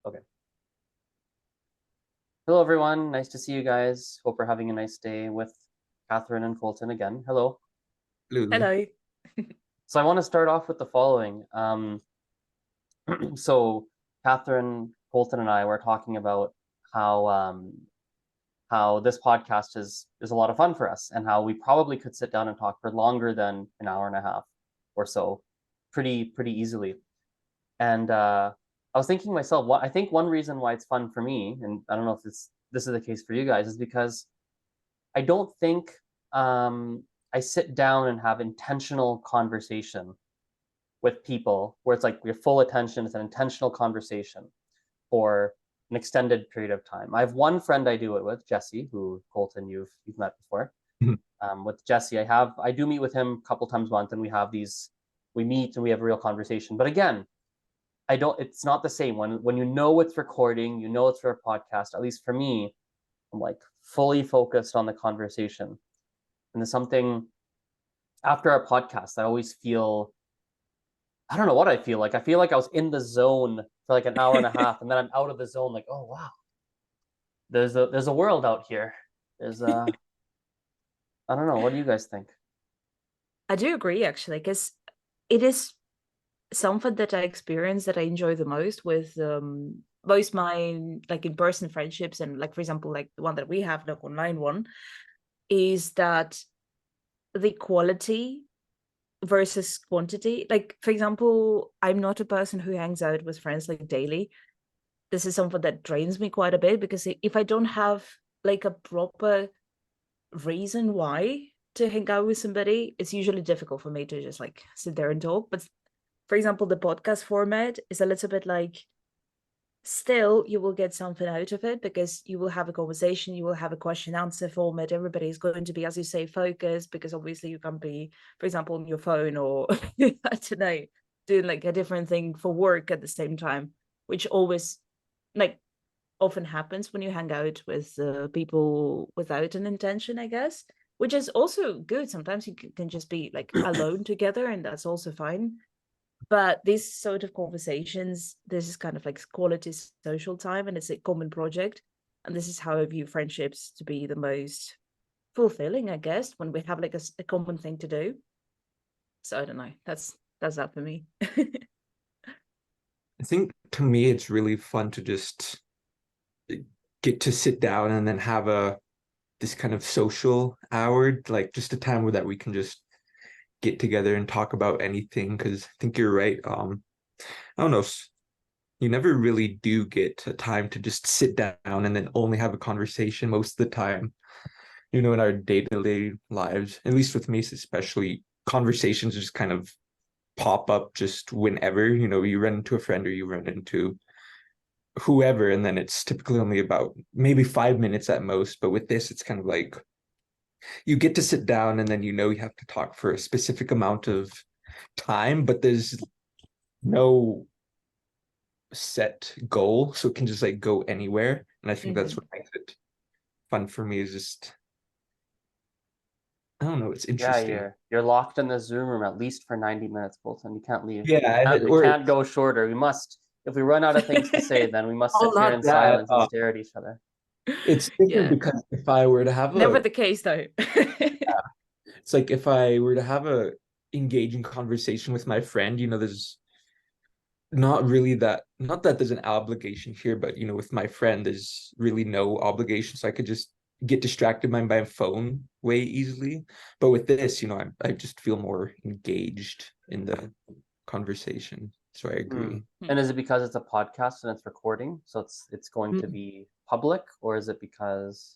Okay. Hello, everyone. Nice to see you guys. Hope we're having a nice day with Catherine and Colton again. Hello. Absolutely. Hello. So I want to start off with the following. So Catherine, Colton, and I were talking about how this podcast is a lot of fun for us, and how we probably could sit down and talk for longer than an hour and a half or so, pretty easily. And I was thinking to myself, I think one reason why it's fun for me, and I don't know if this is the case for you guys, is because I don't think I sit down and have intentional conversation with people where it's like your full attention. It's an intentional conversation for an extended period of time. I have one friend I do it with, Jesse, who Colton you've met before. Mhm. With Jesse, I do meet with him a couple times a month, and we meet and we have a real conversation. But again, I don't. It's not the same when you know it's recording, you know it's for a podcast. At least for me, I'm like fully focused on the conversation. And there's something after our podcast, I always feel, I don't know what I feel like. I feel like I was in the zone for like an hour and a half, and then I'm out of the zone. Like, oh wow, there's a world out here. There's I don't know. What do you guys think? I do agree, actually, because it is something that I experience that I enjoy the most with most my like in-person friendships, and like, for example, like the one that we have, the online one, is that the quality versus quantity. Like, for example, I'm not a person who hangs out with friends like daily. This is something that drains me quite a bit, because if I don't have like a proper reason why to hang out with somebody, it's usually difficult for me to just like sit there and talk. But for example, the podcast format is a little bit like, still you will get something out of it, because you will have a conversation, you will have a question answer format. Everybody is going to be, as you say, focused, because obviously you can't be, for example, on your phone or I don't know, doing like a different thing for work at the same time, which always like often happens when you hang out with people without an intention, I guess, which is also good. Sometimes you can just be like alone together, and that's also fine. But these sort of conversations, this is kind of like quality social time, and it's a common project. And this is how I view friendships to be the most fulfilling, I guess, when we have like a common thing to do. So I don't know. That's that for me. I think to me, it's really fun to just get to sit down and then have this kind of social hour, like just a time where that we can just get together and talk about anything. Because I think you're right. I don't know, you never really do get a time to just sit down and then only have a conversation most of the time. In our day-to-day lives, at least with me especially, conversations just kind of pop up just whenever. You run into a friend or you run into whoever, and then it's typically only about maybe 5 minutes at most. But with this, it's kind of like you get to sit down, and then you have to talk for a specific amount of time, but there's no set goal, so it can just like go anywhere. And I think that's what makes it fun for me, is just, I don't know, it's Yeah, interesting. you're locked in the Zoom room at least for 90 minutes, Colton. You can't leave. Yeah, We can't go shorter. We must. If we run out of things to say, then we must oh, sit here in not that. silence and stare at each other. It's different Yeah. because if I were to have Never a, the case though. it's like if I were to have a engaging conversation with my friend, there's not really that, not that there's an obligation here, but with my friend, there's really no obligation. So I could just get distracted by my phone way easily. But with this, I just feel more engaged in the conversation. So I agree. And is it because it's a podcast and it's recording, so it's going to be public, or is it because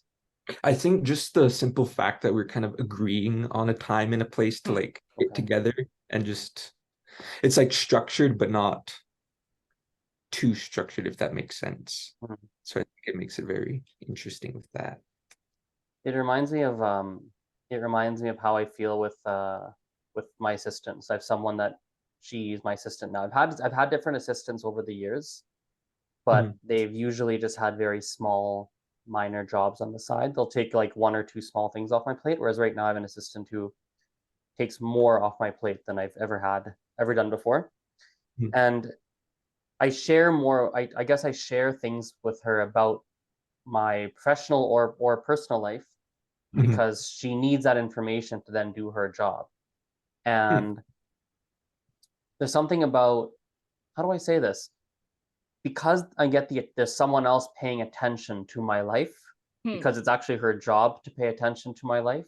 I think just the simple fact that we're kind of agreeing on a time and a place to like get okay? together, and just, it's like structured but not too structured, if that makes sense. Mhm. So I think it makes it very interesting with that. It reminds me of how I feel with my assistants. I have someone that she's my assistant now. I've had different assistants over the years, but Mhm. they've usually just had very small, minor jobs on the side. They'll take like one or two small things off my plate, whereas right now I have an assistant who takes more off my plate than I've ever done before. Mhm. And I share more. I guess I share things with her about my professional or personal life because she needs that information to then do her job. And there's something about, how do I say this? Because I get there's someone else paying attention to my life, because it's actually her job to pay attention to my life.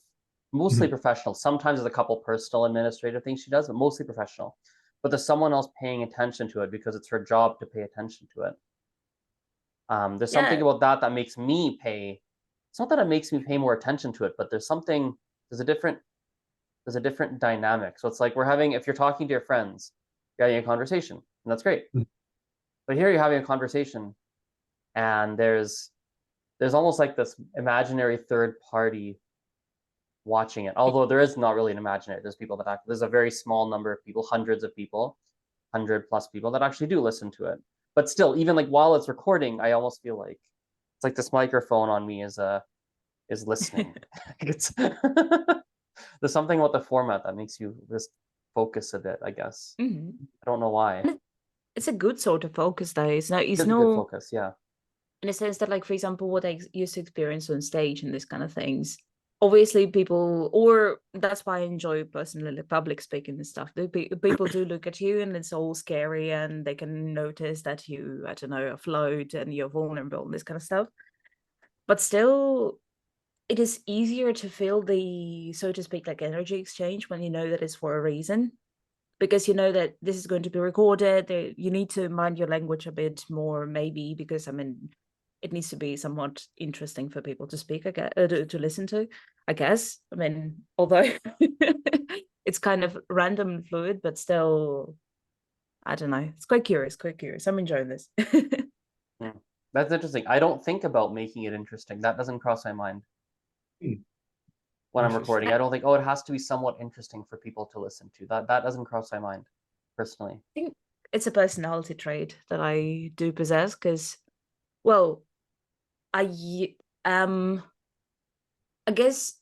Mostly professional. Sometimes there's a couple personal administrative things she does, but mostly professional. But there's someone else paying attention to it because it's her job to pay attention to it. There's something about that makes me pay. It's not that it makes me pay more attention to it, but there's a different dynamic. So it's like if you're talking to your friends, you're having a conversation, and that's great. But here you're having a conversation, and there's almost like this imaginary third party watching it. Although there is not really an imaginary. There's a very small number of people, hundreds of people, 100+ people that actually do listen to it. But still, even like while it's recording, I almost feel like it's like this microphone on me is listening. It's there's something about the format that makes you just focus a bit, I guess. I don't know why. It's a good sort of focus, though. It's a good focus, yeah. In a sense that, like, for example, what I used to experience on stage and this kind of things, obviously that's why I enjoy personally public speaking and stuff. People do look at you and it's all scary, and they can notice that you, I don't know, afloat and you're vulnerable and this kind of stuff. But still, it is easier to feel the, so to speak, like energy exchange when you know that it's for a reason. Because you know that this is going to be recorded. You need to mind your language a bit more, maybe, because it needs to be somewhat interesting for people to speak, to listen to, I guess. Although it's kind of random and fluid, but still, I don't know. It's quite curious. I'm enjoying this. That's interesting. I don't think about making it interesting. That doesn't cross my mind when I'm recording. I don't think, it has to be somewhat interesting for people to listen to. That doesn't cross my mind, personally. I think it's a personality trait that I do possess, because, well, I guess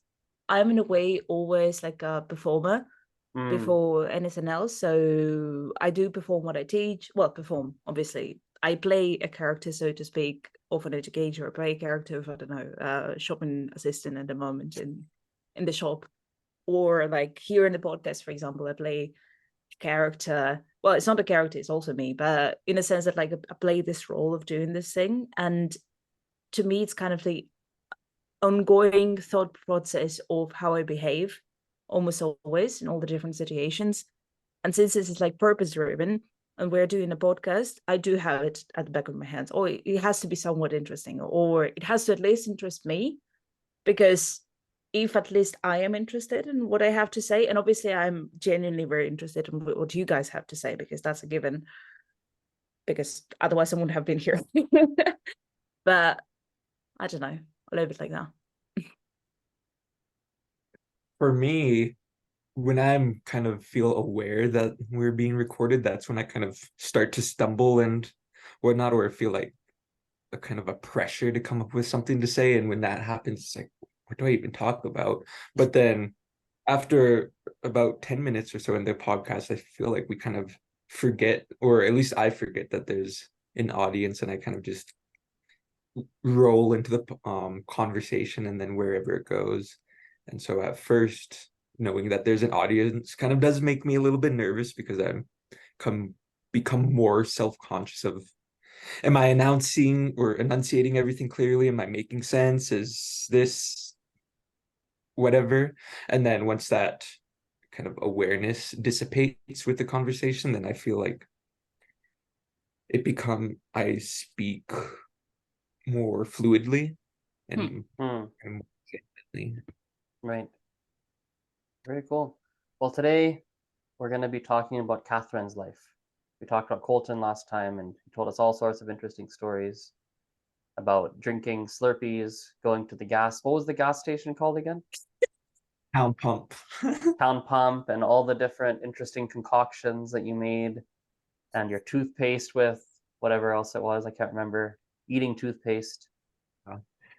I'm in a way always like a performer before anything else. So I do perform what I teach. Well, perform, obviously. I play a character, so to speak, of an educator. I play a character of, I don't know, shopping assistant at the moment in the shop. Or like here in the podcast, for example, I play a character. Well, it's not a character, it's also me, but in a sense that, like, I play this role of doing this thing. And to me, it's kind of the ongoing thought process of how I behave almost always in all the different situations. And since this is like purpose driven and we're doing a podcast, I do have it at the back of my hands. Oh, it has to be somewhat interesting, or it has to at least interest me, because if at least I am interested in what I have to say, and obviously I'm genuinely very interested in what you guys have to say, because that's a given, because otherwise I wouldn't have been here. But I don't know, a little bit like that. For me, when I'm kind of feel aware that we're being recorded, that's when I kind of start to stumble and whatnot, or feel like a kind of a pressure to come up with something to say. And when that happens, it's like, what do I even talk about? But then after about 10 minutes or so in the podcast, I feel like we kind of forget, or at least I forget, that there's an audience, and I kind of just roll into the conversation and then wherever it goes. And so at first, knowing that there's an audience kind of does make me a little bit nervous, because I'm become more self-conscious of, am I enunciating everything clearly? Am I making sense? Is this whatever? And then once that kind of awareness dissipates with the conversation, then I feel like I speak more fluidly and more gently. Right. Very cool. Well, today we're going to be talking about Catherine's life. We talked about Colton last time, and he told us all sorts of interesting stories about drinking Slurpees, going to the what was the gas station called again? Town Pump. Town Pump, and all the different interesting concoctions that you made, and your toothpaste with whatever else it was. I can't remember. Eating toothpaste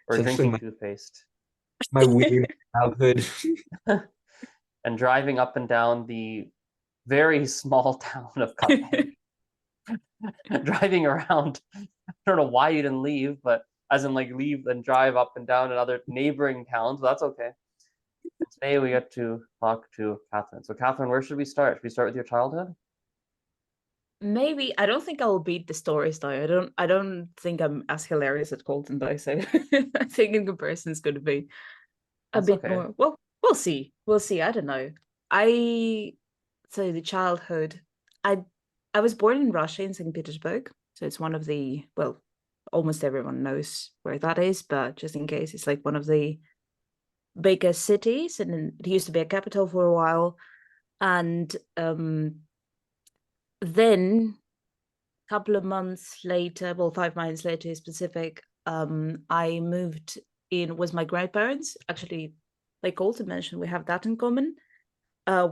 or drinking toothpaste. My weird childhood. And driving up and down the very small town of Cuphead. driving around. I don't know why you didn't leave, but as in like leave and drive up and down in other neighboring towns. That's okay. Today we get to talk to Catherine. So Catherine, where should we start? Should we start with your childhood? Maybe I don't think I'll beat the stories though. I don't think I'm as hilarious as Colton though. So I think in comparison it's going to be a That's bit okay. more. Well, we'll see. We'll see. I don't know. I so the childhood. I I was born in Russia in St. Petersburg. So it's one of the, well, almost everyone knows where that is, but just in case, it's like one of the biggest cities, and it used to be a capital for a while. And then a couple of months later, well, 5 months later to be specific, I moved in with my grandparents. Actually, like Colton mentioned, we have that in common.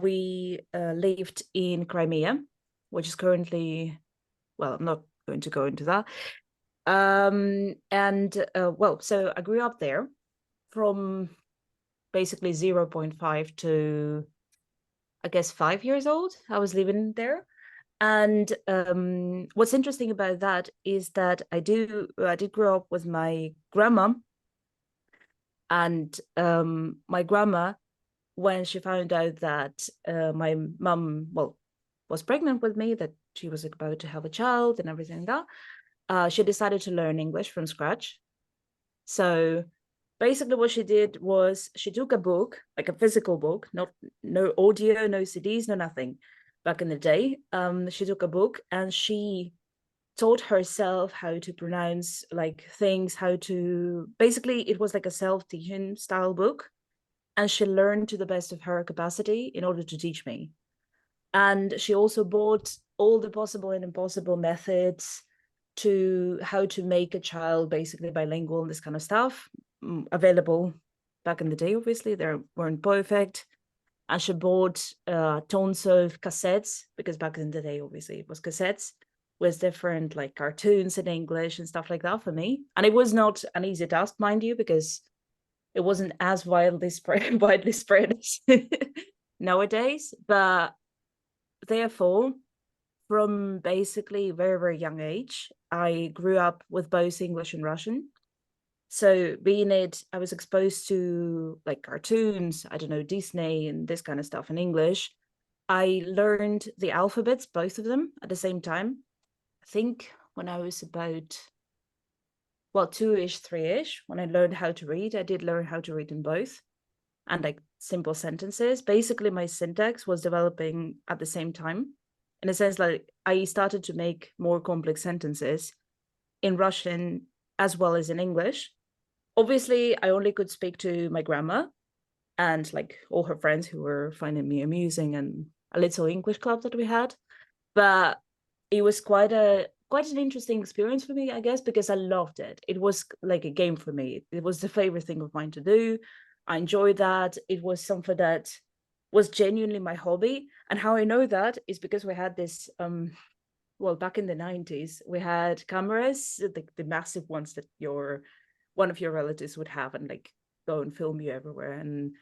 We lived in Crimea, which is currently, well, I'm not going to go into that. Well, so I grew up there from basically 0.5 to, I guess, 5 years old. I was living there. And what's interesting about that is that I did grow up with my grandma, and my grandma, when she found out that my mum, well, was pregnant with me, that she was about to have a child and everything like that, she decided to learn English from scratch. So basically what she did was she took a book, like a physical book, no audio, no CDs, no nothing. Back in the day, she took a book and she taught herself how to pronounce like things, how to, basically it was like a self-teaching style book, and she learned to the best of her capacity in order to teach me. And she also bought all the possible and impossible methods to how to make a child basically bilingual and this kind of stuff, available back in the day. Obviously they weren't perfect. And she bought tons of cassettes, because back in the day obviously it was cassettes with different like cartoons in English and stuff like that for me. And it was not an easy task, mind you, because it wasn't as widely spread as nowadays. But therefore, from basically very, very young age, I grew up with both English and Russian. So being it, I was exposed to like cartoons, I don't know, Disney and this kind of stuff in English. I learned the alphabets, both of them, at the same time. I think when I was about, well, 2-ish, 3-ish, when I learned how to read, I did learn how to read in both, and like simple sentences. Basically, my syntax was developing at the same time, in a sense, like I started to make more complex sentences in Russian as well as in English. Obviously, I only could speak to my grandma and like all her friends who were finding me amusing, and a little English club that we had. But it was quite an interesting experience for me, I guess, because I loved it. It was like a game for me. It was the favorite thing of mine to do. I enjoyed that. It was something that was genuinely my hobby. And how I know that is because we had this well, back in the 90s, we had cameras, the massive ones that one of your relatives would have and like go and film you everywhere. And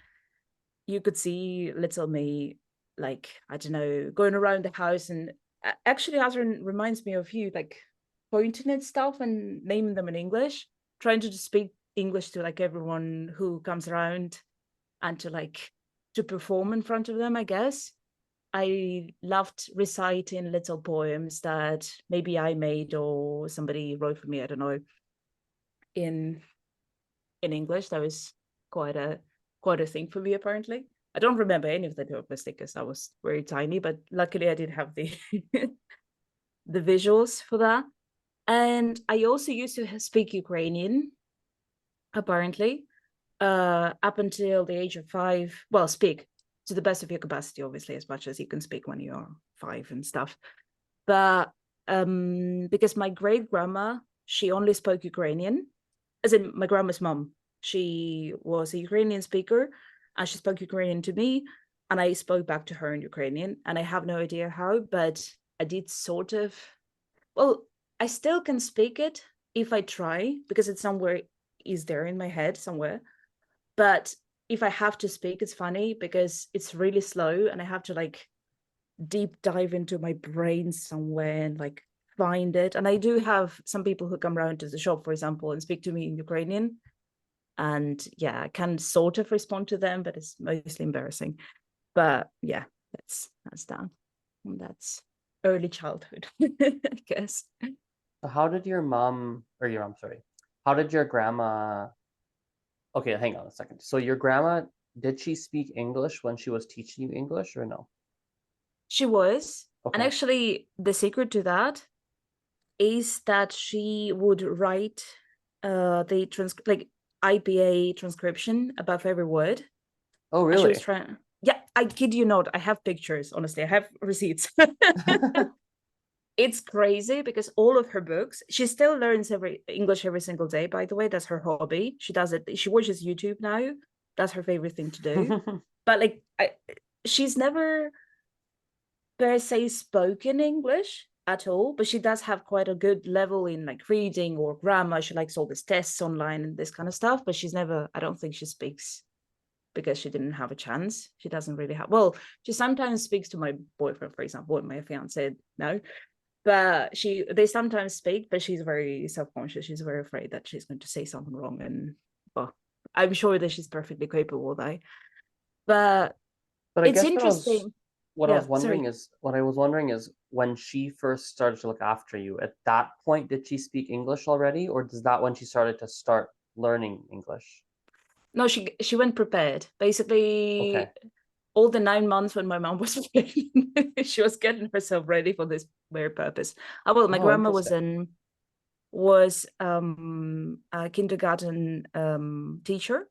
you could see little me, like, I don't know, going around the house. And actually, Azrin reminds me of you, like pointing at stuff and naming them in English, trying to just speak English to like everyone who comes around, and to perform in front of them, I guess. I loved reciting little poems that maybe I made or somebody wrote for me, I don't know, in English. That was quite a thing for me, apparently. I don't remember any of the purpose because I was very tiny, but luckily I did have the the visuals for that. And I also used to speak Ukrainian, apparently, up until the age of 5. Well, speak to the best of your capacity, obviously, as much as you can speak when you're 5 and stuff. But because my great grandma, she only spoke Ukrainian, as in my grandma's mom. She was a Ukrainian speaker, and she spoke Ukrainian to me, and I spoke back to her in Ukrainian. And I have no idea how, but I did sort of. Well, I still can speak it if I try, because it's somewhere is there in my head somewhere. But if I have to speak, it's funny because it's really slow, and I have to like deep dive into my brain somewhere and like find it. And I do have some people who come around to the shop, for example, and speak to me in Ukrainian. And yeah, I can sort of respond to them, but it's mostly embarrassing. But yeah, that's that. And that's early childhood, I guess. So how did your mom, or your mom, sorry, how did your grandma, okay, hang on a second. So your grandma, did she speak English when she was teaching you English or no? She was. And Okay. actually, the secret to that is that she would write the like IPA transcription above every word. Oh, As she was really? trying. Yeah, I kid you not. I have pictures, honestly. I have receipts. It's crazy because all of her books, she still learns English every single day, by the way. That's her hobby. She does it. She watches YouTube now. That's her favorite thing to do. But like she's never per se spoken English at all, but she does have quite a good level in like reading or grammar. She likes all these tests online and this kind of stuff, but she's never, I don't think she speaks because she didn't have a chance. She doesn't really have, well, she sometimes speaks to my boyfriend, for example, and my fiance, no. But they sometimes speak, but she's very self-conscious. She's very afraid that she's going to say something wrong. And well, I'm sure that she's perfectly capable though. But But I it's guess interesting. what I Yeah, was wondering sorry. is when she first started to look after you, at that point, did she speak English already, or is that when she started to start learning English? No, she went prepared. Okay. Basically, all the 9 months when my mom was pregnant, she was getting herself ready for this very purpose. Well, my Oh, grandma interesting. was a kindergarten teacher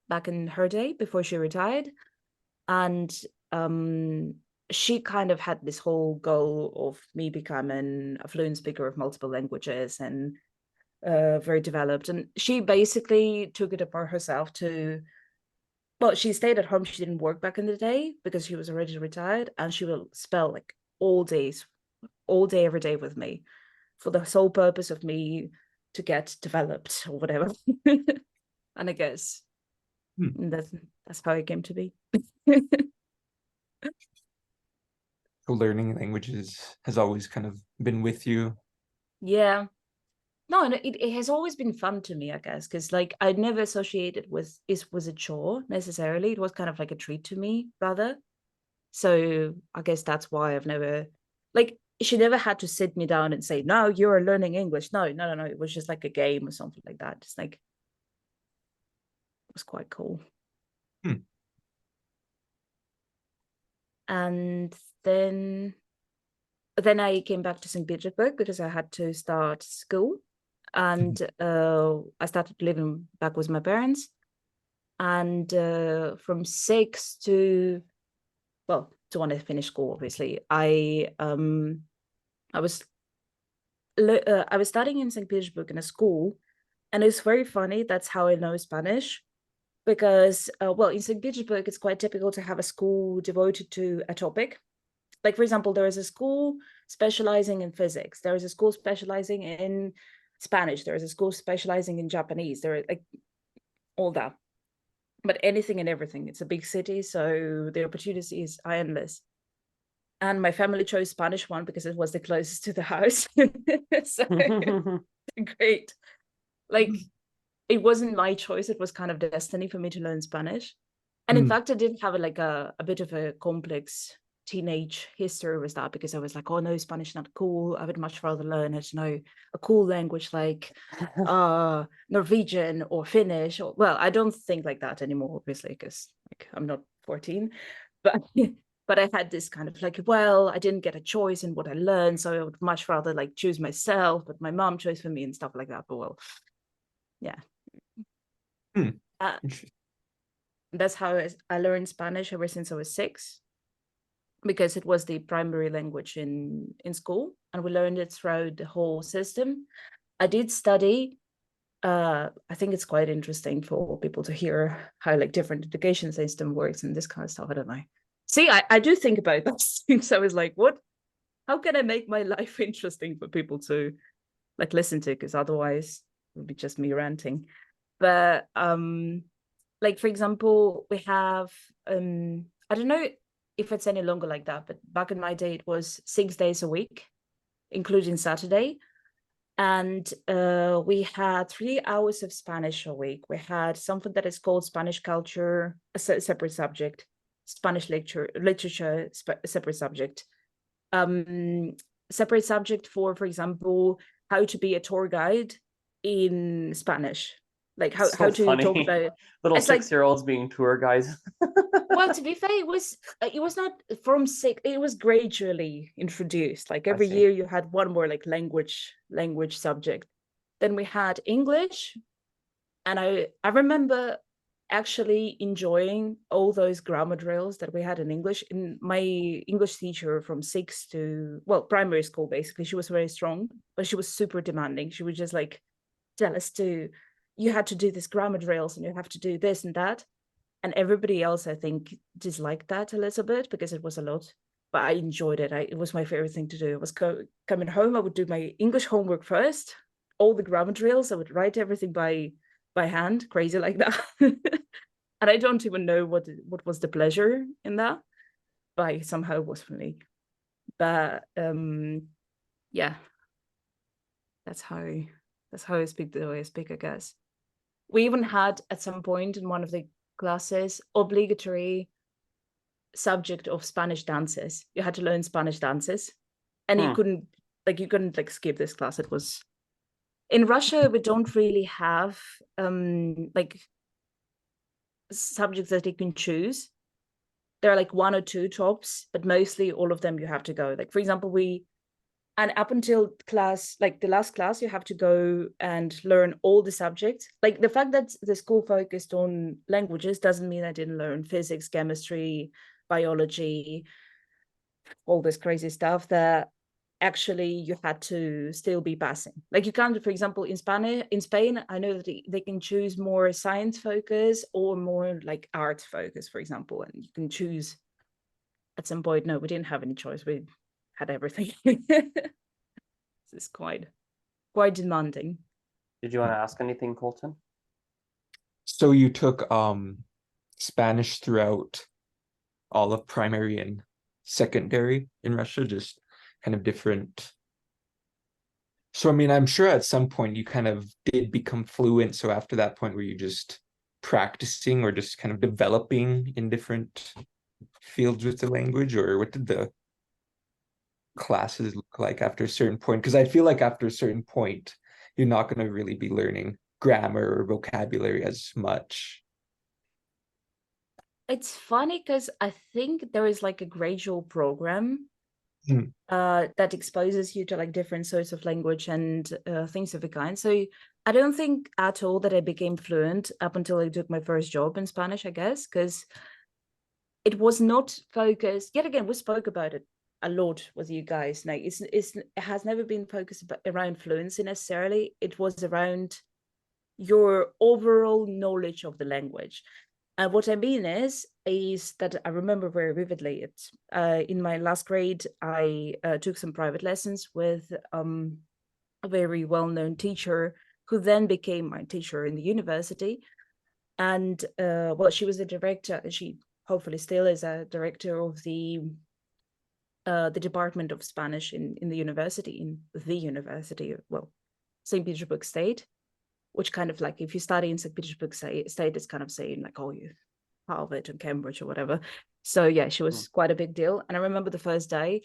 back in her day before she retired, and she kind of had this whole goal of me becoming a fluent speaker of multiple languages and very developed. And she basically took it upon herself to, well, she stayed at home. She didn't work back in the day because she was already retired, and she will spell like all day, every day with me for the sole purpose of me to get developed or whatever. And I guess Hmm. that's how it came to be. So learning languages has always kind of been with you. Yeah. No, and it has always been fun to me, I guess, because like I never associated with it was a chore necessarily. It was kind of like a treat to me, rather. So I guess that's why I've never, like, she never had to sit me down and say, no, you're learning English. No, no, no, no. It was just like a game or something like that. Just like, it was quite cool. Hmm. And then I came back to St. Petersburg because I had to start school. And I started living back with my parents. And from 6 to, well, to when I finished school, obviously, I was studying in St. Petersburg in a school, and it's very funny. That's how I know Spanish, because well, in St. Petersburg, it's quite typical to have a school devoted to a topic. Like, for example, there is a school specializing in physics. There is a school specializing in Spanish. There is a school specializing in Japanese. There are like all that, but anything and everything. It's a big city, so the opportunities are endless. And my family chose Spanish one because it was the closest to the house. So great. Like, it wasn't my choice. It was kind of destiny for me to learn Spanish. And in Hmm. fact, I did have like a bit of a complex teenage history with that, because I was like, oh no, Spanish not cool. I would much rather learn how to know a cool language like Norwegian or Finnish. Or, well, I don't think like that anymore, obviously, because like I'm not 14. But but I had this kind of like, well, I didn't get a choice in what I learned, so I would much rather like choose myself, but my mom chose for me and stuff like that. But well, yeah. Hmm. Uh, Interesting. that's how I learned Spanish ever since I was 6, because it was the primary language in school, and we learned it throughout the whole system. I did study. I think it's quite interesting for people to hear how like different education system works and this kind of stuff. I don't know. See, I do think about those things. I was like, what? How can I make my life interesting for people to like listen to? Because otherwise it would be just me ranting. But like, for example, we have I don't know if it's any longer like that, but back in my day it was 6 days a week. including Saturday. And we had 3 hours of Spanish a week. We had something that is called Spanish culture, a separate subject, Spanish literature, separate subject. Separate subject for example, how to be a tour guide in Spanish. Like how So to talk funny. about Little it's like 6-year-olds being tour guides. well, to be fair, it was not from six, it was gradually introduced. Like every see. year you had one more like language subject. Then we had English, and I remember actually enjoying all those grammar drills that we had in English. In my English teacher from 6 to, well, primary school, basically, she was very strong, but she was super demanding. She would just like tell us you had to do this grammar drills and you have to do this and that. And everybody else, I think, disliked that a little bit because it was a lot. But I enjoyed it. It was my favorite thing to do. I was coming home, I would do my English homework first, all the grammar drills. I would write everything by hand, crazy like that. And I don't even know what was the pleasure in that, but somehow it was for me. But yeah, that's how I speak the way I speak, I guess. We even had at some point in one of the classes obligatory subject of Spanish dances. You had to learn Spanish dances, and you couldn't skip this class. It was in Russia. We don't really have like subjects that you can choose. There are like 1 or 2 tops, but mostly all of them you have to go. Like for example, and up until class, like the last class, you have to go and learn all the subjects. Like the fact that the school focused on languages doesn't mean I didn't learn physics, chemistry, biology, all this crazy stuff that actually you had to still be passing. Like you can't, for example, in Spain, I know that they can choose more science focus or more like art focus, for example, and you can choose at some point. No, we didn't have any choice. We had everything. It's quite demanding. Did you want to ask anything, Colton? So you took Spanish throughout all of primary and secondary in Russia, just kind of different. So I mean, I'm sure at some point you kind of did become fluent. So after that point, were you just practicing or just kind of developing in different fields with the language, or what did the classes look like after a certain point? Because I feel like after a certain point, you're not going to really be learning grammar or vocabulary as much. It's funny because I think there is like a gradual program that exposes you to like different sorts of language and things of the kind. So I don't think at all that I became fluent up until I took my first job in Spanish, I guess, because it was not focused. Yet again, we spoke about it a lot with you guys. Like it has never been focused around fluency necessarily. It was around your overall knowledge of the language. And what I mean is that I remember very vividly in my last grade, I took some private lessons with a very well-known teacher who then became my teacher in the university. And well, she was the director, and she hopefully still is a director of the Department of Spanish in the university, well, St. Petersburg State. Which kind of like, if you study in St. Petersburg State, it's kind of saying like, oh, you Harvard and Cambridge or whatever. So yeah, she was quite a big deal. And I remember the first day,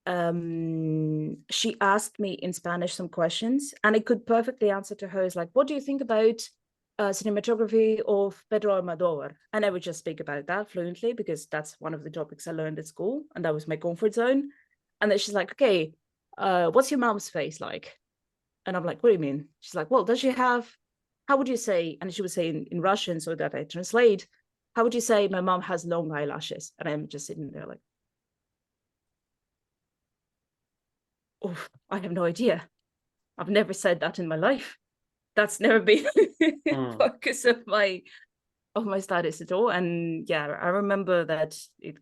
she asked me in Spanish some questions, and I could perfectly answer to her. It's like, what do you think about cinematography of Pedro Almodovar? And I would just speak about that fluently because that's one of the topics I learned at school, and that was my comfort zone. And then she's like, okay, what's your mom's face like? And I'm like, what do you mean? She's like, well, does she have, how would you say, and she would say in Russian so that I translate, how would you say my mom has long eyelashes? And I'm just sitting there like, oh, I have no idea. I've never said that in my life. That's never been focus of my studies at all. And yeah, I remember that it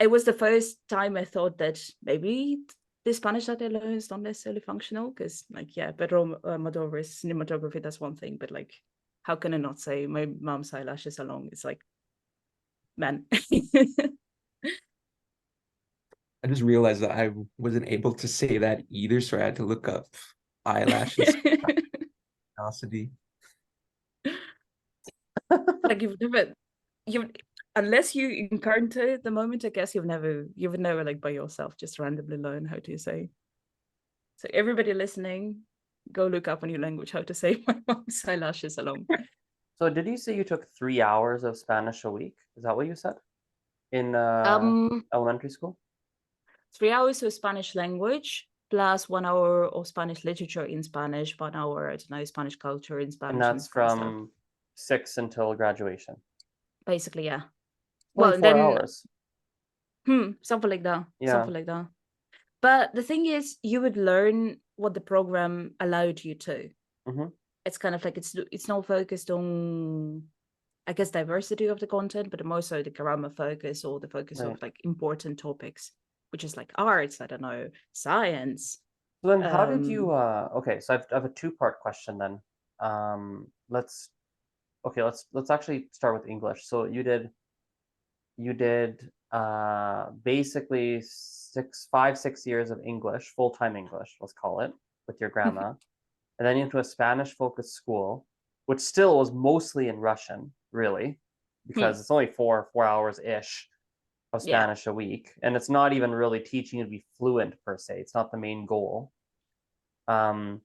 was the first time I thought that maybe the Spanish that I learned is not necessarily functional, because like, yeah, Pedro Almodovar's cinematography, that's one thing, but like, how can I not say my mom's eyelashes are long? It's like, man. I just realized that I wasn't able to say that either, so I had to look up eyelashes. Curiosity. Like you've unless you encounter the moment, I guess you would never like by yourself just randomly learn how to say. So everybody listening, go look up on your language how to say my mom's eyelashes along. So did you say you took 3 hours of Spanish a week? Is that what you said? In elementary school? 3 hours of Spanish language plus 1 hour of Spanish literature in Spanish, 1 hour, I don't know, Spanish culture in Spanish. And that's that kind of stuff. from 6 until graduation. Basically, yeah. Only Well, and 4 then hours. something like that. Yeah. Something like that. But the thing is, you would learn what the program allowed you to. Mhm. It's kind of like it's not focused on, I guess, diversity of the content, but more so the grammar focus or the focus Right. of like important topics, which is like arts, I don't know, science. So then how did you okay, so I have a two-part question then. Let's actually start with English. So you did basically 6 years of English, full-time English, let's call it, with your grandma. And then into a Spanish-focused school, which still was mostly in Russian, really, because it's only 4 hours-ish of Yeah. Spanish a week. And it's not even really teaching you to be fluent per se. It's not the main goal. So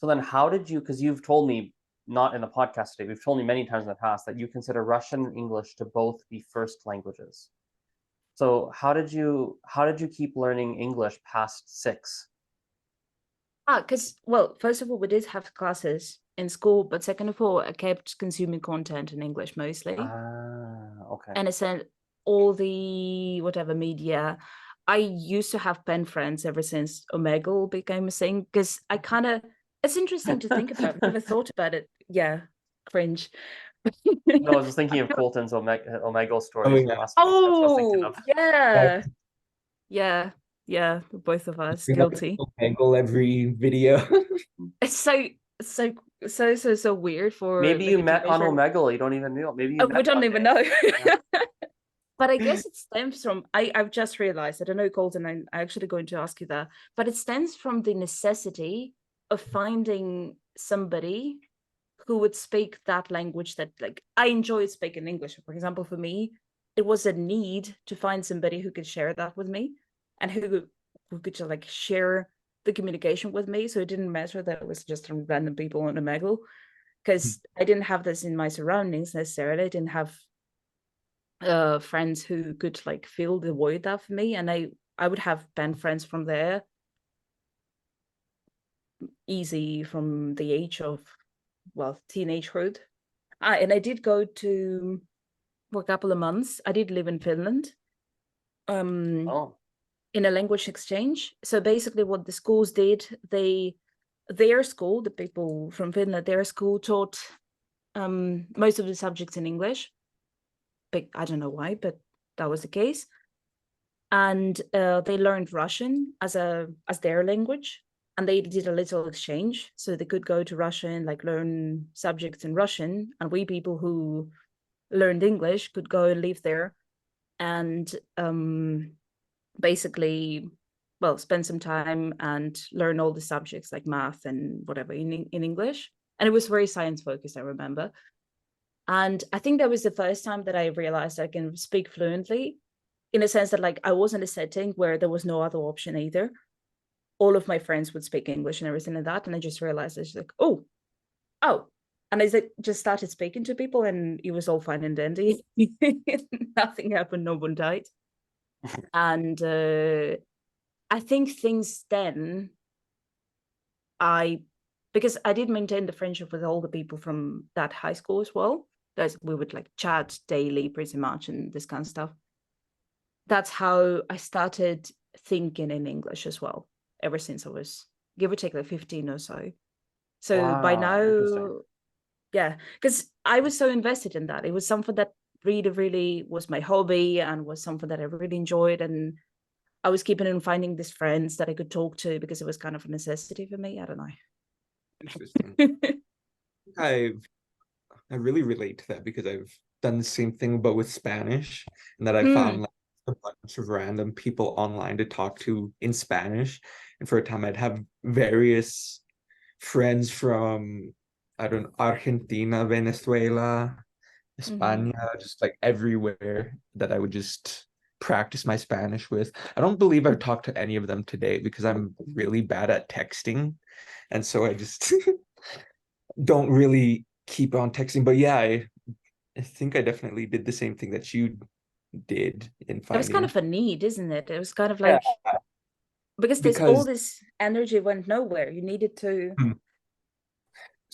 then how did you, because you've told me, not in the podcast today, we've told me many times in the past that you consider Russian and English to both be first languages. So how did you keep learning English past 6? Because, well, first of all, we did have classes in school, but second of all, I kept consuming content in English mostly. Okay. And I said all the whatever media. I used to have pen friends ever since Omegle became a thing, because I kind of, it's interesting to think about. I've never thought about it. Yeah, cringe. No, I was just thinking of Colton's Omegle stories yeah. from last week. That's what I was thinking Oh, of. yeah, both of us Bring up guilty. Angle every video. It's so weird for Maybe like you a met on teenager. Omegle. You don't even know. Maybe you met We don't one even day. know. Yeah. But I guess it stems from, I've just realized, I don't know, Colton, I'm actually going to ask you that, but it stems from the necessity of finding somebody who would speak that language that, like, I enjoy speaking English. For example, for me, it was a need to find somebody who could share that with me and who could like share the communication with me. So it didn't matter that it was just random people on a Omegle, because I didn't have this in my surroundings necessarily. I didn't have friends who could like fill the void that for me, and I would have pen friends from there easy from the age of, well, teenagehood. And I did go to, for a couple of months, I did live in Finland Oh. in a language exchange. So basically what the schools did, their school, the people from Finland, their school taught most of the subjects in English. But I don't know why, but that was the case. And they learned Russian as their language, and they did a little exchange, so they could go to Russia and like learn subjects in Russian, and we people who learned English could go and live there and basically, well, spend some time and learn all the subjects like math and whatever in English. And it was very science focused, I remember. And I think that was the first time that I realized I can speak fluently, in a sense that like I was in a setting where there was no other option either. All of my friends would speak English and everything like that. And I just realized it's like, oh. And I just started speaking to people and it was all fine and dandy. Nothing happened, no one died. And I think things then, because I did maintain the friendship with all the people from that high school as well. We would like chat daily pretty much and this kind of stuff. That's how I started thinking in English as well, ever since I was, give or take, like 15 or so. So by Wow, interesting. now, yeah, because I was so invested in that. It was something that really, really was my hobby and was something that I really enjoyed. And I was keeping on finding these friends that I could talk to because it was kind of a necessity for me. I don't know. Interesting. I really relate to that because I've done the same thing, but with Spanish, and that I found like bunch of random people online to talk to in Spanish. And for a time, I'd have various friends from, I don't know, Argentina, Venezuela, Mm-hmm. España, just like everywhere that I would just practice my Spanish with. I don't believe I've talked to any of them today because I'm really bad at texting. And so I just don't really keep on texting. But yeah, I think I definitely did the same thing that you did in It was kind finding. of a need, isn't it? It was kind of Yeah, like, because this all because this energy went nowhere. You needed to.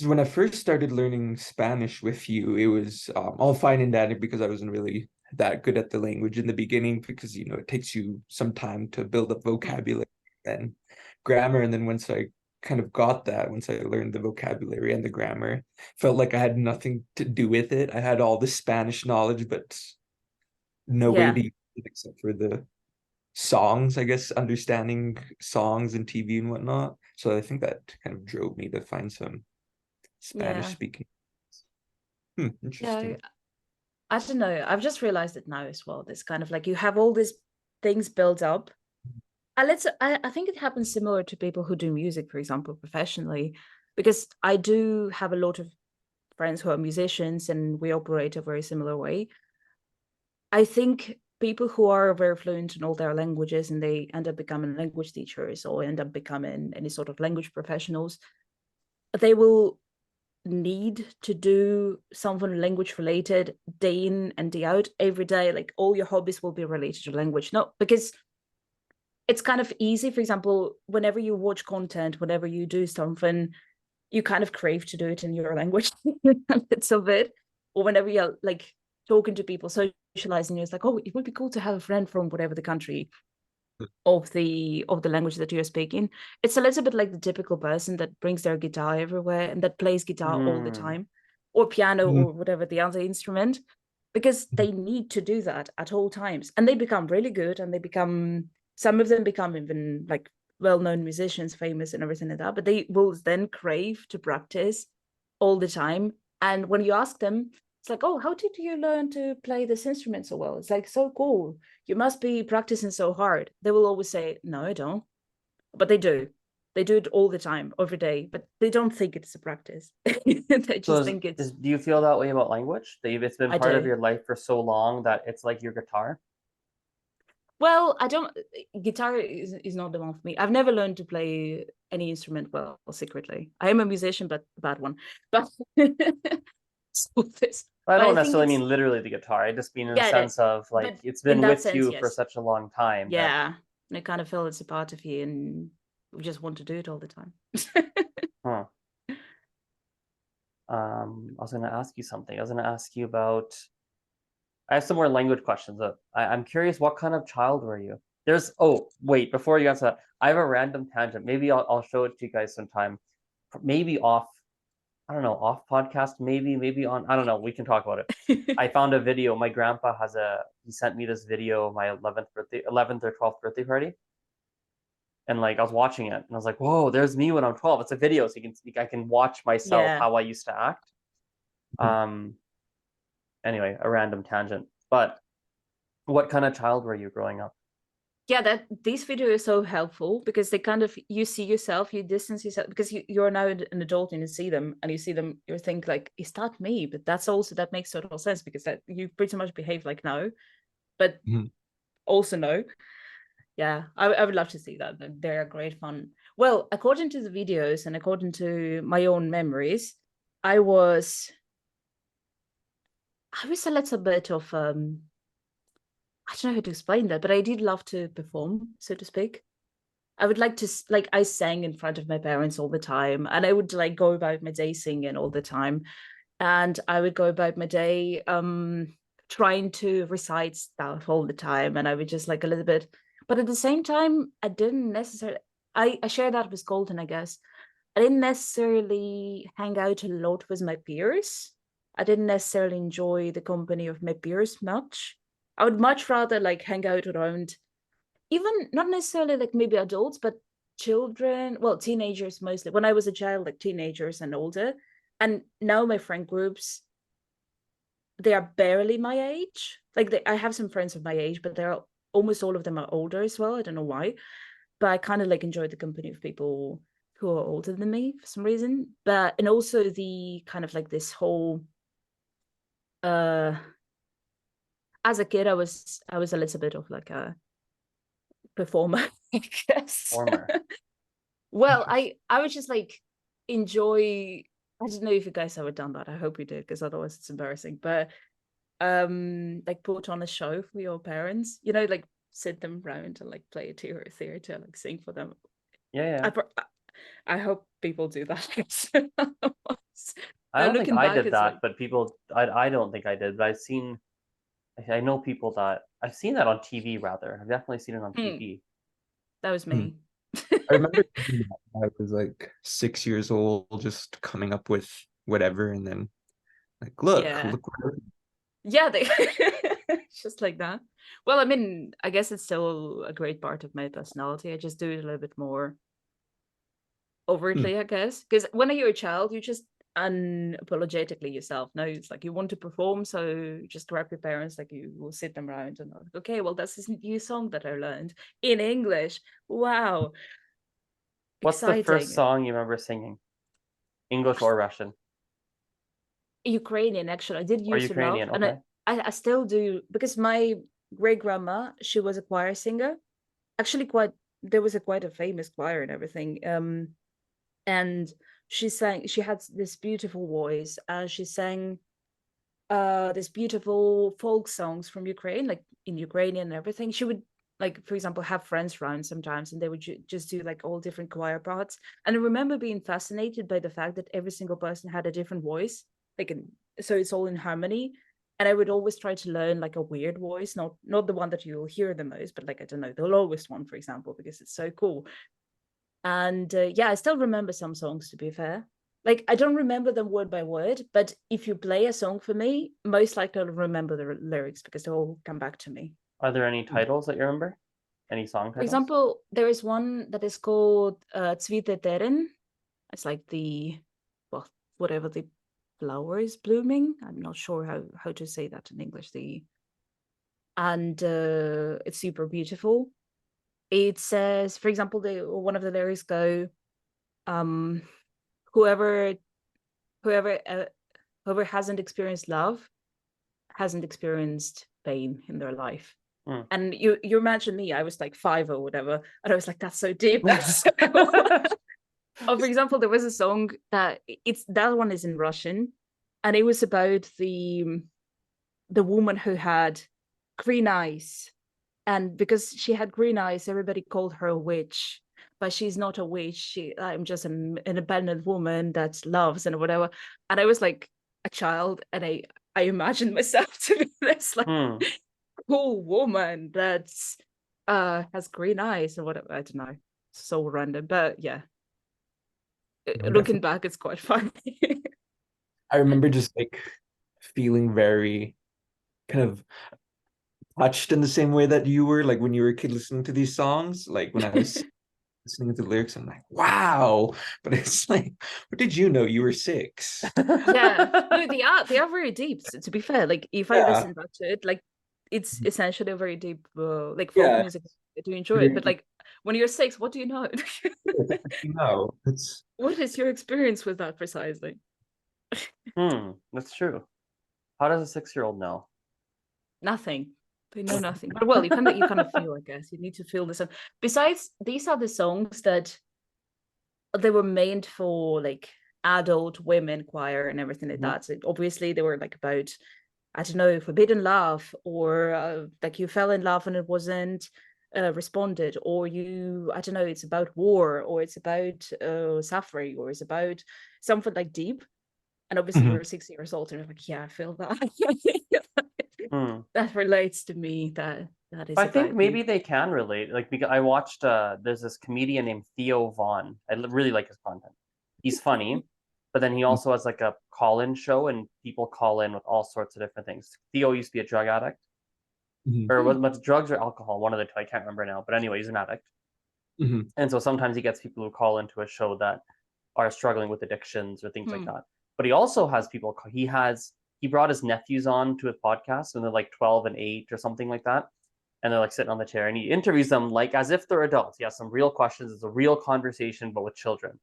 when I first started learning Spanish with you, it was all fine and dandy because I wasn't really that good at the language in the beginning because, you know, it takes you some time to build up vocabulary and grammar. And then once I kind of got that, once I learned the vocabulary and the grammar, felt like I had nothing to do with it. I had all the Spanish knowledge, but no way Yeah, to use it except for the songs, I guess, understanding songs and TV and whatnot. So I think that kind of drove me to find some Spanish yeah, speaking. yeah. Interesting. I don't know. I've just realized it now as well. This kind of like you have all these things built up. And I think it happens similar to people who do music, for example, professionally, because I do have a lot of friends who are musicians and we operate a very similar way. I think people who are very fluent in all their languages and they end up becoming language teachers or end up becoming any sort of language professionals, they will need to do something language related day in and day out every day. Like all your hobbies will be related to language. No, because it's kind of easy. For example, whenever you watch content, whenever you do something, you kind of crave to do it in your language bits of it. Or whenever you're like talking to people, socializing, it's like, oh, it would be cool to have a friend from whatever the country of the language that you're speaking. It's a little bit like the typical person that brings their guitar everywhere and that plays guitar all the Mm. time, or piano Mm. or whatever the other instrument, because they need to do that at all times. And they become really good and they become, some of them become even like well-known musicians, famous and everything like that, but they will then crave to practice all the time. And when you ask them, it's like, oh, how did you learn to play this instrument so well? It's like, so cool. You must be practicing so hard. They will always say, no, I don't. But they do. They do it all the time, every day, but they don't think it's a practice. They So just think it's, do you feel that way about language? That it's been I part of do. your life for so long that it's like your guitar? Well, I don't, guitar is not the one for me. I've never learned to play any instrument well secretly. I am a musician, but a bad one. But so this, I but don't I think necessarily it's, mean literally the guitar. I just mean in the yeah, sense of like but it's in been that with sense, you for yes. such a long time that Yeah. And I kind of feel it's a part of you and we just want to do it all the time. huh. I was gonna ask you something. I was gonna ask you about I have some more language questions. I'm curious, what kind of child were you? Oh, wait, before you answer that, I have a random tangent. Maybe I'll show it to you guys sometime. Maybe off, I don't know, off podcast, maybe on, I don't know, we can talk about it. I found a video. My grandpa he sent me this video, my 11th or 12th birthday party. And like I was watching it and I was like, whoa, there's me when I'm 12. It's a video, so I can watch myself Yeah. how I used to act. Um, anyway, a random tangent. But what kind of child were you growing up? Yeah, that this video is so helpful because they kind of, you see yourself, you distance yourself because you're now an adult and you see them you think like, is that me? But that makes total sense because that you pretty much behave like no, but Mhm. also no. Yeah, I would love to see that. They're great fun. Well, according to the videos and according to my own memories, I was a little bit of I don't know how to explain that, but I did love to perform, so to speak. I would like to, like, I sang in front of my parents all the time, and I would like go about my day singing all the time, and I would go about my day trying to recite stuff all the time, and I would just like a little bit, but at the same time, I didn't necessarily. I share that with Golden, I guess. I didn't necessarily hang out a lot with my peers. I didn't necessarily enjoy the company of my peers much. I would much rather like hang out around even not necessarily like maybe adults, but children, well, teenagers mostly. When I was a child, like teenagers and older. And now my friend groups, they are barely my age. Like I have some friends of my age, but they're almost all of them are older as well. I don't know why, but I kind of like enjoyed the company of people who are older than me for some reason. But and also the kind of like this whole as a kid I was a little bit of like a performer, I guess. Former. Well, I would just like enjoy. I don't know if you guys ever done that. I hope you did, because otherwise it's embarrassing. But like put on a show for your parents, you know, like sit them around and like play a theater, like sing for them. Yeah. I hope people do that. I Now don't think looking I back, did it's that, like, but people, I don't think I did, but I know people that, I've seen that on TV rather. I've definitely seen it on TV. that was me. I remember doing that when I was like 6 years old, just coming up with whatever, and then like, Yeah. look what Yeah, they just like that. Well, I mean, I guess it's still a great part of my personality. I just do it a little bit more overtly, I guess. Because when you're a child, you just unapologetically yourself. No, it's like you want to perform, so you just grab your parents, like you will sit them around and like, okay, well, that's this new song that I learned in English. Wow. What's the first Exciting. song you remember singing? English or Russian? Ukrainian, actually. I did Or used to love, Ukrainian? and Okay. I still do, because my great grandma, she was a choir singer. Actually, there was quite a famous choir and everything. And she had this beautiful voice, and she sang this beautiful folk songs from Ukraine, like in Ukrainian and everything. She would, like, for example, have friends around sometimes, and they would just do like all different choir parts. And I remember being fascinated by the fact that every single person had a different voice, so it's all in harmony. And I would always try to learn like a weird voice, not the one that you'll hear the most, but like, I don't know, the lowest one, for example, because it's so cool. And yeah, I still remember some songs, to be fair. Like, I don't remember them word by word, but if you play a song for me, most likely I'll remember the lyrics, because they all come back to me. Are there any titles that you remember? Any song For titles? example, there is one that is called Cvite Teren. It's like well, whatever the flower is blooming. I'm not sure how to say that in English. And it's super beautiful. It says, for example, one of the lyrics go, whoever hasn't experienced love hasn't experienced pain in their life. And you imagine me, I was like 5 or whatever, and I was like, that's so deep. That's so oh, for example, there was a song that one is in Russian, and it was about the woman who had green eyes. And because she had green eyes, everybody called her a witch. But she's not a witch. I'm just an independent woman that loves and whatever. And I was like a child, and I imagined myself to be this like cool woman that has green eyes or whatever. I don't know. So random, but yeah. Looking back, it's quite funny. I remember just like feeling very kind of touched in the same way that you were, like when you were a kid listening to these songs. Like when I was listening to the lyrics, I'm like, wow. But it's like, what did you know? You were 6. Yeah, no, they are very deep. To be fair, like if I listen back to it, like it's essentially a very deep, like folk Yeah. music. I do enjoy it, but like when you're 6, what do you know? You know, it's What is your experience with that precisely? That's true. How does a 6-year-old know? Nothing. They know nothing. But well, you kind of feel, I guess. You need to feel this. Besides, these are the songs that they were made for like adult women choir and everything like that. So obviously, they were like about, I don't know, forbidden love, or like you fell in love and it wasn't responded, or I don't know, it's about war, or it's about suffering, or it's about something like deep. And obviously you're 6 years old and you're like, yeah, I feel that. That relates to me. That is I think about maybe me. they can relate. Like, because I watched there's this comedian named Theo Vaughn. I really like his content. He's funny, but then he also has like a call-in show, and people call in with all sorts of different things. Theo used to be a drug addict, or was drugs or alcohol, one of the two. I can't remember now. But anyway, he's an addict, and so sometimes he gets people who call into a show that are struggling with addictions or things like that. But he also has people. He brought his nephews on to his podcast, and they're like 12 and 8 or something like that. and they're like sitting on the chair, and he interviews them like as if they're adults. He has some real questions. It's a real conversation, but with children.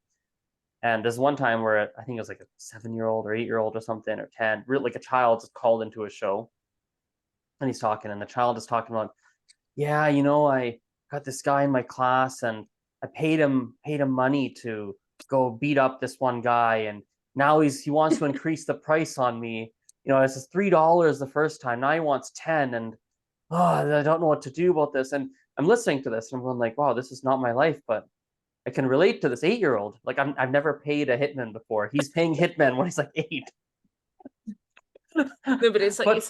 And there's one time where I think it was like a 7-year-old or 8-year-old or something, or 10, like a child is called into a show, and he's talking, and the child is talking about, yeah, I got this guy in my class, and I paid him money to go beat up this one guy, and now he wants to increase the price on me. This is $3 the first time. Now he wants 10, and I don't know what to do about this. And I'm listening to this, and I'm going like, wow, this is not my life, but I can relate to this 8-year-old. Like I've never paid a hitman before. He's paying hitman when he's like 8. No, but it's like but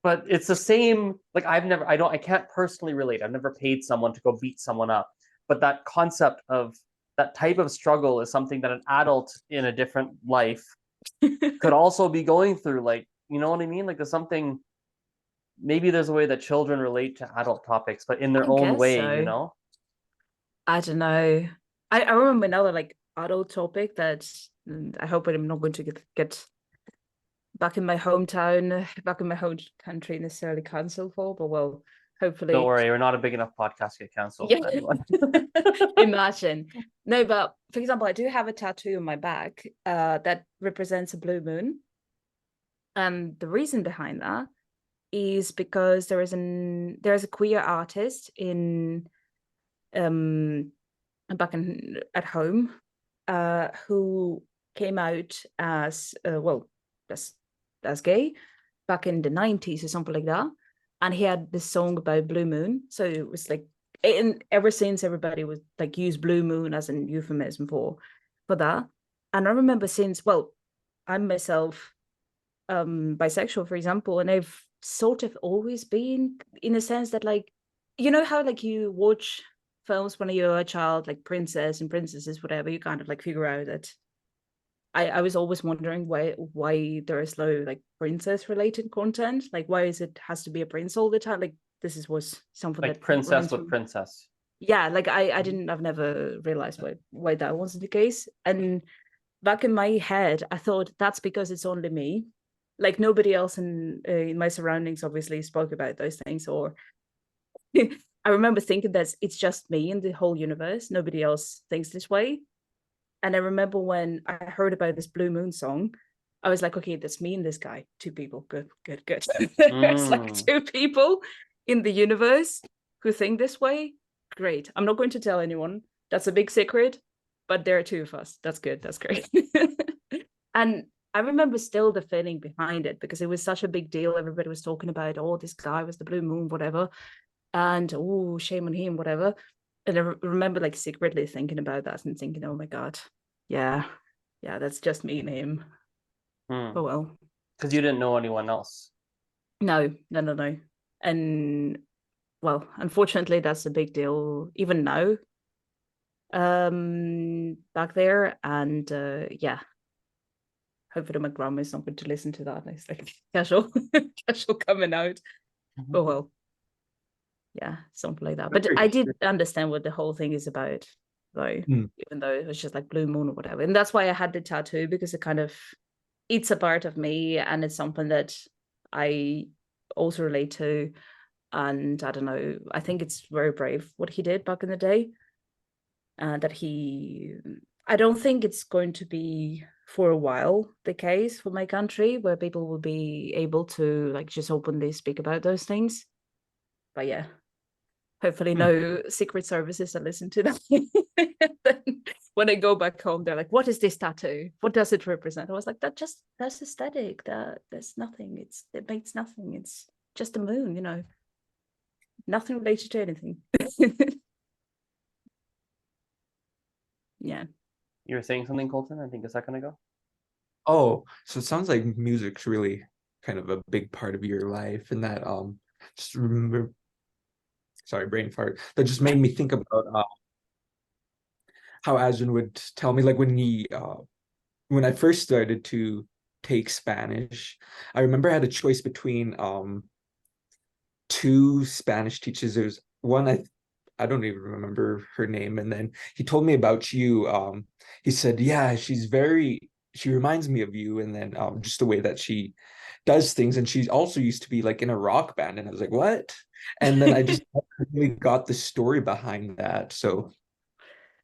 but it's the same. Like I can't personally relate. I've never paid someone to go beat someone up. But that concept of that type of struggle is something that an adult in a different life could also be going through. Like, you know what I mean? Like there's something, maybe there's a way that children relate to adult topics, but in their I own guess way, so. I don't know. I remember another like adult topic that I hope I'm not going to get back in my hometown, back in my home country necessarily cancelled for, but well, hopefully. Don't worry, we're not a big enough podcast to get cancelled. Yeah. Anyone. Imagine. No, but for example, I do have a tattoo on my back that represents a blue moon. And the reason behind that is because there's a queer artist in back at home who came out as as gay back in the 90s or something like that, and he had this song about blue moon. So it was like, and ever since everybody was like use blue moon as an euphemism for that. And I remember since, well, I'm myself bisexual, for example, and I've sort of always been, in a sense that, like, how like you watch films when you're a child, like Princess and Princesses, whatever, you kind of like figure out that I was always wondering why there is no like princess related content, like why it has to be a prince all the time. Like was something like that princess with princess. Yeah, like I've never realized why that wasn't the case. And back in my head, I thought that's because it's only me. Like nobody else in my surroundings obviously spoke about those things, or I remember thinking that it's just me in the whole universe. Nobody else thinks this way. And I remember when I heard about this Blue Moon song, I was like, okay, that's me and this guy. 2 people. Good. It's like 2 people in the universe who think this way. Great. I'm not going to tell anyone. That's a big secret, but there are 2 of us. That's good. That's great. And I remember still the feeling behind it, because it was such a big deal. Everybody was talking about, oh, this guy was the blue moon, whatever. And, oh, shame on him, whatever. And I remember like secretly thinking about that and thinking, oh my God, yeah, that's just me and him. Oh, well. Because you didn't know anyone else. No. And, well, unfortunately, that's a big deal even now back there. And, yeah. Hopefully my grandma is not going to listen to that. It's like casual coming out. Oh, well. Yeah, something like that. But I did understand what the whole thing is about, though, even though it was just like blue moon or whatever. And that's why I had the tattoo, because it's a part of me, and it's something that I also relate to. And I don't know, I think it's very brave what he did back in the day. I don't think it's going to be for a while the case for my country, where people will be able to like just openly speak about those things. But yeah. Hopefully no secret services that listen to that. Then when I go back home, they're like, what is this tattoo? What does it represent? I was like, that's aesthetic. There's nothing. It makes nothing. It's just the moon, nothing related to anything. Yeah. You were saying something, Colton, I think a second ago. Oh, so it sounds like music's really kind of a big part of your life, and that just remember, sorry, brain fart. That just made me think about how Aslan would tell me, like when I first started to take Spanish, I remember I had a choice between 2 Spanish teachers. There was one, I don't even remember her name, and then he told me about you. He said, yeah, she reminds me of you, and then just the way that she does things. And she also used to be like in a rock band, and I was like, what? And then I just never really got the story behind that. So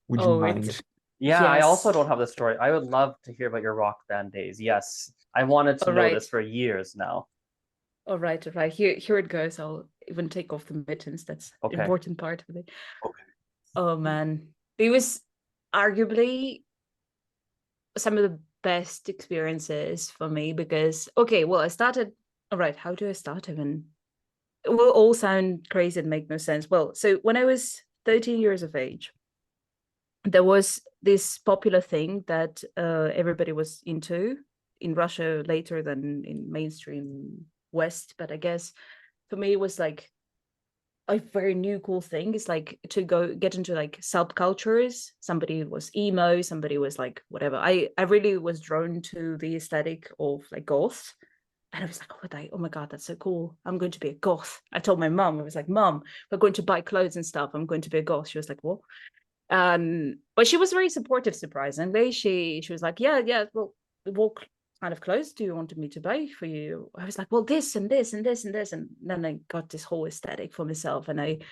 would you Oh, mind? Yeah, I also yes. don't have the story. I would love to hear about your rock band days. Yes, I wanted to All know right. this for years now. All right. All right. Here it goes. I'll even take off the mittens. That's the Okay. important part of it. Okay. Oh man. It was arguably some of the best experiences for me because okay, well, I started all right, how do I start even? It will all sound crazy and make no sense. Well, so when I was 13 years of age, there was this popular thing that everybody was into in Russia later than in mainstream West. But I guess for me, it was like a very new cool thing. It's like to go get into like subcultures. Somebody was emo, somebody was like whatever. I really was drawn to the aesthetic of like goth. And I was like, oh my God, that's so cool. I'm going to be a goth. I told my mum, I was like, Mum, we're going to buy clothes and stuff. I'm going to be a goth. She was like, what? But she was very supportive, surprisingly. She was like, yeah, well, what kind of clothes do you want me to buy for you? I was like, well, this and this and this and this. And then I got this whole aesthetic for myself. And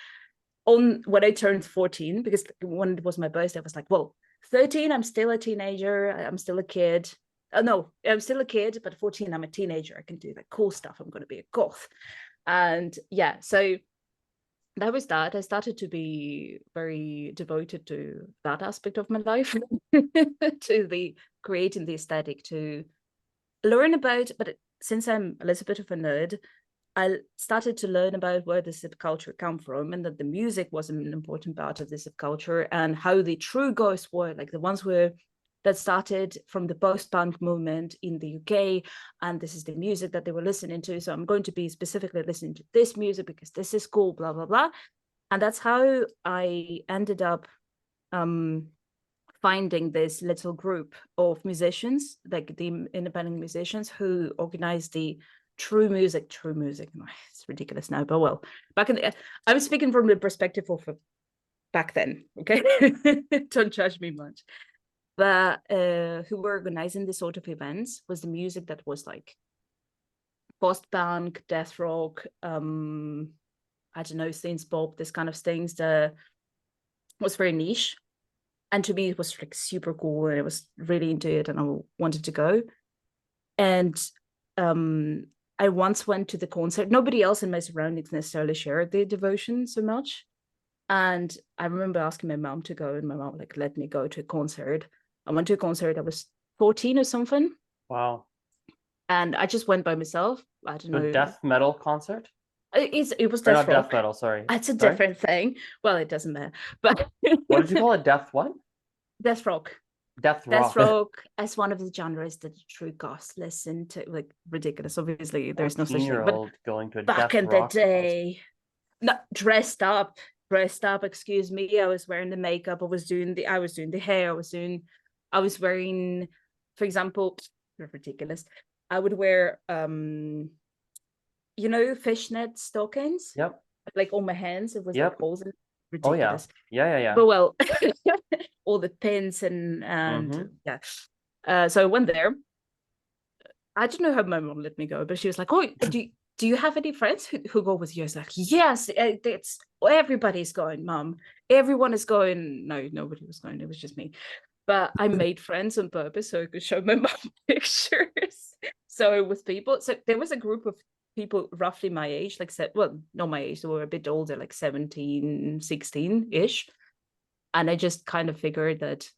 when I turned 14, because when it was my birthday, I was like, well, 13, I'm still a teenager. I'm still a kid. No, I'm still a kid, but 14, I'm a teenager. I can do like cool stuff. I'm going to be a goth. And yeah, so that was that. I started to be very devoted to that aspect of my life, to the creating the aesthetic, to learn about, but since I'm a little bit of a nerd, I started to learn about where the subculture come from and that the music was an important part of the subculture and how the true ghosts were, like the ones that started from the post-punk movement in the UK, and this is the music that they were listening to. So I'm going to be specifically listening to this music because this is cool, blah, blah, blah. And that's how I ended up finding this little group of musicians, like the independent musicians who organized the true music. It's ridiculous now, but well, back in the, I'm speaking from the perspective of back then, okay? Don't judge me much. But who were organizing this sort of events was the music that was like post-punk, death rock, I don't know, synth pop, this kind of things that was very niche. And to me, it was like super cool and I was really into it and I wanted to go. And I once went to the concert. Nobody else in my surroundings necessarily shared the devotion so much. And I remember asking my mom to go and my mom like let me go to a concert. I went to a concert. I was 14 or something. Wow. And I just went by myself. I don't A know. death metal concert? It was Or death not rock. death metal, sorry. It's a Sorry? different thing. Well, it doesn't matter. But What did you call it? Death what? death rock. Death Death rock. rock as one of the genres that the true goths listen to, like ridiculous. Obviously, there's no such thing. But 14-year-old going to a back death in the rock concert. day, not dressed up, excuse me. I was wearing the makeup, I was doing the hair, I was wearing, for example, ridiculous. I would wear fishnet stockings, Yep. like on my hands. It was Yep. like holes in Oh yeah. ridiculous. Yeah. But well, all the pins and yeah. So I went there. I don't know how my mom let me go, but she was like, "Oh, do you have any friends who go with you?" I was like, "Yes, it's everybody's going, Mom. Everyone is going." No, nobody was going. It was just me. But I made friends on purpose so I could show my mom pictures. So with people, so there was a group of people roughly my age, like well, not my age, they were a bit older, like 17, 16-ish. And I just kind of figured that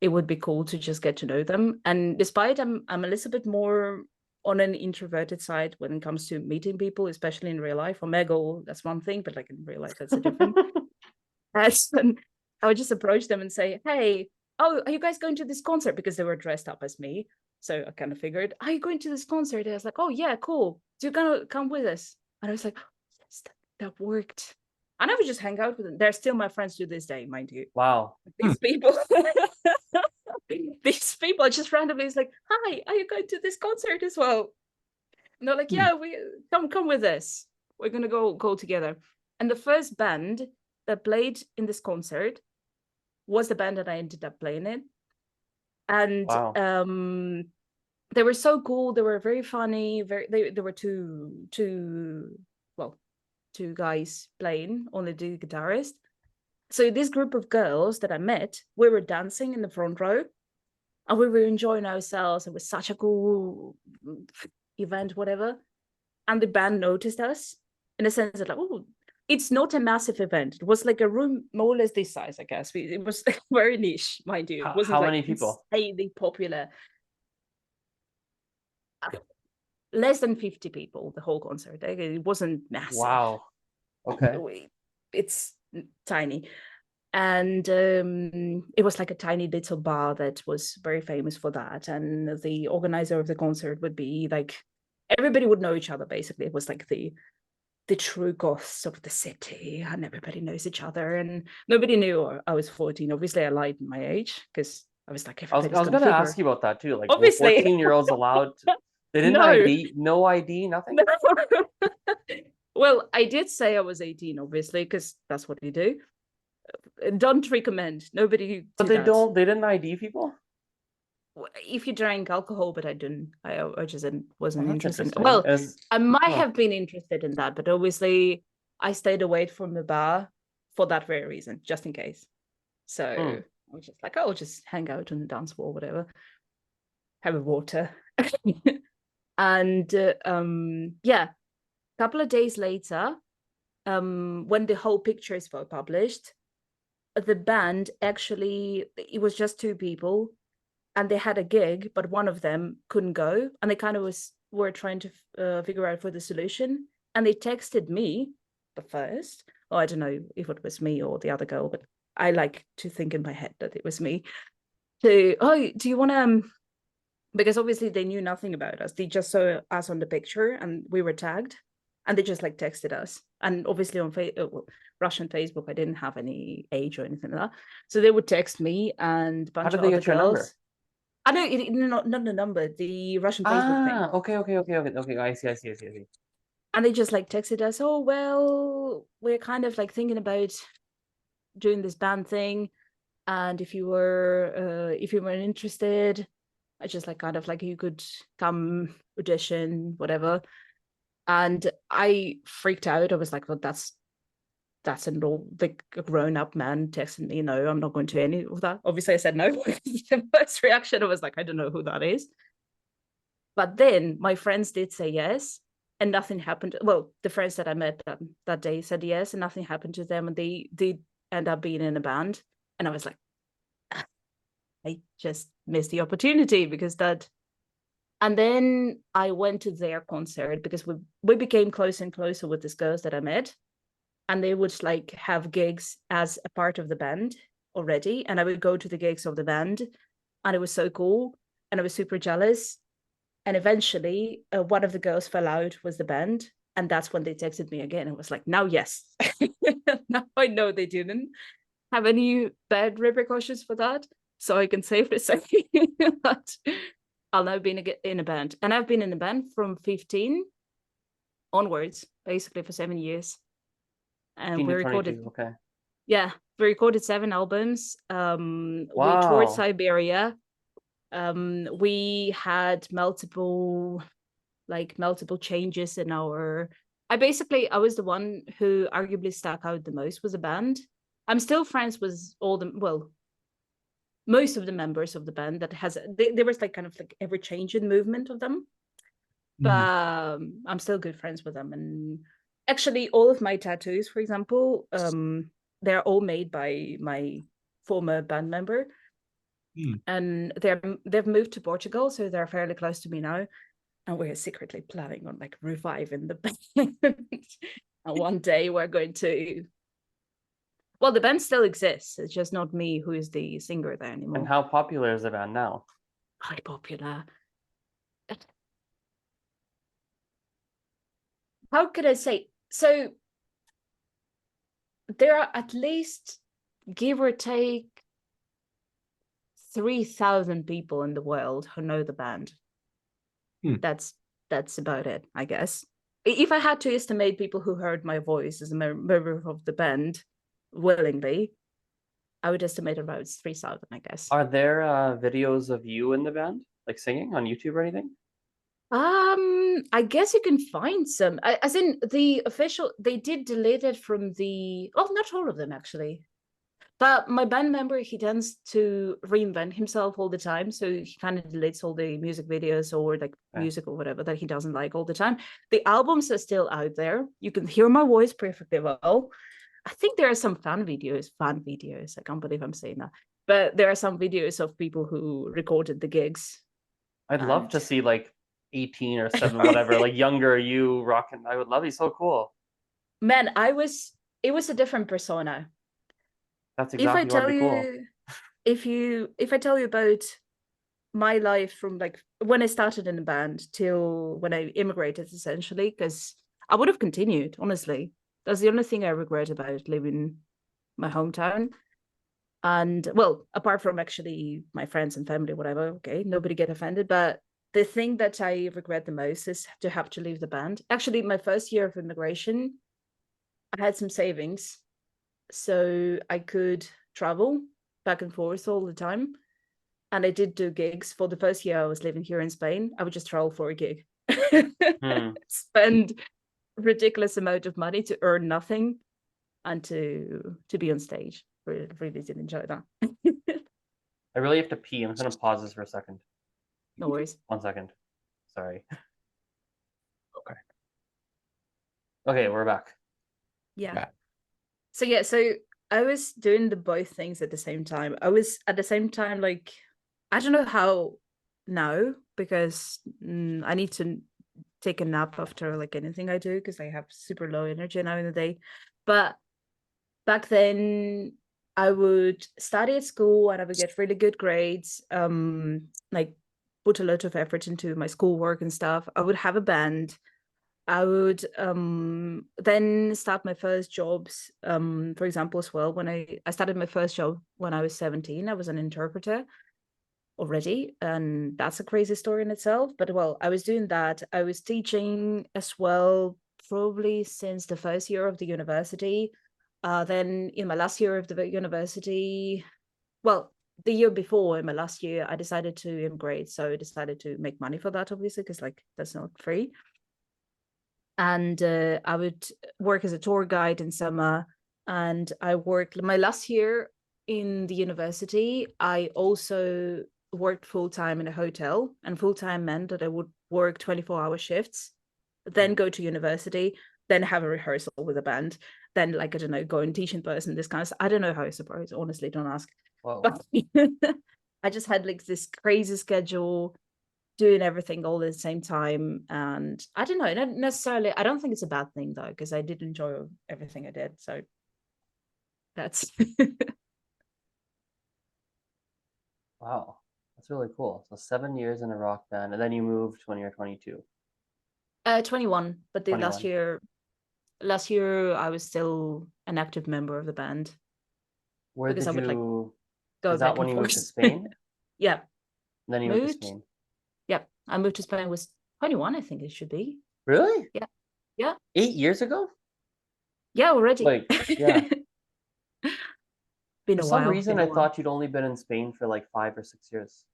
it would be cool to just get to know them. And despite I'm a little bit more on an introverted side when it comes to meeting people, especially in real life. On Omegle, that's one thing, but like in real life, that's a different. And I would just approach them and say, "Hey, oh, are you guys going to this concert?" Because they were dressed up as me. So I kind of figured, "Are you going to this concert?" And I was like, "Oh yeah, cool. So you're gonna come with us?" And I was like, "Yes, that worked." And I would just hang out with them. They're still my friends to this day, mind you. Wow. These people, these people just randomly is like, "Hi, are you going to this concert as well?" And they're like, "Yeah, we come with us. We're gonna go together." And the first band that played in this concert was the band that I ended up playing in. And Wow. they were so cool. They were very funny. They were too well. two guys playing, only the guitarist. So this group of girls that I met, we were dancing in the front row, and we were enjoying ourselves. It was such a cool event, whatever. And the band noticed us in a sense that, like, oh, it's not a massive event. It was like a room more or less this size, I guess. It was very niche, mind you. It wasn't How like many people? insanely popular. Less than 50 people, the whole concert. It wasn't massive. Wow. Okay. It's tiny. And it was like a tiny little bar that was very famous for that. And the organizer of the concert would be like, everybody would know each other, basically. It was like the true goths of the city, and everybody knows each other, and nobody knew I was 14. Obviously, I lied in my age because I was like, I was everybody's gonna ask you about that too. Like, were obviously 14-year-olds allowed to, they didn't No. ID, no ID, nothing? Well, I did say I was 18, obviously, because that's what we do. Don't recommend. Nobody But do that. they didn't ID people? If you drank alcohol, but I didn't. I just wasn't that's interested. interesting. Well, I might huh. have been interested in that, but obviously I stayed away from the bar for that very reason, just in case. So I was just like, oh, I'll just hang out on the dance floor, whatever. Have a water. And yeah, a couple of days later, when the whole pictures were published, the band actually, it was just two people, and they had a gig, but one of them couldn't go, and they kind of were trying to figure out for the solution, and they texted me first. Oh, I don't know if it was me or the other girl, but I like to think in my head that it was me. To, oh, do you want to? Because obviously they knew nothing about us. They just saw us on the picture, and we were tagged, and they just like texted us. And obviously on Russian Facebook, I didn't have any age or anything like that, so they would text me and a bunch of other girls. I know, not the number, the Russian Facebook thing. Okay. I see. And they just like texted us, oh, well, we're kind of like thinking about doing this band thing, and if you were interested, I just like kind of like, you could come audition, whatever. And I freaked out. I was like, well, that's a grown-up man texting me. No, I'm not going to any of that. Obviously, I said no. The first reaction, I was like, I don't know who that is. But then my friends did say yes, and nothing happened. Well, the friends that I met that day said yes, and nothing happened to them, and they did end up being in a band. And I was like, I just missed the opportunity because that. And then I went to their concert because we became closer and closer with these girls that I met, and they would like have gigs as a part of the band already, and I would go to the gigs of the band, and it was so cool, and I was super jealous. And eventually one of the girls fell out with the band, and that's when they texted me again. It was like, now yes. Now I know they didn't have any bad repercussions for that, so I can safely say that I'll now be in a band. And I've been in a band from 15 onwards, basically for 7 years. And we recorded, okay. Yeah, we recorded 7 albums. Wow. We toured Siberia. We had multiple changes in our. I was the one who arguably stuck out the most with the band. I'm still friends with most of the members of the band. That there was like kind of like ever changing movement of them, but I'm still good friends with them. And actually, all of my tattoos, for example, they're all made by my former band member. And they've moved to Portugal, so they're fairly close to me now, and we're secretly planning on like reviving the band. And one day we're going to. Well, the band still exists. It's just not me who is the singer there anymore. And how popular is the band now? Quite popular. How could I say? So there are at least, give or take, 3,000 people in the world who know the band. That's about it, I guess. If I had to estimate people who heard my voice as a member of the band willingly, I would estimate about 3,000, I guess. Are there videos of you in the band, like singing on YouTube or anything? I guess you can find some. As in the official, they did delete it from the. Oh, not all of them actually. But my band member, he tends to reinvent himself all the time, so he kind of deletes all the music videos or like music or whatever that he doesn't like all the time. The albums are still out there. You can hear my voice perfectly well. I think there are some fan videos. I can't believe I'm saying that, but there are some videos of people who recorded the gigs. I'd love And to see like 18 or 7, whatever, like younger you rocking. I would love it. So cool. man, it was a different persona. That's If I exactly what would tell be cool. you, if I tell you about my life from like when I started in the band till when I immigrated, essentially, because I would have continued, honestly. That's the only thing I regret about leaving my hometown. And well, apart from actually my friends and family, whatever, okay, nobody get offended. But the thing that I regret the most is to have to leave the band. Actually, my first year of immigration, I had some savings, so I could travel back and forth all the time. And I did do gigs. For the first year I was living here in Spain, I would just travel for a gig. Spend ridiculous amount of money to earn nothing and to be on stage. Really did enjoy that. I really have to pee. I'm just gonna pause this for a second. No worries. 1 second. Sorry. Okay. Okay, we're back. Yeah. So I was doing the both things at the same time. I was at the same time like, I don't know how now, because I need to take a nap after like anything I do because I have super low energy now in the day. But back then I would study at school and I would get really good grades, like put a lot of effort into my schoolwork and stuff. I would have a band. I would then start my first jobs, for example, as well. When I started my first job when I was 17, I was an interpreter already, and that's a crazy story in itself. But well, I was doing that. I was teaching as well, probably since the first year of the university. Then in my last year of the university, well, the year before in my last year, I decided to immigrate. So I decided to make money for that, obviously, because like that's not free. And I would work as a tour guide in summer. And I worked my last year in the university. I also worked full-time in a hotel, and full-time meant that I would work 24-hour shifts, then go to university, then have a rehearsal with a band, then like, I don't know, go and teach in person, this kind of stuff. I don't know how I suppose, honestly, don't ask. Whoa. But I just had like this crazy schedule, doing everything all at the same time. And I don't know, not necessarily, I don't think it's a bad thing though, because I did enjoy everything I did. So that's Wow. That's really cool. So 7 years in a rock band, and then you moved when you were 22. 21, but the 21. last year I was still an active member of the band Where because did I would like you, go is that back when and you moved to forth. Spain? Yeah, Then you moved to moved. Spain. Yeah, I moved to Spain was 21, I think it should be. Really? Yeah 8 years ago? yeah already. Like, yeah. Been For a some while, reason, been a I while. thought you'd only been in Spain for like 5 or 6 years.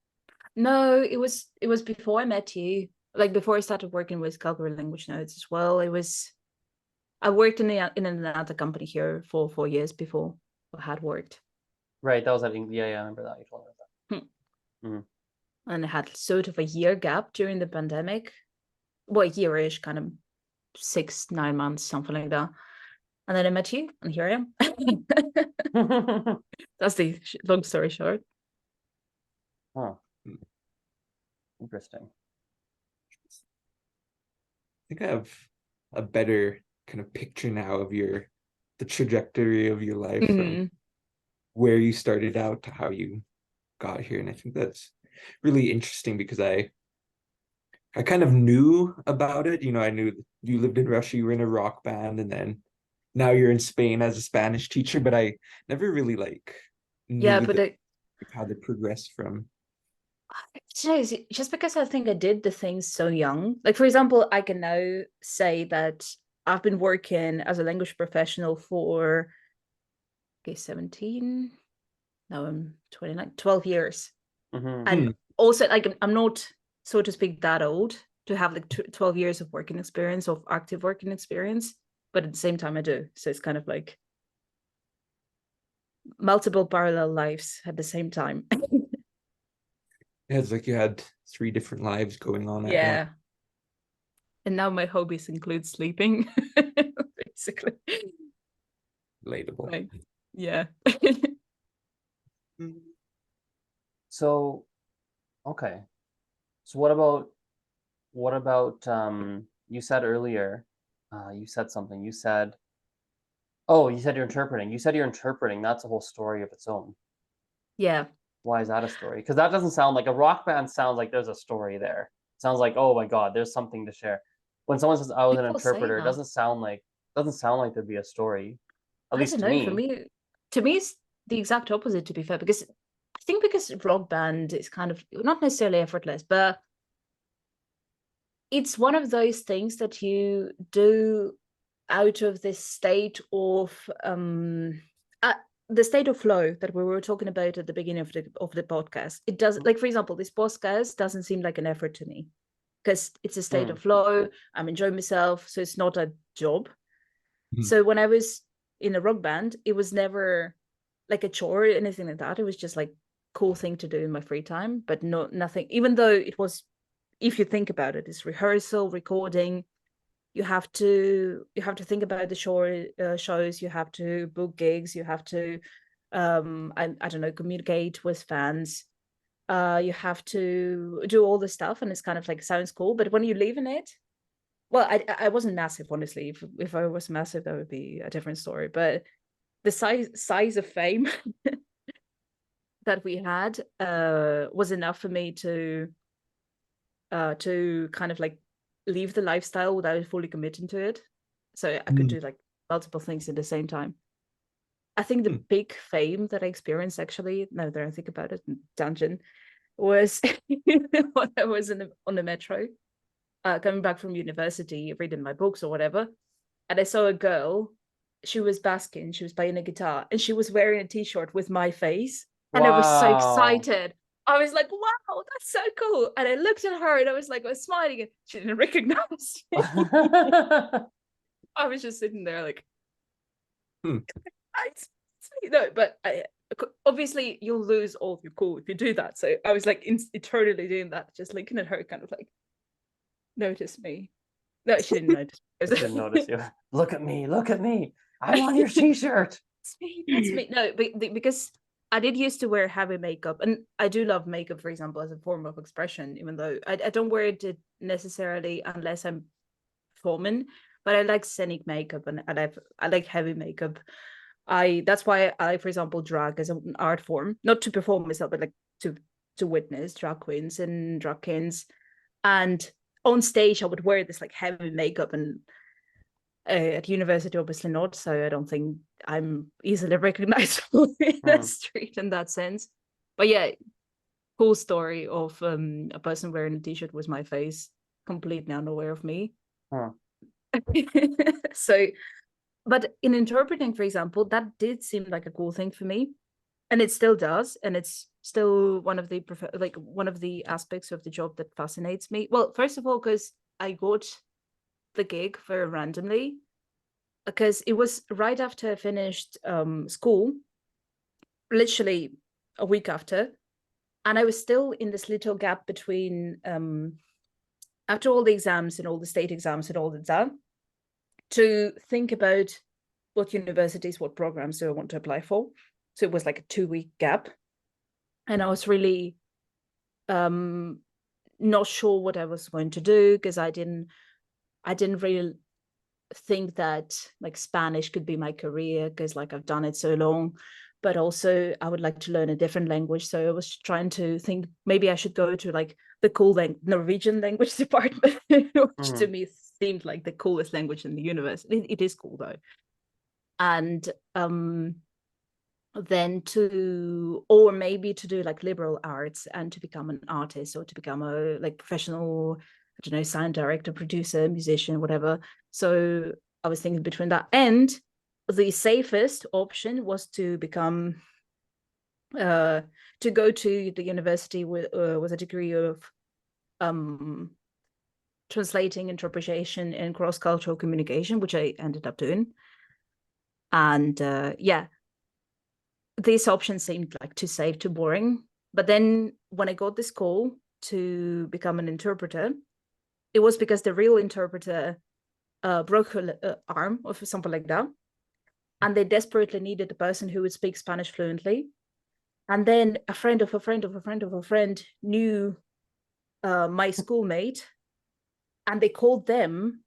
No, it was before I met you, like before I started working with Calgary Language Notes as well. It was, I worked in another company here for 4 years before I had worked. Right, that was at yeah, I remember that. You told me about that. Mm-hmm. And I had sort of a year gap during the pandemic. Well, a year-ish, kind of 6, 9 months, something like that. And then I met you, and here I am. That's the long story short. Huh. Interesting. I think I have a better kind of picture now of the trajectory of your life from where you started out to how you got here. And I think that's really interesting because I kind of knew about it. You know, I knew you lived in Russia, you were in a rock band, and then now you're in Spain as a Spanish teacher, but I never really like Yeah, knew but how they progressed from. just because I think I did the things so young. Like, for example, I can now say that I've been working as a language professional for, okay, 17. No, I'm 29, 12 years. Mm-hmm. And also, like, I'm not, so to speak, that old. to have like 12 years of working experience, of active working experience, but at the same time I do. So it's kind of like multiple parallel lives at the same time. Yeah, it's like you had 3 different lives going on at once. Yeah. And now my hobbies include sleeping, basically. Relatable. Like, yeah. So, okay. So what about you said earlier, you said something. You said, oh, you said you're interpreting. You said you're interpreting. That's a whole story of its own. Yeah. Why is that a story? Because that doesn't sound like a rock band. Sounds like there's a story there. It sounds like, oh my God, there's something to share. When someone says I was an People say interpreter, it that. doesn't sound like there'd be a story. At I least don't to know. me. To me, it's the exact opposite, to be fair, because I think because rock band is kind of not necessarily effortless, but it's one of those things that you do out of this state of the state of flow that we were talking about at the beginning of the podcast. It does, like, for example, this podcast doesn't seem like an effort to me because it's a state of flow. I'm enjoying myself, so it's not a job. So when I was in a rock band, it was never like a chore or anything like that. It was just like cool thing to do in my free time, but nothing, even though it was, if you think about it, it's rehearsal, recording. You have to think about the shows. You have to book gigs. You have to I don't know, communicate with fans. You have to do all the stuff, and it's kind of like sounds cool, but when you live in it, well, I wasn't massive, honestly. If I was massive, that would be a different story. But the size of fame that we had was enough for me to kind of like leave the lifestyle without fully committing to it. So I could do like multiple things at the same time. I think the big fame that I experienced, actually, now that I think about it, tangent, was when I was on the metro, coming back from university, reading my books or whatever, and I saw a girl. She was basking, she was playing a guitar, and she was wearing a t-shirt with my face. And I was so excited. I was like, wow, that's so cool. And I looked at her and I was like, I was smiling, and she didn't recognize me. I was just sitting there like, no, but obviously you'll lose all of your cool if you do that. So I was like eternally doing that, just looking at her, kind of like, notice me. No, she didn't notice me. She didn't notice you. Look at me, I'm on your t-shirt. That's me. No, because I did used to wear heavy makeup, and I do love makeup, for example, as a form of expression, even though I don't wear it necessarily unless I'm performing, but I like scenic makeup, and I like heavy makeup. That's why I, for example, drag as an art form, not to perform myself, but like to witness drag queens and drag kings. And on stage, I would wear this like heavy makeup, and at university, obviously not. So I don't think I'm easily recognizable in the street in that sense. But yeah, cool story of a person wearing a t-shirt with my face, completely unaware of me. So, but in interpreting, for example, that did seem like a cool thing for me, and it still does, and it's still one of the aspects of the job that fascinates me. Well, first of all, because I got the gig very randomly, because it was right after I finished school, literally a week after, and I was still in this little gap between after all the exams and all the state exams and all that, to think about what universities, what programs do I want to apply for. So it was like a 2-week gap, and I was really not sure what I was going to do, because I didn't really think that like Spanish could be my career, because like I've done it so long, but also I would like to learn a different language. So I was trying to think maybe I should go to like the cool Norwegian language department, which to me seemed like the coolest language in the universe. It is cool though. And then or maybe to do like liberal arts and to become an artist, or to become a like professional, I don't know, sound director, producer, musician, whatever. So I was thinking between that, and the safest option was to become to go to the university with a degree of translating, interpretation, and cross-cultural communication, which I ended up doing. And yeah, these options seemed like too safe, too boring. But then when I got this call to become an interpreter, it was because the real interpreter broke her arm or something like that. And they desperately needed a person who would speak Spanish fluently. And then a friend of a friend of a friend of a friend knew my schoolmate, and they called them.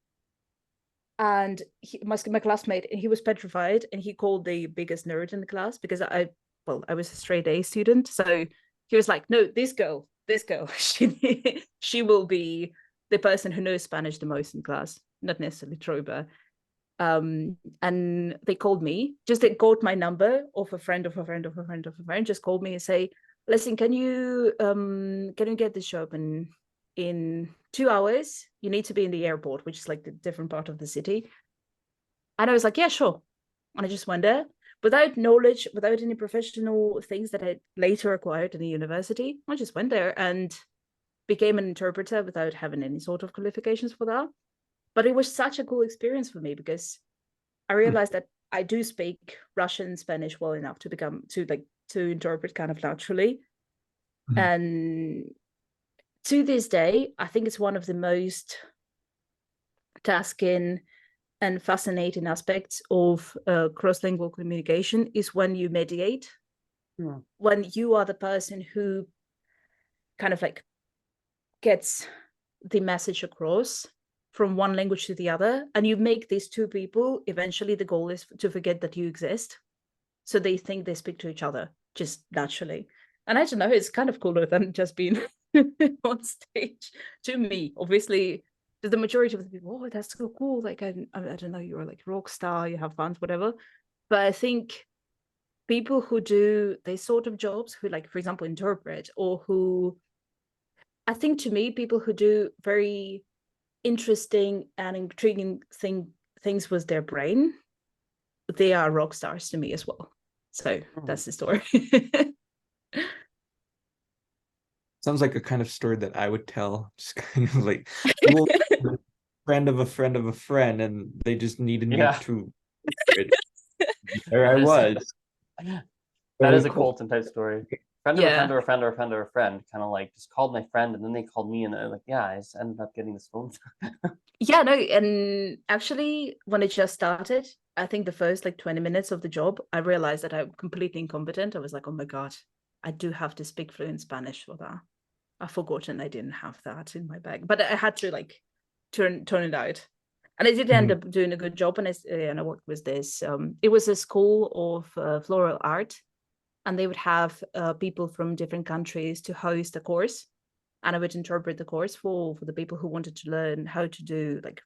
And my classmate, and he was petrified, and he called the biggest nerd in the class because I was a straight A student. So he was like, no, this girl, she will be the person who knows Spanish the most in class. Not necessarily true, but and they called me, just they got my number of a friend of a friend of a friend of a friend, just called me and say, listen, can you get this job in 2 hours? You need to be in the airport, which is like the different part of the city. And I was like, yeah, sure. And I just went there without knowledge, without any professional things that I later acquired in the university. I just went there and became an interpreter without having any sort of qualifications for that. But it was such a cool experience for me because I realized that I do speak Russian, Spanish well enough to interpret kind of naturally. And to this day, I think it's one of the most tasking and fascinating aspects of cross-lingual communication is when you mediate, when you are the person who kind of like gets the message across from one language to the other, and you make these two people, eventually the goal is to forget that you exist. So they think they speak to each other just naturally. And I don't know, it's kind of cooler than just being on stage to me. Obviously, the majority of the people, oh, that's so cool. Like, I don't know, you're like rock star, you have fun, whatever. But I think people who do these sort of jobs, who like, for example, interpret, or who, I think to me, people who do very interesting and intriguing things with their brain, they are rock stars to me as well. So that's the story. Sounds like a kind of story that I would tell. Just kind of like, well, friend of a friend of a friend, and they just needed me to. There I was. That is a cool. Colton type story. Friend of a friend or a friend or a friend or a friend, kind of like just called my friend, and then they called me, and they're like, yeah, I just ended up getting this phone. Yeah, no, and actually, when it just started, I think the first like 20 minutes of the job, I realized that I'm completely incompetent. I was like, oh my God, I do have to speak fluent Spanish for that. I've forgotten I didn't have that in my bag, but I had to like turn it out. And I did end up doing a good job, and I worked with this. It was a school of floral art, and they would have people from different countries to host a course, and I would interpret the course for the people who wanted to learn how to do like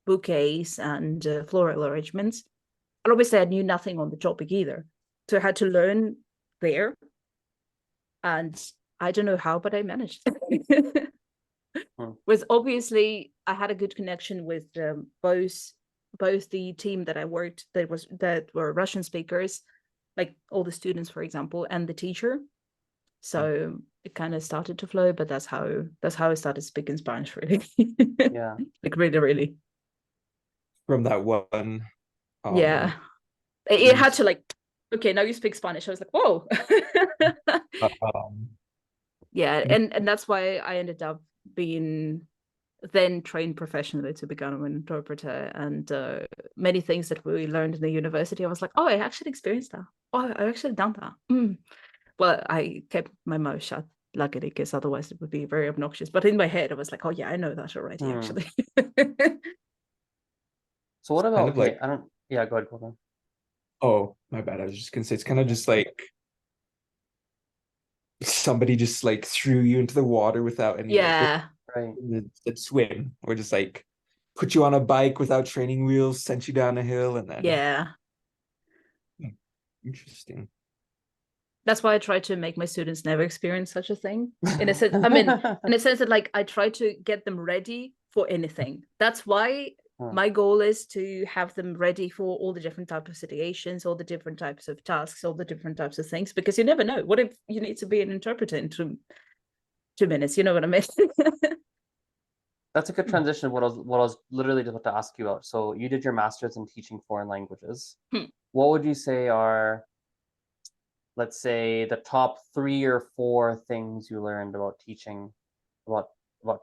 bouquets and floral arrangements. And obviously, I knew nothing on the topic either, so I had to learn there. And I don't know how, but I managed. With obviously, I had a good connection with both the team that I worked that were Russian speakers, like all the students, for example, and the teacher. So it kind of started to flow, but that's how I started speaking Spanish, really. Yeah, like really. From that one. Yeah, it had to like, okay, now you speak Spanish. I was like, whoa. Yeah, and that's why I ended up being then trained professionally to become an interpreter, and many things that we learned in the university, I was like, oh, I actually experienced that. Oh, I actually done that. Well, I kept my mouth shut, luckily, because otherwise it would be very obnoxious. But in my head, I was like, oh yeah, I know that already, actually. So what about, kind of like, I don't, yeah, go ahead, Colton. Oh, my bad. I was just gonna say, it's kind of just like somebody just like threw you into the water without any Yeah. Right. Swim, or just like put you on a bike without training wheels, sent you down a hill, and then Yeah. Interesting. That's why I try to make my students never experience such a thing. In a sense, I mean, in a sense that like I try to get them ready for anything. That's why my goal is to have them ready for all the different types of situations, all the different types of tasks, all the different types of things, because you never know. What if you need to be an interpreter in 2 minutes? You know what I mean? That's a good transition. What I was literally just about to ask you about. So you did your master's in teaching foreign languages. What would you say are, let's say, the top 3 or 4 things you learned about teaching, about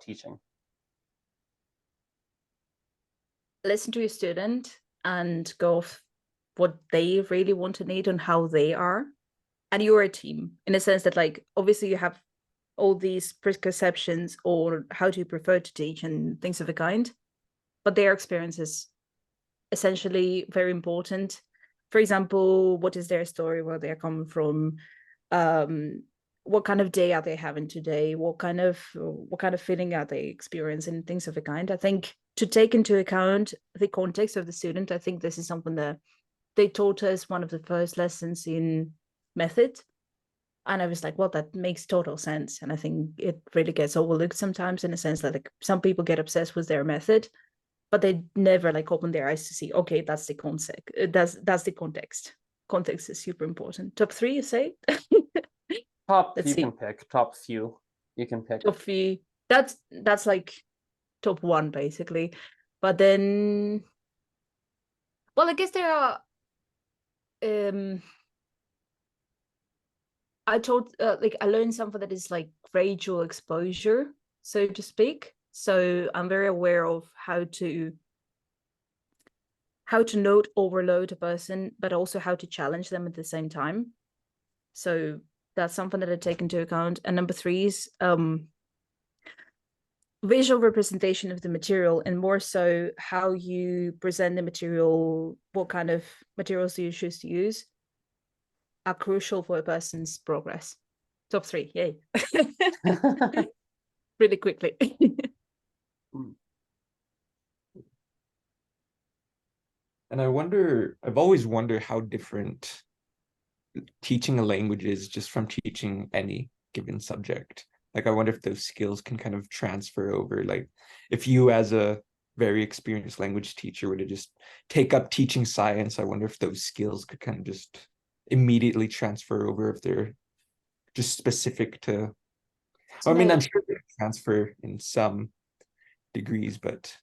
teaching? Listen to your student and go off what they really want to need and how they are. And you're a team in a sense that, like, obviously you have all these preconceptions or how do you prefer to teach and things of the kind, but their experience is essentially very important. For example, what is their story, where they're coming from, what kind of day are they having today, what kind of feeling are they experiencing, things of the kind. I think to take into account the context of the student, I think this is something that they taught us one of the first lessons in method. And I was like, well, that makes total sense. And I think it really gets overlooked sometimes, in a sense that, like, some people get obsessed with their method, but they never like open their eyes to see, okay, that's the concept. That's the context. Context is super important. Top 3, you say? Top, Let's you see. can pick. Top few, you can pick. Top 3. That's like top 1 basically. But then, well, I guess there are. I learned something that is like gradual exposure, so to speak. So I'm very aware of how to not overload a person, but also how to challenge them at the same time. So that's something that I take into account. And number 3 is visual representation of the material, and more so how you present the material, what kind of materials do you choose to use, are crucial for a person's progress. Top 3, yay. Really quickly. And I've always wondered how different teaching a language is just from teaching any given subject. Like, I wonder if those skills can kind of transfer over. Like, if you, as a very experienced language teacher, were to just take up teaching science, I wonder if those skills could kind of just immediately transfer over, if they're just specific to. I mean, I'm sure they transfer in some degrees, but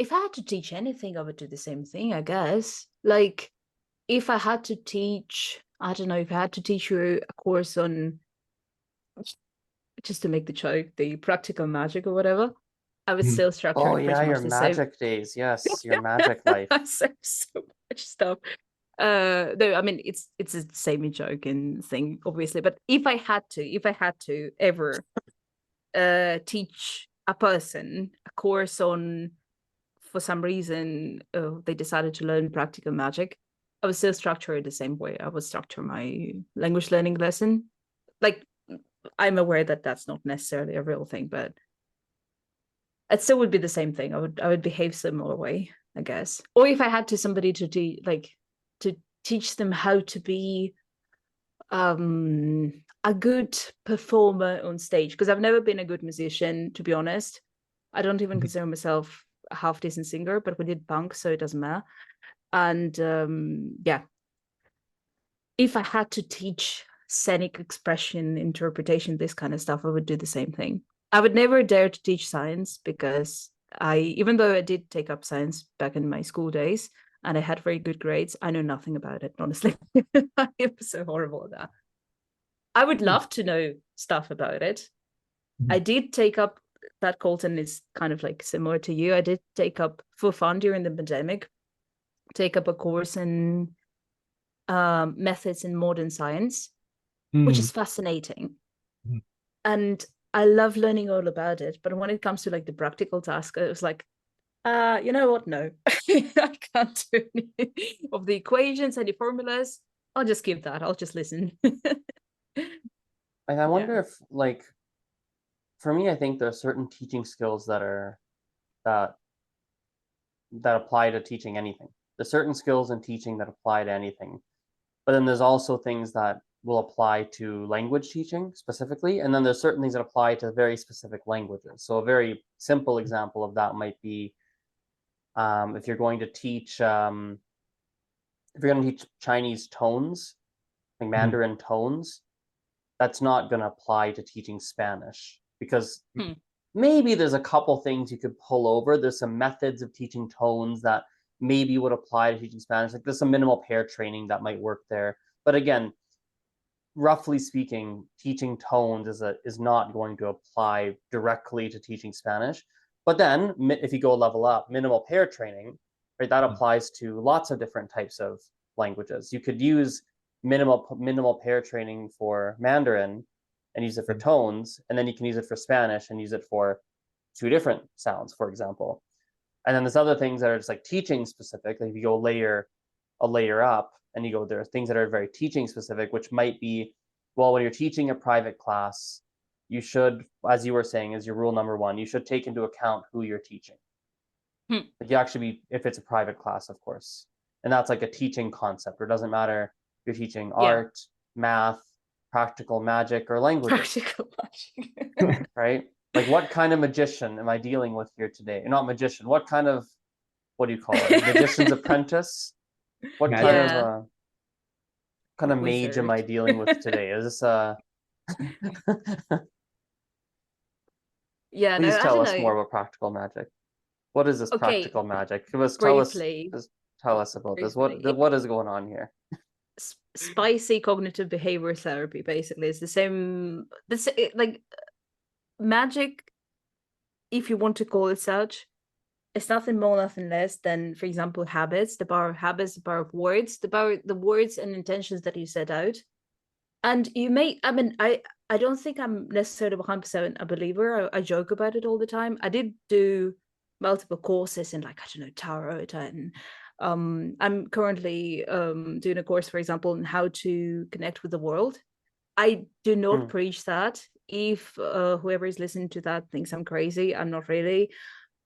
if I had to teach anything, I would do the same thing, I guess. Like, if I had to teach, I don't know, if I had to teach you a course on, just to make the joke, the practical magic or whatever, I would still structure Oh it yeah, pretty much your the same. magic days. Yes, your magic life. I said so much stuff. No, I mean, it's the same joke and thing, obviously. But if I had to ever teach a person a course on, for some reason, they decided to learn practical magic, I would still structure it the same way I would structure my language learning lesson. Like, I'm aware that that's not necessarily a real thing, but it still would be the same thing. I would behave similar way, I guess. Or if I had to somebody to teach them how to be a good performer on stage, because I've never been a good musician, to be honest. I don't even consider myself a half decent singer, but we did punk, so it doesn't matter. And yeah, if I had to teach scenic expression, interpretation, this kind of stuff, I would do the same thing. I would never dare to teach science, because even though I did take up science back in my school days and I had very good grades, I know nothing about it, honestly. I am so horrible at that. I would love to know stuff about it. I did take up that, Colton, is kind of like similar to you. I did take up for fun during the pandemic, take up a course in methods in modern science, which is fascinating. And I love learning all about it. But when it comes to like the practical task, it was like, you know what? No, I can't do any of the equations, any formulas. I'll just skip that. I'll just listen. And I wonder if, like, for me, I think there are certain teaching skills that apply to teaching anything. There's certain skills in teaching that apply to anything. But then there's also things that will apply to language teaching specifically. And then there's certain things that apply to very specific languages. So a very simple example of that might be if you're going to teach Chinese tones, like Mandarin tones, that's not going to apply to teaching Spanish, because maybe there's a couple things you could pull over. There's some methods of teaching tones that maybe would apply to teaching Spanish. Like there's some minimal pair training that might work there. But again, roughly speaking, teaching tones is not going to apply directly to teaching Spanish. But then if you go a level up, minimal pair training, right, that applies to lots of different types of languages. You could use minimal pair training for Mandarin and use it for tones, and then you can use it for Spanish and use it for two different sounds, for example. And then there's other things that are just like teaching specific. Like if you go a layer up and you go, there are things that are very teaching specific, which might be, well, when you're teaching a private class, you should, as you were saying, is your rule number one, you should take into account who you're teaching. Like you actually be, if it's a private class, of course. And that's like a teaching concept. It doesn't matter if you're teaching art, math, practical magic, or language. Practical magic. Right? Like what kind of magician am I dealing with here today? Not magician. What kind of, what do you call it? Magician's apprentice? What kind of mage am I dealing with today? Is this a yeah, please no, tell us more about practical magic. What is this practical magic? Tell us about this. What is going on here? Spicy cognitive behavior therapy, basically. It's the same, like magic, if you want to call it such. It's nothing more, nothing less than, for example, habits, the power of habits, the power of words, the words and intentions that you set out. And you may, I mean, I don't think I'm necessarily 100% a believer. I joke about it all the time. I did do multiple courses in, like, I don't know, tarot, and I'm currently doing a course, for example, on how to connect with the world. I do not preach that. If whoever is listening to that thinks I'm crazy, I'm not really.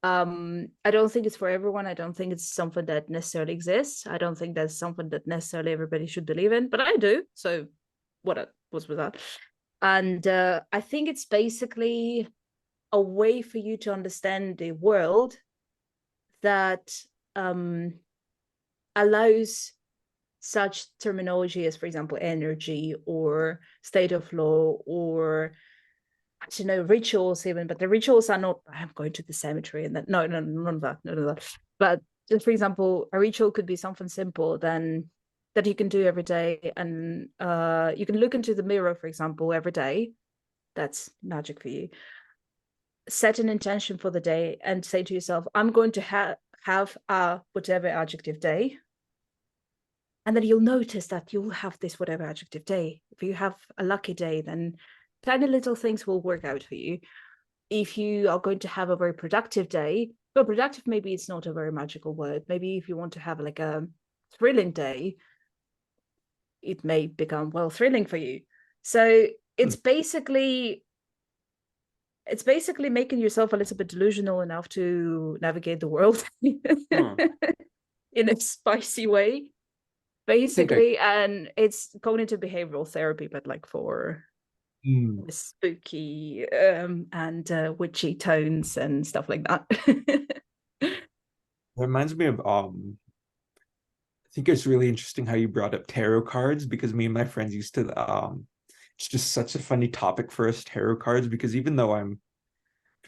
I don't think it's for everyone. I don't think it's something that necessarily exists. I don't think that's something that necessarily everybody should believe in, but I do. So what's with that? And I think it's basically a way for you to understand the world that allows such terminology as, for example, energy or state of flow or, I don't know, rituals even, but the rituals are not, I'm going to the cemetery and that, no, none of that. But just, for example, a ritual could be something simple then that you can do every day. And you can look into the mirror, for example, every day. That's magic for you. Set an intention for the day and say to yourself, I'm going to have a whatever adjective day. And then you'll notice that you'll have this whatever adjective day. If you have a lucky day, then tiny little things will work out for you. If you are going to have a very productive day, well, productive, maybe it's not a very magical word. Maybe if you want to have like a thrilling day, it may become, well, thrilling for you. So it's basically making yourself a little bit delusional enough to navigate the world in a spicy way, basically. And it's cognitive behavioral therapy, but like for spooky and witchy tones and stuff like that. It reminds me of I think it's really interesting how you brought up tarot cards, because me and my friends used to it's just such a funny topic for us, tarot cards, because even though I'm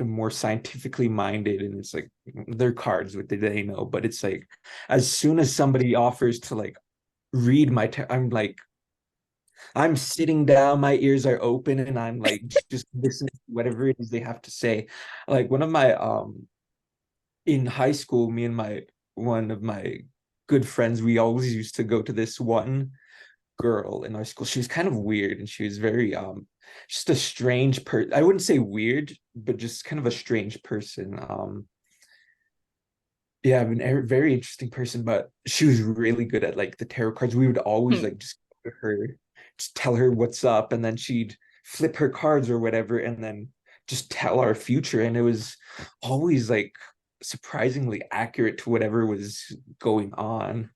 more scientifically minded and it's like they're cards, what do they know? But it's like as soon as somebody offers to like read my I'm like, I'm sitting down, my ears are open, and I'm like just listening to whatever it is they have to say. Like one of my in high school, me and one of my good friends, we always used to go to this one girl in our school. She was kind of weird, and she was very just a strange person. I wouldn't say weird, but just kind of a strange person. Yeah, I mean, a very interesting person, but she was really good at like the tarot cards. We would always like just go to her, just tell her what's up, and then she'd flip her cards or whatever, and then just tell our future. And it was always like surprisingly accurate to whatever was going on.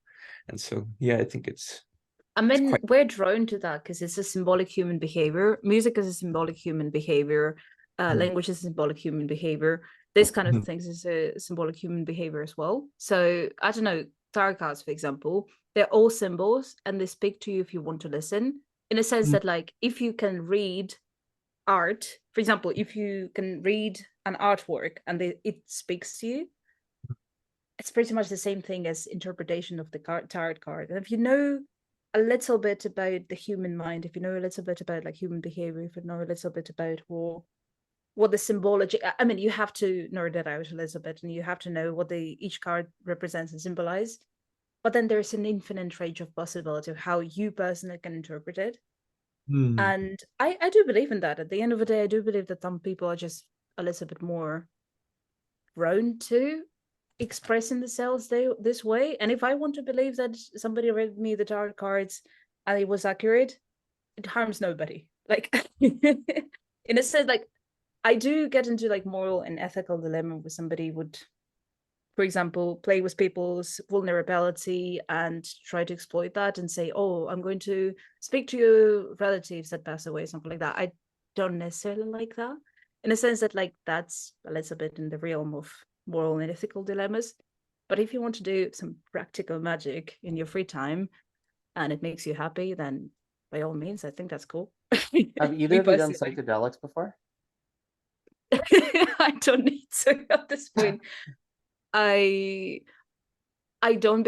And so, yeah, I think I mean, we're drawn to that because it's a symbolic human behavior. Music is a symbolic human behavior. Language is a symbolic human behavior. This kind of things is a symbolic human behavior as well. So I don't know, tarot cards, for example, they're all symbols and they speak to you if you want to listen. In a sense that, like, if you can read art, for example, if you can read an artwork and it speaks to you, it's pretty much the same thing as interpretation of the tarot card. And if you know a little bit about the human mind, if you know a little bit about like human behavior, if you know a little bit about what the symbology, I mean, you have to nerd that out a little bit, and you have to know what each card represents and symbolize. But then there's an infinite range of possibility of how you personally can interpret it. And I do believe in that. At the end of the day, I do believe that some people are just a little bit more prone to expressing themselves this way. And if I want to believe that somebody read me the tarot cards and it was accurate, it harms nobody. Like, in a sense, like, I do get into like moral and ethical dilemma where somebody would, for example, play with people's vulnerability and try to exploit that and say, oh, I'm going to speak to your relatives that pass away, something like that. I don't necessarily like that, in a sense that like that's a little bit in the realm of moral and ethical dilemmas. But if you want to do some practical magic in your free time and it makes you happy, then by all means, I think that's cool. Have either of you done psychedelics before? I don't need to at this point. I don't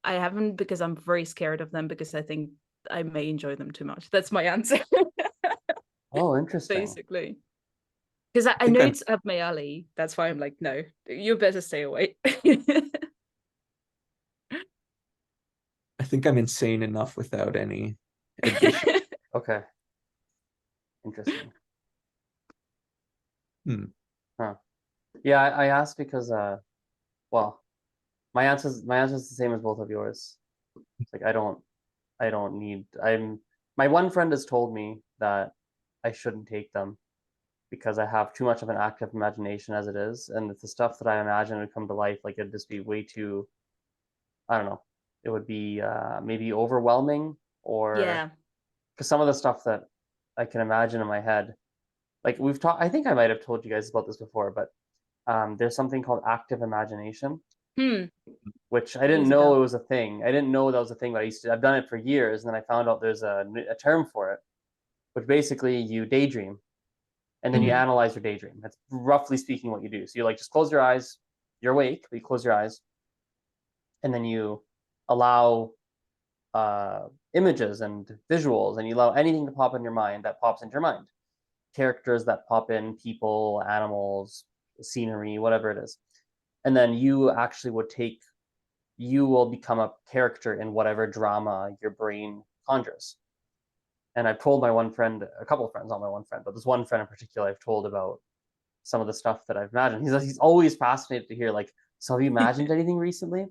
I haven't because I'm very scared of them, because I think I may enjoy them too much. That's my answer. Oh, interesting. Basically. Because I know it's up my alley. That's why I'm like, no, you better stay away. I think I'm insane enough without any addition. Okay. Interesting. Huh. Yeah, I asked because well, my answer's the same as both of yours. It's like I don't need my one friend has told me that I shouldn't take them because I have too much of an active imagination as it is, and if the stuff that I imagine would come to life, like it'd just be way too, I don't know, it would be maybe overwhelming, or Yeah. because some of the stuff that I can imagine in my head, like we've talked, I think I might have told you guys about this before, but there's something called active imagination, which I didn't know it was a thing. I didn't know that was a thing, but I've done it for years, and then I found out there's a term for it, which basically you daydream, and then you analyze your daydream. That's roughly speaking what you do. So you like just close your eyes, you're awake, but you close your eyes, and then you allow images and visuals, and you allow anything to pop in your mind that pops into your mind. Characters that pop in, people, animals, scenery, whatever it is. And then you will become a character in whatever drama your brain conjures. And I've told my one friend, a couple of friends, not my one friend, but this one friend in particular, I've told about some of the stuff that I've imagined. He's always fascinated to hear, like, so have you imagined anything recently?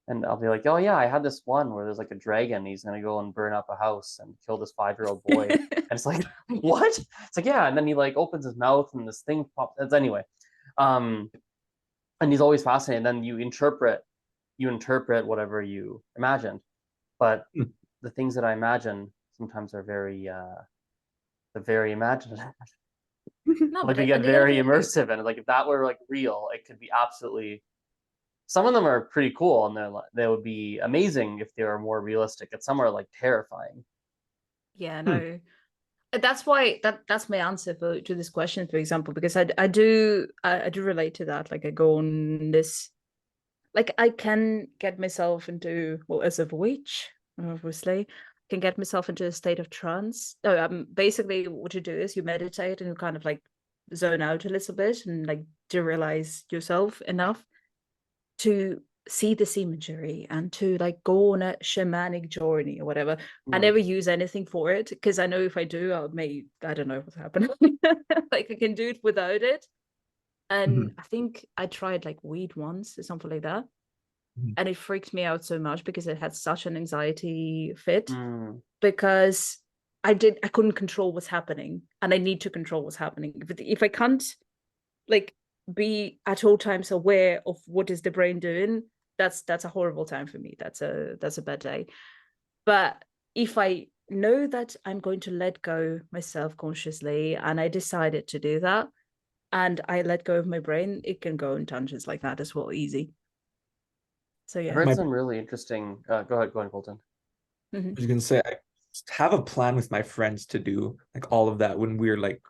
And I'll be like, oh yeah, I had this one where there's like a dragon. He's gonna go and burn up a house and kill this 5-year-old boy. And it's like, what? It's like, yeah. And then he like opens his mouth and this thing pops. It's anyway. And he's always fascinated. And then you interpret whatever you imagined. But the things that I imagine sometimes are very imaginative. No, like they get very immersive, and like if that were like real, it could be absolutely. Some of them are pretty cool, and they would be amazing if they were more realistic. And some are like terrifying. Yeah, no. That's why that's my answer to this question, for example, because I do relate to that. Like I go on this, like I can get myself into, well, as a witch, obviously, can get myself into a state of trance. Basically what you do is you meditate and you kind of like zone out a little bit and like derealize yourself enough to see this imagery and to like go on a shamanic journey or whatever. I never use anything for it because I know if I do, I don't know what's happening. Like I can do it without it. And I think I tried like weed once or something like that. And it freaked me out so much because it had such an anxiety fit because I couldn't control what's happening, and I need to control what's happening. If I can't like be at all times aware of what is the brain doing, that's a horrible time for me. That's a bad day. But if I know that I'm going to let go myself consciously, and I decided to do that, and I let go of my brain, it can go in tangents like that as well, easy. So yeah, I heard some really interesting. Go ahead, Colton. I was gonna say I have a plan with my friends to do like all of that when we're like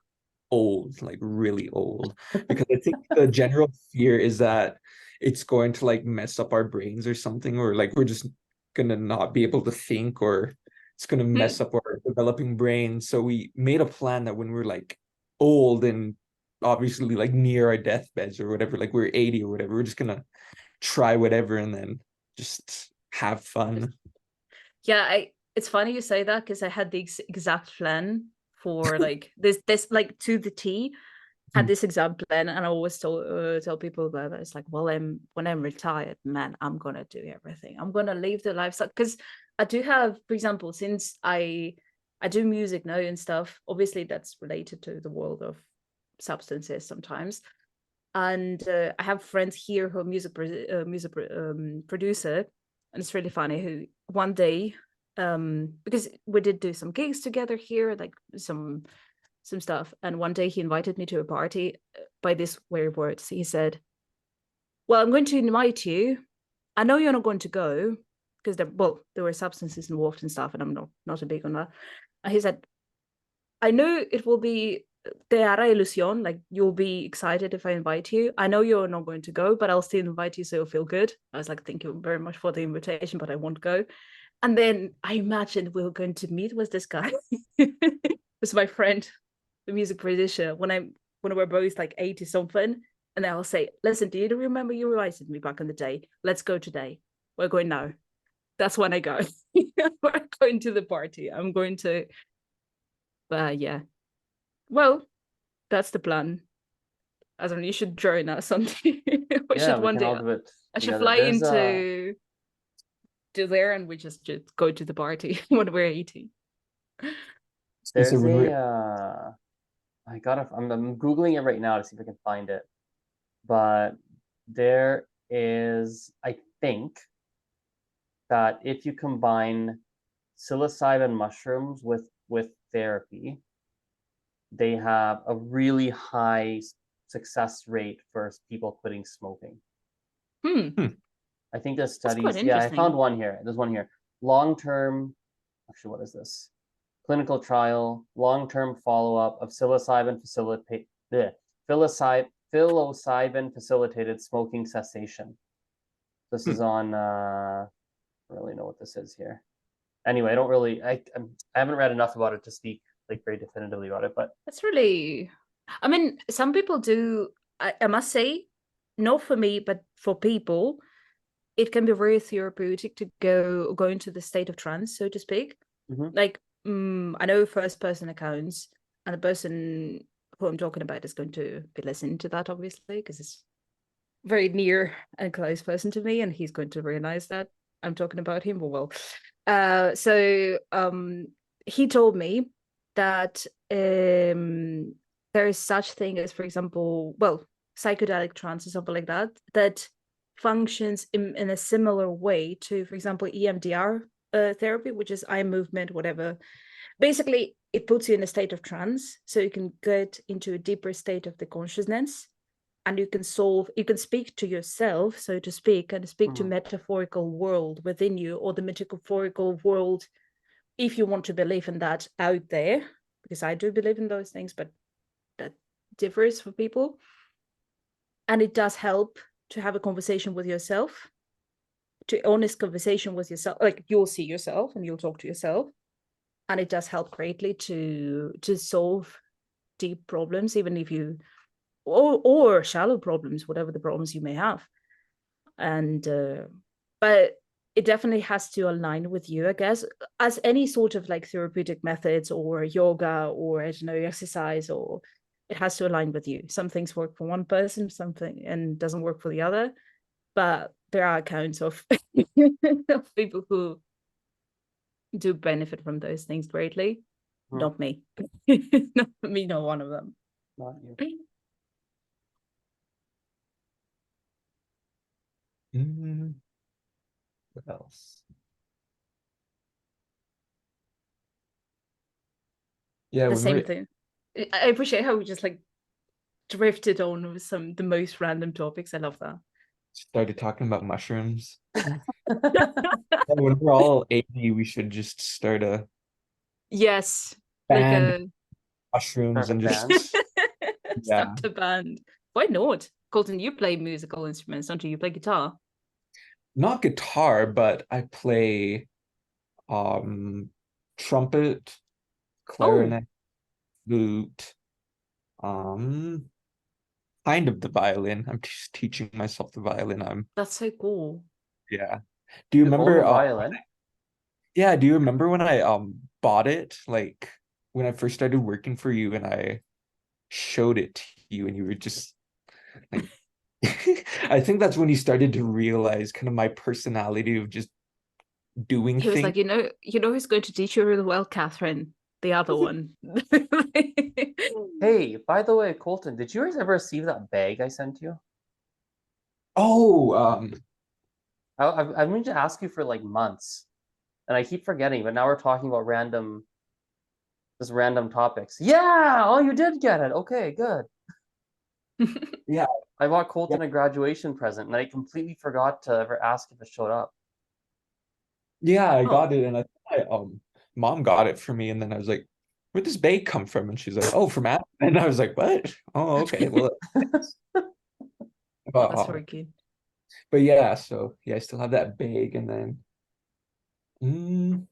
old, like really old. Because I think the general fear is that it's going to like mess up our brains or something, or like we're just gonna not be able to think, or it's gonna mess up our developing brain. So we made a plan that when we're like old and obviously like near our deathbeds or whatever, like we're 80 or whatever, we're just gonna try whatever and then just have fun. Yeah, it's funny you say that, because I had the exact plan for like this like to the T. Had this exact plan, and I always tell people about it. It's like, well, when I'm retired, man, I'm gonna do everything. I'm gonna live the lifestyle, because I do have, for example, since I do music now and stuff. Obviously, that's related to the world of substances sometimes. And I have friends here who are producer, and it's really funny. Who one day, because we did do some gigs together here, like some stuff, and one day he invited me to a party by this weird words. He said, "Well, I'm going to invite you. I know you're not going to go because there were substances involved and stuff, and I'm not a big on that." And he said, "I know it will be te hará ilusión, like you'll be excited if I invite you. I know you're not going to go, but I'll still invite you, so you'll feel good." I was like, "Thank you very much for the invitation, but I won't go." And then I imagined we were going to meet with this guy. It's my friend, the music producer, when we're both like 80 something, and I'll say, "Listen, do you remember you invited me back in the day? Let's go today. We're going now." That's when I go. We're going to the party. I'm going to, but yeah. Well, that's the plan. I don't know, you should join us someday. We should We one can day. all do it I should together. fly There's into to there, and we just go to the party when we're 80. there's So when we're I'm Googling it right now to see if I can find it. But there is, I think, that if you combine psilocybin mushrooms with therapy, they have a really high success rate for people quitting smoking. I think there's That's quite studies. Yeah, I interesting. found one here. There's one here. Long-term, actually, what is this? Clinical trial, long-term follow-up of psilocybin facilitated smoking cessation. This is on, I don't really know what this is here. Anyway, I haven't read enough about it to speak like very definitively about it, but That's really, I mean, some people do, I must say, not for me, but for people, it can be very therapeutic to go into the state of trance, so to speak. Like, I know first-person accounts, and the person who I'm talking about is going to be listening to that, obviously, because it's very near and close person to me, and he's going to realize that I'm talking about him. Well, so he told me that there is such thing as, for example, psychedelic trance or something like that, that functions in a similar way to, for example, EMDR therapy, which is eye movement, whatever. Basically, it puts you in a state of trance, so you can get into a deeper state of the consciousness, and you can speak to yourself, so to speak, and speak to metaphorical world within you, or the metaphorical world, if you want to believe in that, out there, because I do believe in those things, but that differs for people. And it does help to have a conversation with yourself, to honest conversation with yourself. Like, you'll see yourself and you'll talk to yourself, and it does help greatly to solve deep problems, even if you or shallow problems, whatever the problems you may have. And but it definitely has to align with you, I guess, as any sort of like therapeutic methods or yoga or, I don't know, exercise, or it has to align with you. Some things work for one person, something and doesn't work for the other. But there are accounts of of people who do benefit from those things greatly. Not me. Not me, not one of them. Not you. What else? Yeah, The same thing. I appreciate how we just like drifted on with the most random topics. I love that. Started talking about mushrooms. When we're all 80, we should just start a Yes, band like mushrooms and Perfect just Yeah. start a band. Why not? Colton, you play musical instruments, don't you? You play guitar. Not guitar, but I play trumpet, Oh, clarinet, flute, um kind of the violin. I'm just teaching myself the violin. that's so cool. Yeah. Do you You own remember a violin? yeah, do you remember when I bought it? Like when I first started working for you and I showed it to you and you were just like I think that's when you started to realize kind of my personality of just doing He was things. like, you know who's going to teach you really well, Catherine? The other one. Hey, by the way, Colton, did you guys ever receive that bag I sent you? Oh, I've meant to ask you for like months, and I keep forgetting. But now we're talking about just random topics. Yeah, oh, you did get it. Okay, good. yeah, I bought yeah, Colton a graduation present, and I completely forgot to ever ask if it showed up. yeah, I got Oh, it and mom got it for me and then I was like, where'd this bag come from? And she's like, oh, from Apple. And I was like, what? Oh, okay. Well, but that's very cute. yeah, so yeah, I still have that bag and then mm,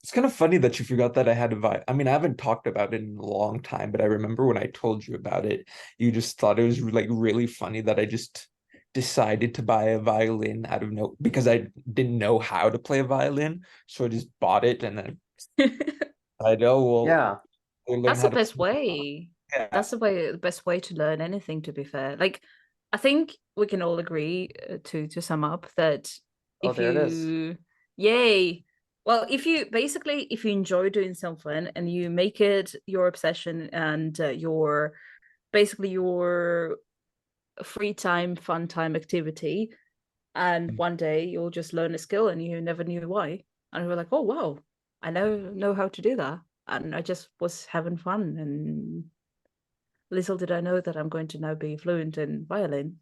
it's kind of funny that you forgot that I had a I mean, I haven't talked about it in a long time, but I remember when I told you about it, you just thought it was like really funny that I just decided to buy a violin out of no because I didn't know how to play a violin, so I just bought it and then I know well Yeah. I learn That's how the to best play. way. Yeah. That's the best way to learn anything, to be fair. Like, I think we can all agree, to sum up, that Oh, if there it is. you, yay, well, if you enjoy doing something and you make it your obsession and your basically your free time, fun time activity, and one day you'll just learn a skill and you never knew why, and you're like, oh wow, I now know how to do that, and I just was having fun, and little did I know that I'm going to now be fluent in violin.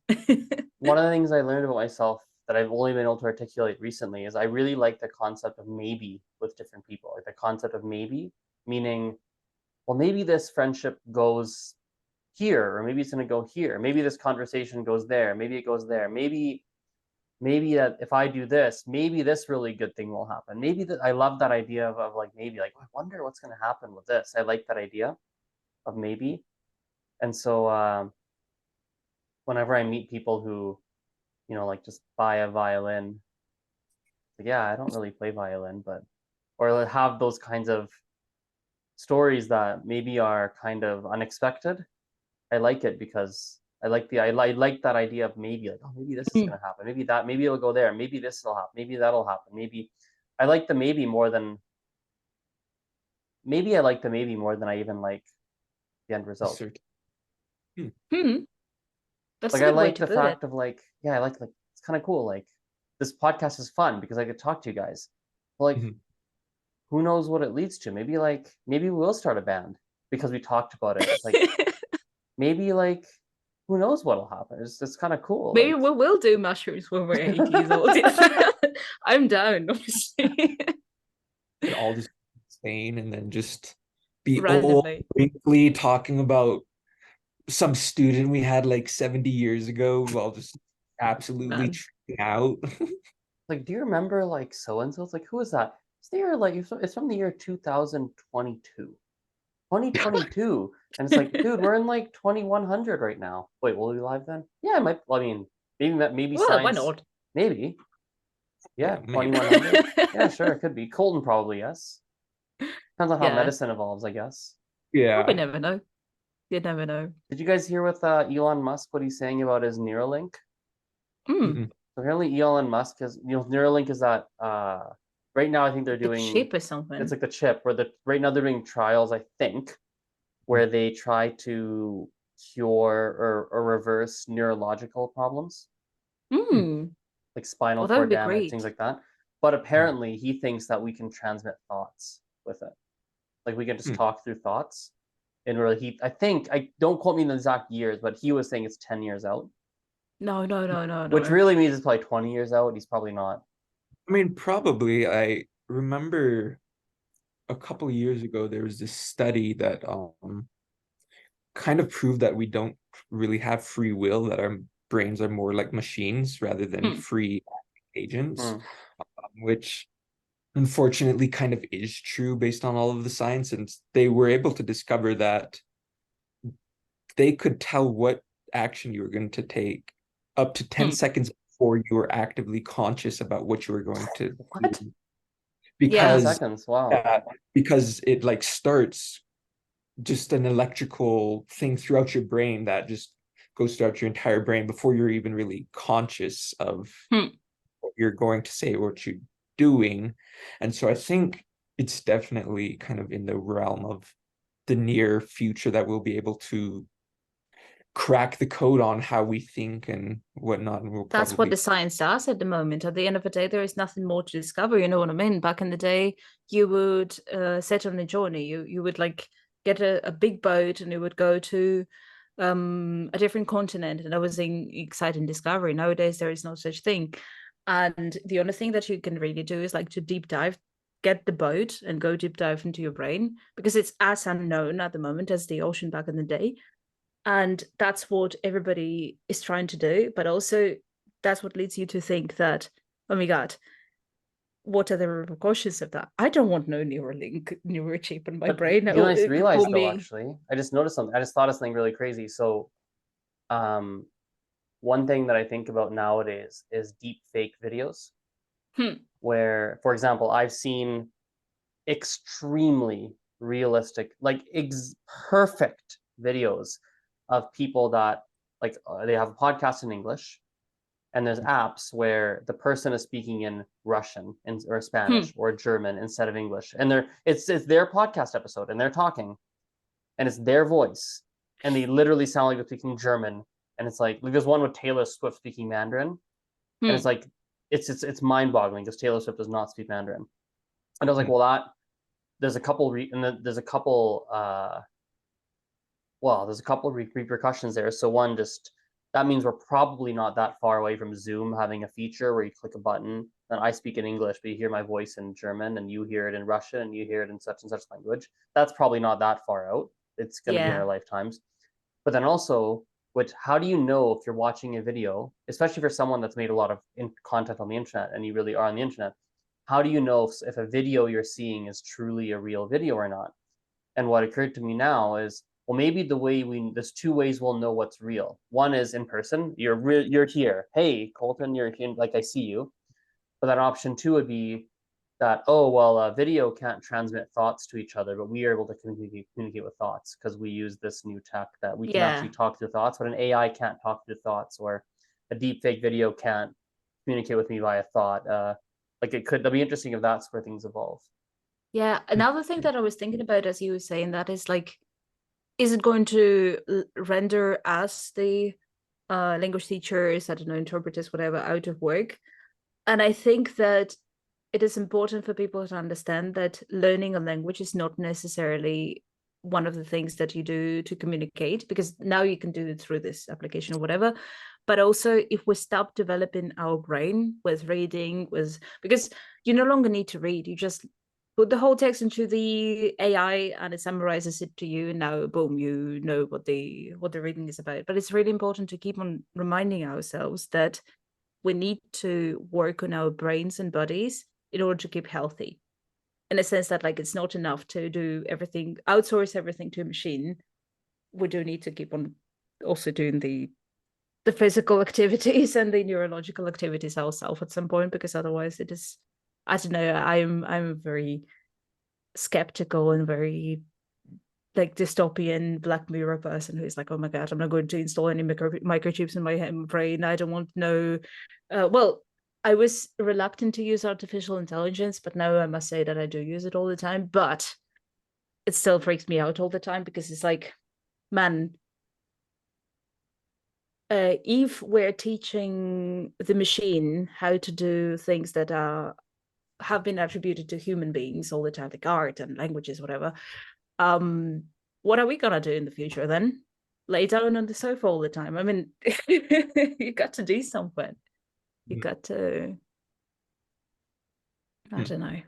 One of the things I learned about myself that I've only been able to articulate recently is I really like the concept of maybe with different people. Like the concept of maybe, meaning, well, maybe this friendship goes here, or maybe it's going to go here. Maybe this conversation goes there. Maybe it goes there. Maybe that if I do this, maybe this really good thing will happen. Maybe that I love that idea of like maybe like I wonder what's going to happen with this. I like that idea of maybe, and so whenever I meet people who like just buy a violin, like, yeah, I don't really play violin, but or have those kinds of stories that maybe are kind of unexpected. I like it because I like that idea of maybe like, oh, maybe this is gonna happen, maybe that, maybe it'll go there, maybe this will happen, maybe that'll happen, maybe I like the maybe more than maybe I like the maybe more than I even like the end result. Hmm. Hmm, that's Like a I good way like to the put it. fact of like, yeah, I like it's kind of cool. Like this podcast is fun because I could talk to you guys. But, like Mhm. who knows what it leads to? Maybe we will start a band because we talked about it. It's like maybe like who knows what'll happen. It's kind of cool. Maybe Like we will do mushrooms when we're 80 years old. I'm down, obviously. Could all just Spain and then just be old, Randomly. wrinkly, talking about some student we had like 70 years ago while just absolutely Man. tripping out. do you remember like so and so? It's like who is that? It's the year like it's from the year 2022. 2022. And it's like, dude, we're in like 2100 right now. Wait, will we live then? Yeah, it might. I mean, maybe Well, why science. not? Maybe. Yeah, Yeah, maybe. 2100. Yeah, sure, it could be. Colton probably, yes. Depends on how Yeah. medicine evolves, I guess. Well, we Yeah. never know. You never know. Did you guys hear with Elon Musk what he's saying about his Neuralink? Mm, Mm-mm. So apparently Elon Musk has, Neuralink is that right now I think they're like a doing chip or it's something. like the chip where right now they're doing trials, I think, where they try to cure or reverse neurological problems Mm. like spinal Well, that would cord be damage, things great. like that. But Mm. apparently he thinks that we can transmit thoughts with it. Like we can just Mm. talk through thoughts. And really I think I don't quote me in the exact years, but he was saying it's 10 years out, No, no, no, no, which no. really means it's probably 20 years out. He's probably not. I mean, probably. I remember a couple of years ago there was this study that kind of prove that we don't really have free will, that our brains are more like machines rather than Hmm. free agents, Hmm. which unfortunately kind of is true based on all of the science. And they were able to discover that they could tell what action you were going to take up to 10 Hmm. seconds before you were actively conscious about what you were going to What? do. 10 Yeah. seconds. Wow. Because it like starts just an electrical thing throughout your brain that just goes throughout your entire brain before you're even really conscious of Hmm. what you're going to say, what you're doing. And so I think it's definitely kind of in the realm of the near future that we'll be able to crack the code on how we think and whatnot. And we'll That's what probably the science does at the moment. At the end of the day, there is nothing more to discover. You know what I mean? Back in the day, you would set on a journey. You would like get a big boat and you would go to a different continent, and that was an exciting discovery. Nowadays, there is no such thing, and the only thing that you can really do is like to deep dive, get the boat and go deep dive into your brain, because it's as unknown at the moment as the ocean back in the day. And that's what everybody is trying to do, but also that's what leads you to think that, oh my god, what are the repercussions of that? I don't want no neurochip in my But brain. you know, I just It for realized though, me. actually, I just noticed something. I just thought of something really crazy. So, um, one thing that I think about nowadays is deep fake videos, Hmm. where, for example, I've seen extremely realistic, like perfect videos of people that like they have a podcast in English, and there's apps where the person is speaking in Russian or Hmm. Spanish or German instead of English, and it's their podcast episode, and they're talking, and it's their voice, and they literally sound like they're speaking German, and it's like there's one with Taylor Swift speaking Mandarin, and Hmm. it's like it's mind-boggling because Taylor Swift does not speak Mandarin, and I was like, Hmm. well, that there's a couple and then there's a couple there's a couple repercussions there. So one, just that means we're probably not that far away from Zoom having a feature where you click a button and I speak in English, but you hear my voice in German and you hear it in Russian and you hear it in such and such language. That's probably not that far out. It's going to be in Yeah. our lifetimes. But then also, which how do you know if you're watching a video, especially for someone that's made a lot of content on the internet and you really are on the internet? How do you know if a video you're seeing is truly a real video or not? And what occurred to me now is, well, maybe there's two ways we'll know what's real. One is in person. You're here. Hey, Colton, you're here. Like I see you. But then option two would be that, oh, well, video can't transmit thoughts to each other, but we are able to communicate with thoughts because we use this new tech that we can actually Yeah. talk to thoughts, but an AI can't talk to thoughts, or a deep fake video can't communicate with me via thought. Like that'd be interesting if that's where things evolve. Yeah. Another thing that I was thinking about as you were saying that is like, is it going to render us, the language teachers, I don't know, interpreters, whatever, out of work? And I think that it is important for people to understand that learning a language is not necessarily one of the things that you do to communicate, because now you can do it through this application or whatever. But also, if we stop developing our brain with reading, because you no longer need to read, you just put the whole text into the AI and it summarizes it to you, and now boom, you know what the reading is about. But it's really important to keep on reminding ourselves that we need to work on our brains and bodies in order to keep healthy, in a sense that like it's not enough to do everything, outsource everything to a machine. We do need to keep on also doing the physical activities and the neurological activities ourselves at some point, because otherwise it is, I don't know, I'm very skeptical and very like dystopian Black Mirror person who's like, oh my god, I'm not going to install any microchips in my brain. I don't want to know. Well, I was reluctant to use artificial intelligence, but now I must say that I do use it all the time. But it still freaks me out all the time, because it's like, man, if we're teaching the machine how to do things that have been attributed to human beings all the time, like art and languages, whatever, what are we gonna do in the future then? Lay down on the sofa all the time? I mean, you got to do something. You got to, I don't know.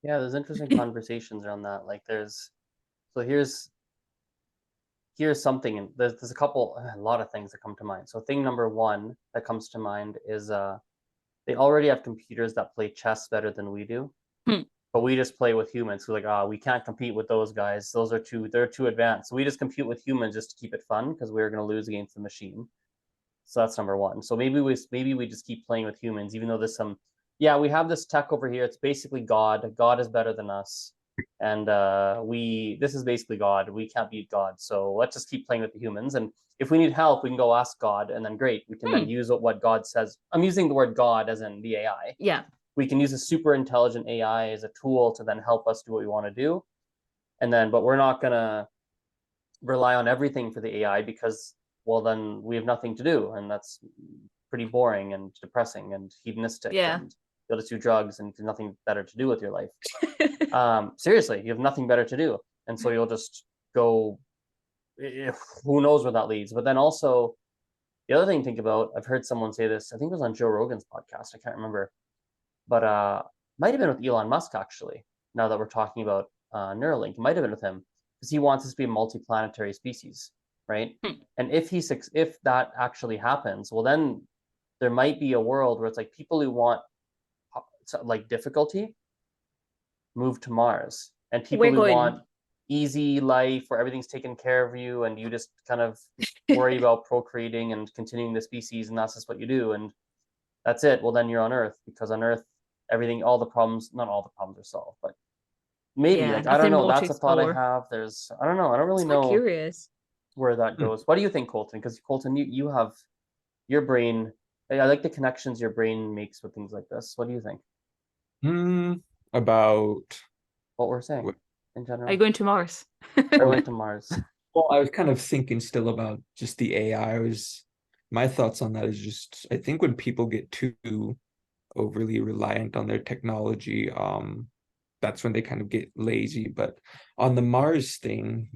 Yeah, there's interesting conversations around that. Like so here's here's something, and there's a lot of things that come to mind. So thing number one that comes to mind is they already have computers that play chess better than we do, Hmm. but we just play with humans who we can't compete with those guys. They're too advanced. So we just compete with humans just to keep it fun because we're going to lose against the machine. So that's number one. So maybe we just keep playing with humans, even though there's some, yeah, we have this tech over here. It's basically God. God is better than us, and this is basically God. We can't beat God. So let's just keep playing with the humans. And if we need help, we can go ask God, and then great, we can then use what God says. I'm using the word God as in the AI. Yeah. We can use a super intelligent AI as a tool to then help us do what we want to do, and then but we're not gonna rely on everything for the AI because, well, then we have nothing to do, and that's pretty boring and depressing and hedonistic. Yeah. And you'll just do drugs and nothing better to do with your life. Seriously, you have nothing better to do, and so you'll just go. Who knows where that leads? But then also the other thing to think about. I've heard someone say this. I think it was on Joe Rogan's podcast. I can't remember, but might have been with Elon Musk actually. Now that we're talking about Neuralink, it might have been with him because he wants us to be a multi-planetary species, right? And if that actually happens, well, then there might be a world where it's like people who want like difficulty move to Mars, and people We're who going. want easy life where everything's taken care of you and you just kind of worry about procreating and continuing the species, and that's just what you do, and that's it. Well, then you're on Earth, because on Earth everything, all the problems, not all the problems are solved, but maybe, Yeah, like, I don't nothing know, more to that's a thought I explore. have. I don't know, I don't really It's quite know curious. where that goes. What do you think, Colton? Because Colton, you have your brain. I like the connections your brain makes with things like this. What do you think? About What we're saying what? in Are you general? going to Mars? Going to Mars. Well, I was kind of thinking still about just the AI. My thoughts on that is just, I think when people get too overly reliant on their technology, that's when they kind of get lazy. But on the Mars thing,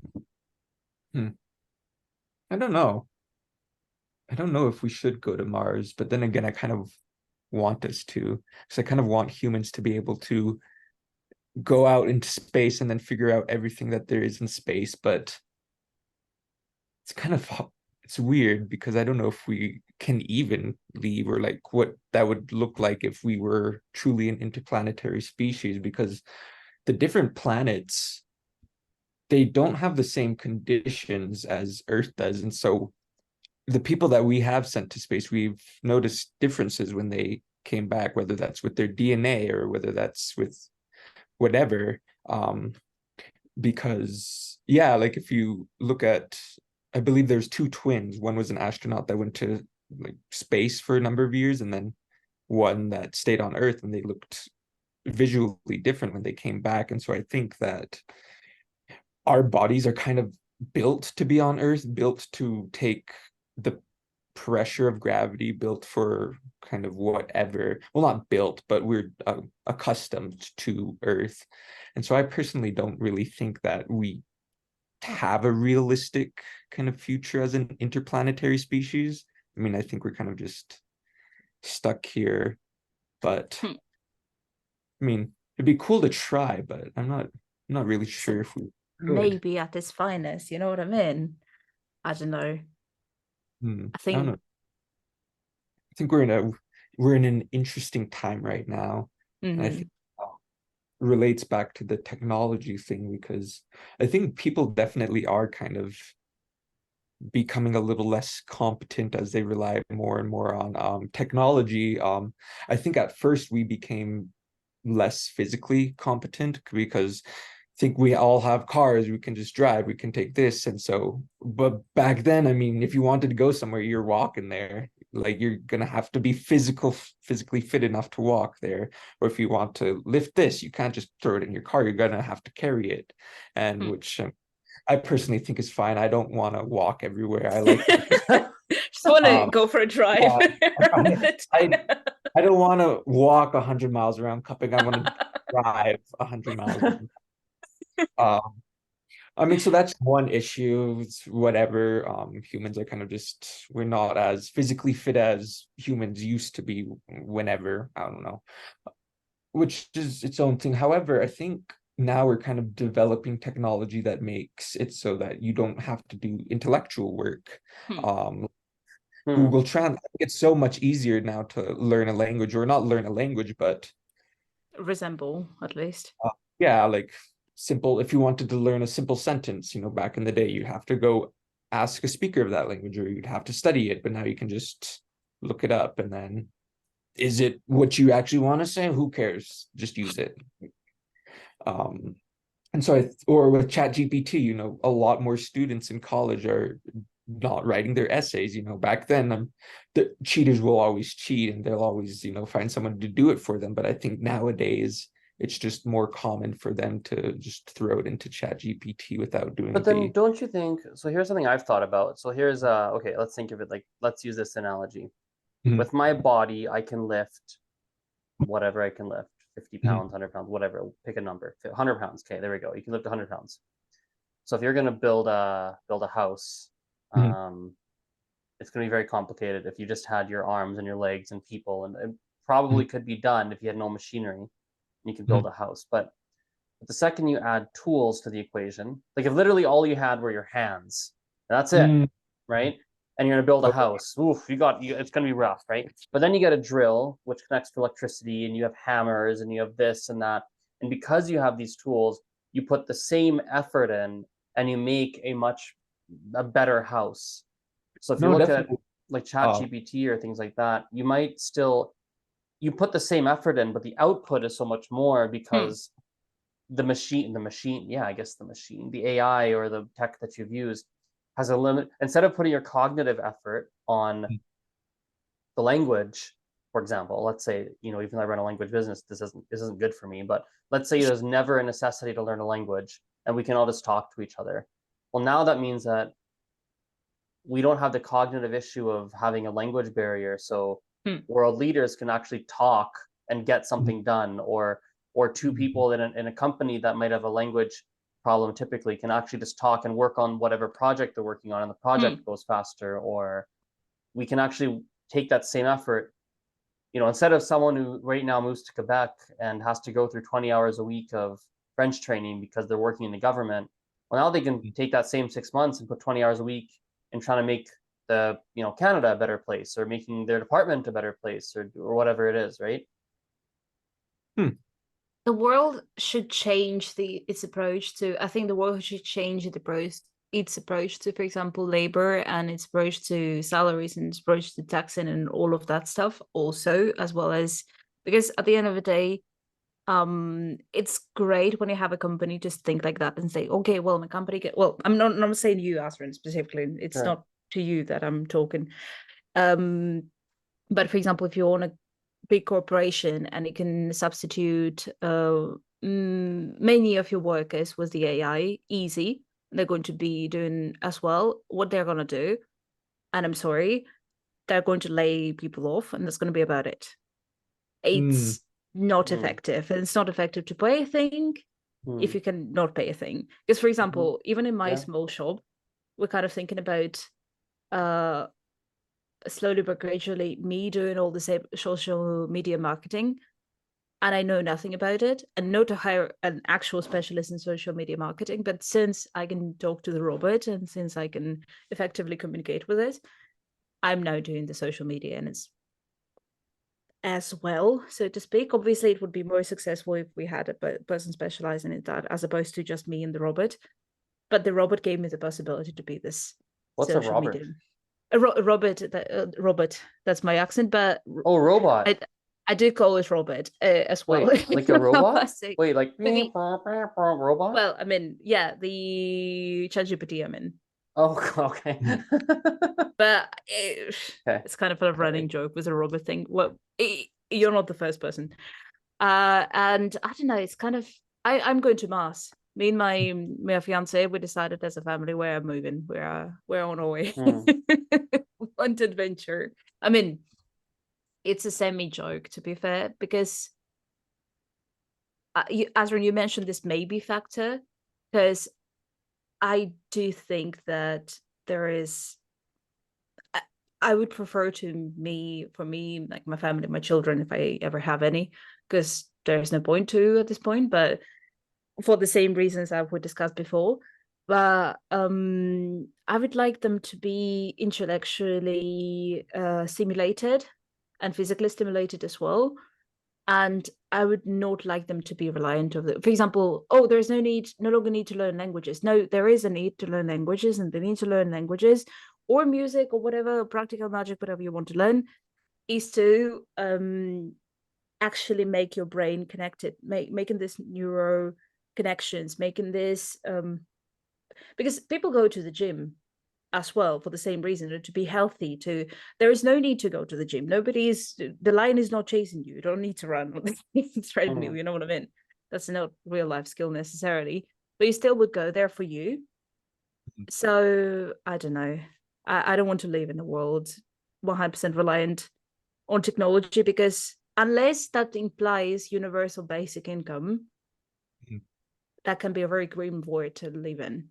I don't know. I don't know if we should go to Mars, but then again, I kind of want us to, because I kind of want humans to be able to go out into space and then figure out everything that there is in space. But it's kind of, it's weird because I don't know if we can even leave, or like what that would look like if we were truly an interplanetary species, because the different planets, they don't have the same conditions as Earth does. And so the people that we have sent to space, we've noticed differences when they came back, whether that's with their DNA or whether that's with whatever. Because yeah, like if you look at, I believe there's two twins. One was an astronaut that went to like space for a number of years, and then one that stayed on Earth, and they looked visually different when they came back. And so I think that our bodies are kind of built to be on Earth, built to take the pressure of gravity, built for kind of whatever. Well, not built, but we're accustomed to Earth. And so I personally don't really think that we have a realistic kind of future as an interplanetary species. I mean, I think we're kind of just stuck here. But I mean, it'd be cool to try, but I'm not really sure if we could. Maybe at its finest, you know what I mean? I don't know. I I don't think know. I think we're in an interesting time right now. And I think relates back to the technology thing, because I think people definitely are kind of becoming a little less competent as they rely more and more on technology. I think at first we became less physically competent because I think we all have cars, we can just drive, we can take this. And so, but back then, I mean, if you wanted to go somewhere, you're walking there. Like you're gonna have to be physically fit enough to walk there. Or if you want to lift this, you can't just throw it in your car, you're gonna have to carry it. And which I personally think is fine. I don't want to walk everywhere. I like just want to go for a drive. I don't want to walk 100 miles around Cupping. I want to drive 100 miles. I mean, so that's one issue. It's whatever. Humans are kind of just, we're not as physically fit as humans used to be whenever, I don't know, which is its own thing. However, I think now we're kind of developing technology that makes it so that you don't have to do intellectual work. Hmm. Google Translate, it's so much easier now to learn a language, or not learn a language, but Resemble, at least. yeah, like simple, if you wanted to learn a simple sentence, back in the day, you'd have to go ask a speaker of that language, or you'd have to study it, but now you can just look it up, and then is it what you actually want to say? Who cares? Just use it. Um, and so or with Chat GPT, a lot more students in college are not writing their essays. Back then, the cheaters will always cheat, and they'll always, find someone to do it for them. But I think nowadays it's just more common for them to just throw it into Chat GPT without doing But then don't you think, so here's something I've thought about. So here's okay, let's think of it like, let's use this analogy. Mhm. With my body, I can lift whatever I can lift, 50 Mhm. pounds, 100 pounds, whatever, pick a number, 100 pounds. Okay, there we go. You can lift 100 pounds. So if you're going to build a house, Mhm. it's going to be very complicated if you just had your arms and your legs and people, and it probably could be done if you had no machinery and you could build a house. But the second you add tools to the equation, like if literally all you had were your hands, that's it, Mhm. right? And you're gonna build a Oh, house. Oof, it's gonna be rough, right? But then you get a drill which connects to electricity, and you have hammers, and you have this and that. And because you have these tools, you put the same effort in, and you make a better house. So if you no, look at definitely. like Chat GPT or things like that, you put the same effort in, but the output is so much more because the machine, the AI or the tech that you've used has a limit. Instead of putting your cognitive effort on the language, for example, let's say, even though I run a language business, this isn't good for me, but let's say there's never a necessity to learn a language and we can all just talk to each other. Well, now that means that we don't have the cognitive issue of having a language barrier. So world leaders can actually talk and get something done, or two people in a company that might have a language problem typically can actually just talk and work on whatever project they're working on, and the project goes faster. Or we can actually take that same effort, instead of someone who right now moves to Quebec and has to go through 20 hours a week of French training because they're working in the government. Well, now they can take that same 6 months and put 20 hours a week in trying to make Canada a better place, or making their department a better place, or whatever it is, right? The world should change its approach to. I think the world should change its approach to, for example, labor, and its approach to salaries, and its approach to taxing and all of that stuff also, as well as, because at the end of the day, it's great when you have a company just think like that and say, okay, well, my company well, I'm not saying you, Asrin, specifically, it's Sure. not to you that I'm talking. But for example, if you own a big corporation and it can substitute many of your workers with the AI, easy, they're going to be doing as well what they're going to do. And I'm sorry, they're going to lay people off, and that's going to be about it. It's not effective, and it's not effective to pay a thing if you can not pay a thing. Because, for example, even in my small shop, we're kind of thinking about slowly but gradually me doing all the social media marketing, and I know nothing about it, and not to hire an actual specialist in social media marketing. But since I can talk to the robot, and since I can effectively communicate with it, I'm now doing the social media, and it's as well, so to speak. Obviously, it would be more successful if we had a person specializing in that, as opposed to just me and the robot. But the robot gave me the possibility to be this What's a social Robert? media. Robot. That's my accent, but Oh, robot. I do call it robot as well. Wait, like a robot? Say, Wait, like robot? well, I mean, yeah, the ChatGPT I'm in. Oh, okay. But Okay. it's kind of a running joke with a robot thing. Well, you're not the first person. And I don't know, it's kind of, I'm going to Mars. Me and my fiance, we decided as a family we're moving. We're on our way. Want adventure. I mean, it's a semi-joke, to be fair, because Azrin, you mentioned this maybe factor, because I do think that there is. I would prefer for me, like my family, my children, if I ever have any, because there's no point to at this point. But for the same reasons that we discussed before. But I would like them to be intellectually stimulated and physically stimulated as well. And I would not like them to be reliant of the, for example, oh, there's no longer need to learn languages. No, there is a need to learn languages, and they need to learn languages or music or whatever, practical magic, whatever you want to learn, is to actually make your brain connected, making this neuro connections, making this because people go to the gym as well for the same reason, to be healthy. There is no need to go to the gym. The lion is not chasing you. You don't need to run on the treadmill. You know what I mean? That's not real life skill necessarily, but you still would go there for you. So I don't know. I don't want to live in a world 100% reliant on technology, because unless that implies universal basic income, that can be a very grim void to live in.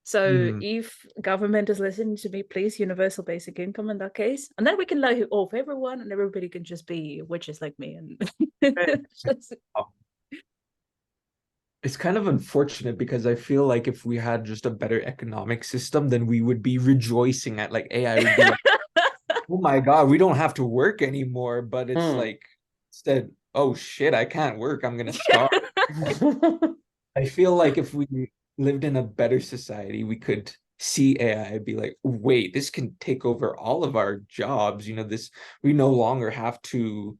So if government is listening to me, please, universal basic income in that case. And then we can lay it off everyone, and everybody can just be witches like me. And It's kind of unfortunate because I feel like if we had just a better economic system, then we would be rejoicing at like AI would be like, oh my God, we don't have to work anymore. But it's like, instead, oh shit, I can't work. I'm gonna starve. I feel like if we lived in a better society, we could see AI and be like, wait, this can take over all of our jobs. You know, this, we no longer have to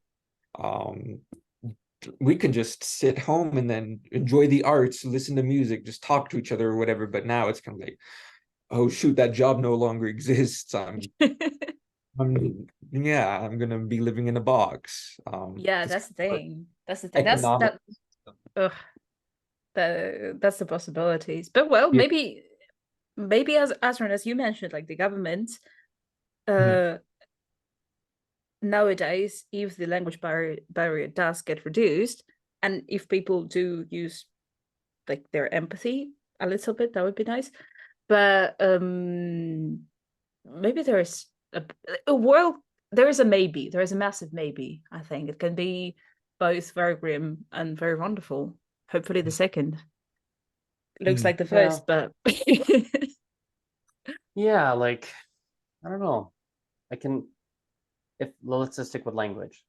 we can just sit home and then enjoy the arts, listen to music, just talk to each other or whatever. But now it's kind of like, oh shoot, that job no longer exists. I'm gonna be living in a box. Yeah, that's the thing. That's the thing. Economic. That's the possibilities. But well, Yeah. maybe as Asron, as you mentioned, like the government, nowadays, if the language barrier does get reduced, and if people do use like their empathy a little bit, that would be nice. But maybe there's a world, there is a maybe, there is a massive maybe. I think it can be both very grim and very wonderful. Hopefully the second. Looks like the first, but yeah, like I don't know. Let's just stick with language.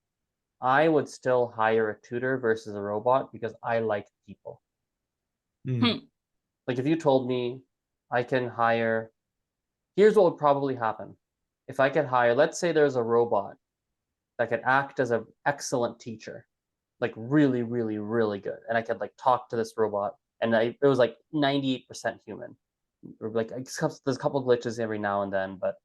I would still hire a tutor versus a robot because I like people. Like if you told me I can hire, here's what would probably happen. If I could hire, let's say there's a robot that could act as an excellent teacher, like really, really, really good. And I could like talk to this robot, and it was like 98% human. Or like there's a couple glitches every now and then, but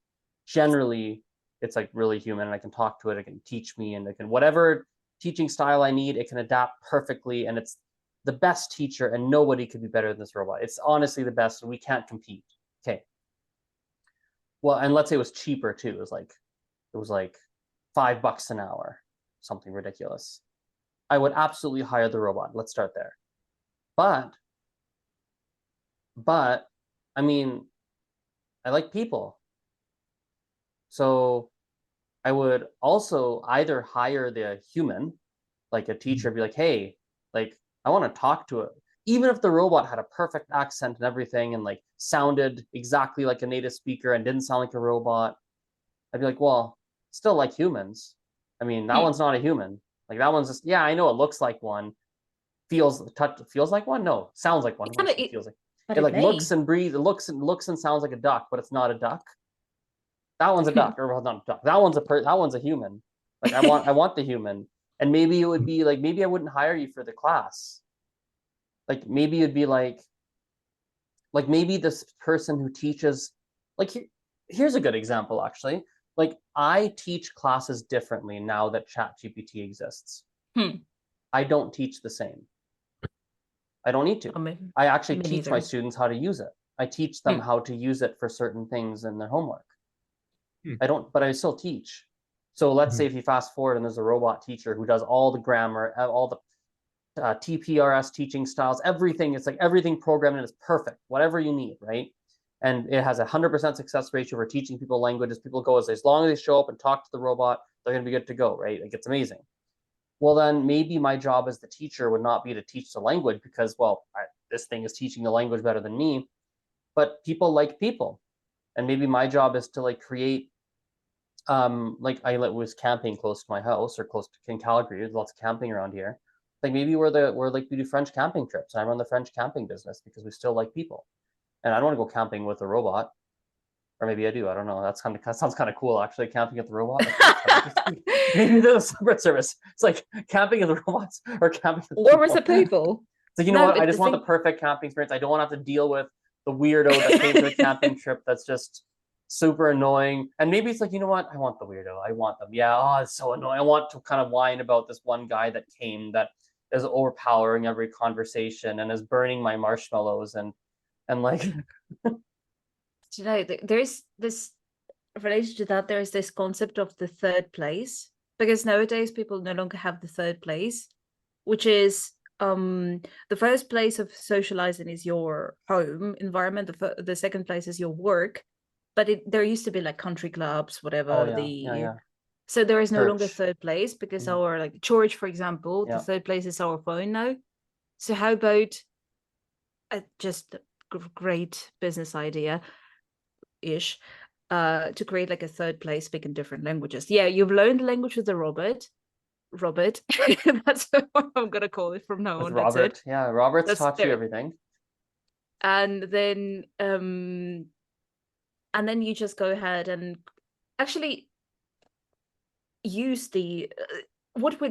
generally it's like really human, and I can talk to it, it can teach me, and it can whatever teaching style I need, it can adapt perfectly, and it's the best teacher, and nobody could be better than this robot. It's honestly the best, and we can't compete. Okay. Well, and let's say it was cheaper too. It was like $5 an hour, something ridiculous. I would absolutely hire the robot. Let's start there. But I mean, I like people. So I would also either hire the human, like a teacher, be like, hey, like I want to talk to it. Even if the robot had a perfect accent and everything and like sounded exactly like a native speaker and didn't sound like a robot, I'd be like, well, still like humans. I mean, that one's not a human. Like that one's just, yeah, I know it looks like one. Feels like one? No, sounds like one. It feels like it like looks and breathes, it looks and sounds like a duck, but it's not a duck. That one's a duck, or well, not a duck. That one's a human. Like I want the human. And maybe it would be like, maybe I wouldn't hire you for the class. Like maybe it'd be like maybe this person who teaches, like here's a good example actually. Like I teach classes differently now that ChatGPT exists. I don't teach the same. I don't need to. I actually teach my students how to use it. I teach them how to use it for certain things in their homework. But I still teach. So let's say if you fast forward and there's a robot teacher who does all the grammar, all the TPRS teaching styles, everything. It's like everything programmed in is perfect, whatever you need, right? And it has 100% success ratio for teaching people languages. People go as long as they show up and talk to the robot, they're going to be good to go, right? Like it's amazing. well, then maybe my job as the teacher would not be to teach the language because, well, this thing is teaching the language better than me, but people like people. And maybe my job is to like create, like I was camping close to my house or close to in Calgary. There's lots of camping around here. Like maybe we're like we do French camping trips and I run the French camping business because we still like people. And I don't want to go camping with a robot. Or maybe I do. I don't know. That sounds kind of cool, actually. Camping with the robot. Maybe there's a separate service. It's like camping with the robots or camping with Or people. with the people. So you know what? I just want the perfect camping experience. I don't want to have to deal with the weirdo that came to the camping trip that's just super annoying. And maybe it's like, you know what? I want the weirdo. I want them. Yeah, oh, it's so annoying. I want to kind of whine about this one guy that came that is overpowering every conversation and is burning my marshmallows and like You know, there's this related to that. There's this concept of the third place, because nowadays people no longer have the third place, which is the first place of socializing is your home environment. The second place is your work, but there used to be like country clubs, whatever. oh yeah. So there is no longer Church. third place because our like church, for example, the third place is our phone now. So how about just a great business idea ish, to create like a third place speaking different languages. Yeah, you've learned the language with the Robert. That's what I'm gonna call it from now With on. Robert. That's it. Yeah, Robert's That's taught you everything. And then you just go ahead and actually use the what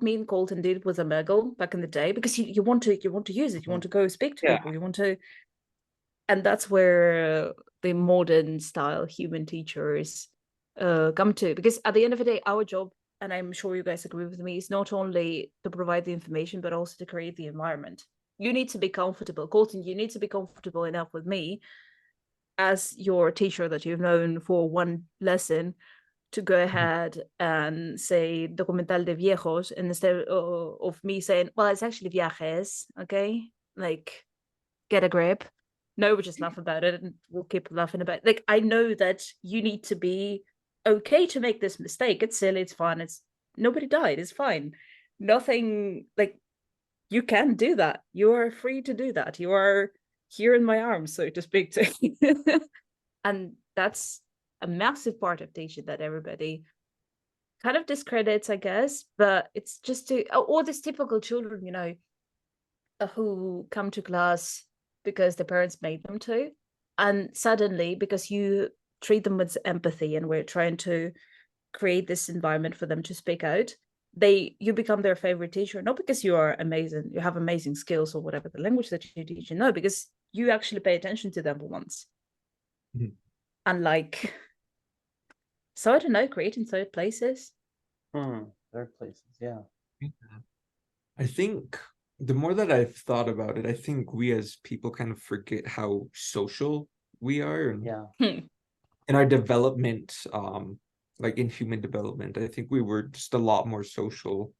me and Colton did with Omegle back in the day, because you want to use it, you want to go speak to people, you want to, and that's where the modern style human teachers come to, because at the end of the day, our job, and I'm sure you guys agree with me, is not only to provide the information but also to create the environment. You need to be comfortable, Colton, you need to be comfortable enough with me as your teacher that you've known for one lesson to go ahead and say documental de viejos instead of me saying, well, it's actually viajes, okay? Like, get a grip. No, we'll just laugh about it and we'll keep laughing about it. Like, I know that you need to be okay to make this mistake. It's silly, it's fun, it's nobody died, it's fine. Nothing, like, you can do that. You are free to do that. You are here in my arms, so to speak. And that's a massive part of teaching that everybody kind of discredits, I guess, but it's just to all these typical children, you know, who come to class because their parents made them to, and suddenly because you treat them with empathy and we're trying to create this environment for them to speak out, you become their favorite teacher, not because you are amazing, you have amazing skills or whatever the language that you teach, no, because you actually pay attention to them for once. And like, so I don't know, creating third places. Third places, yeah. I think the more that I've thought about it, I think we as people kind of forget how social we are. And in our development, like in human development, I think we were just a lot more social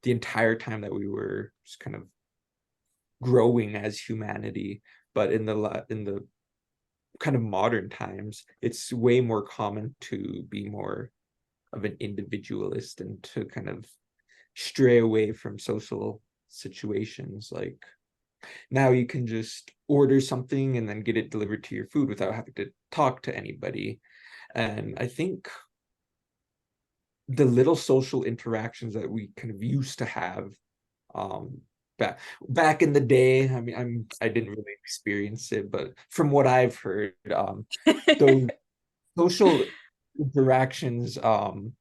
the entire time that we were just kind of growing as humanity. But in the kind of modern times, it's way more common to be more of an individualist and to kind of stray away from social situations. Like now you can just order something and then get it delivered to your food without having to talk to anybody. And I think the little social interactions that we kind of used to have back in the day, I mean, I didn't really experience it, but from what I've heard, those social interactions of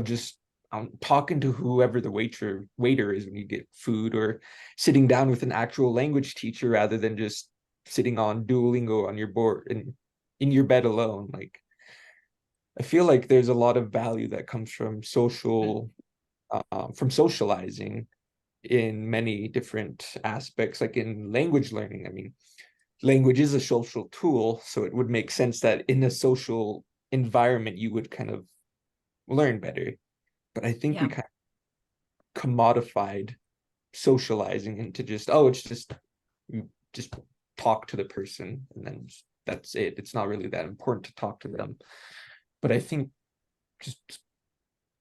just talking to whoever the waiter is when you get food, or sitting down with an actual language teacher rather than just sitting on Duolingo on your board in your bed alone. Like, I feel like there's a lot of value that comes from from socializing in many different aspects, like in language learning. I mean, language is a social tool, so it would make sense that in a social environment you would kind of learn better. But I think we kind of commodified socializing into just, it's just talk to the person and then that's it. It's not really that important to talk to them. But I think just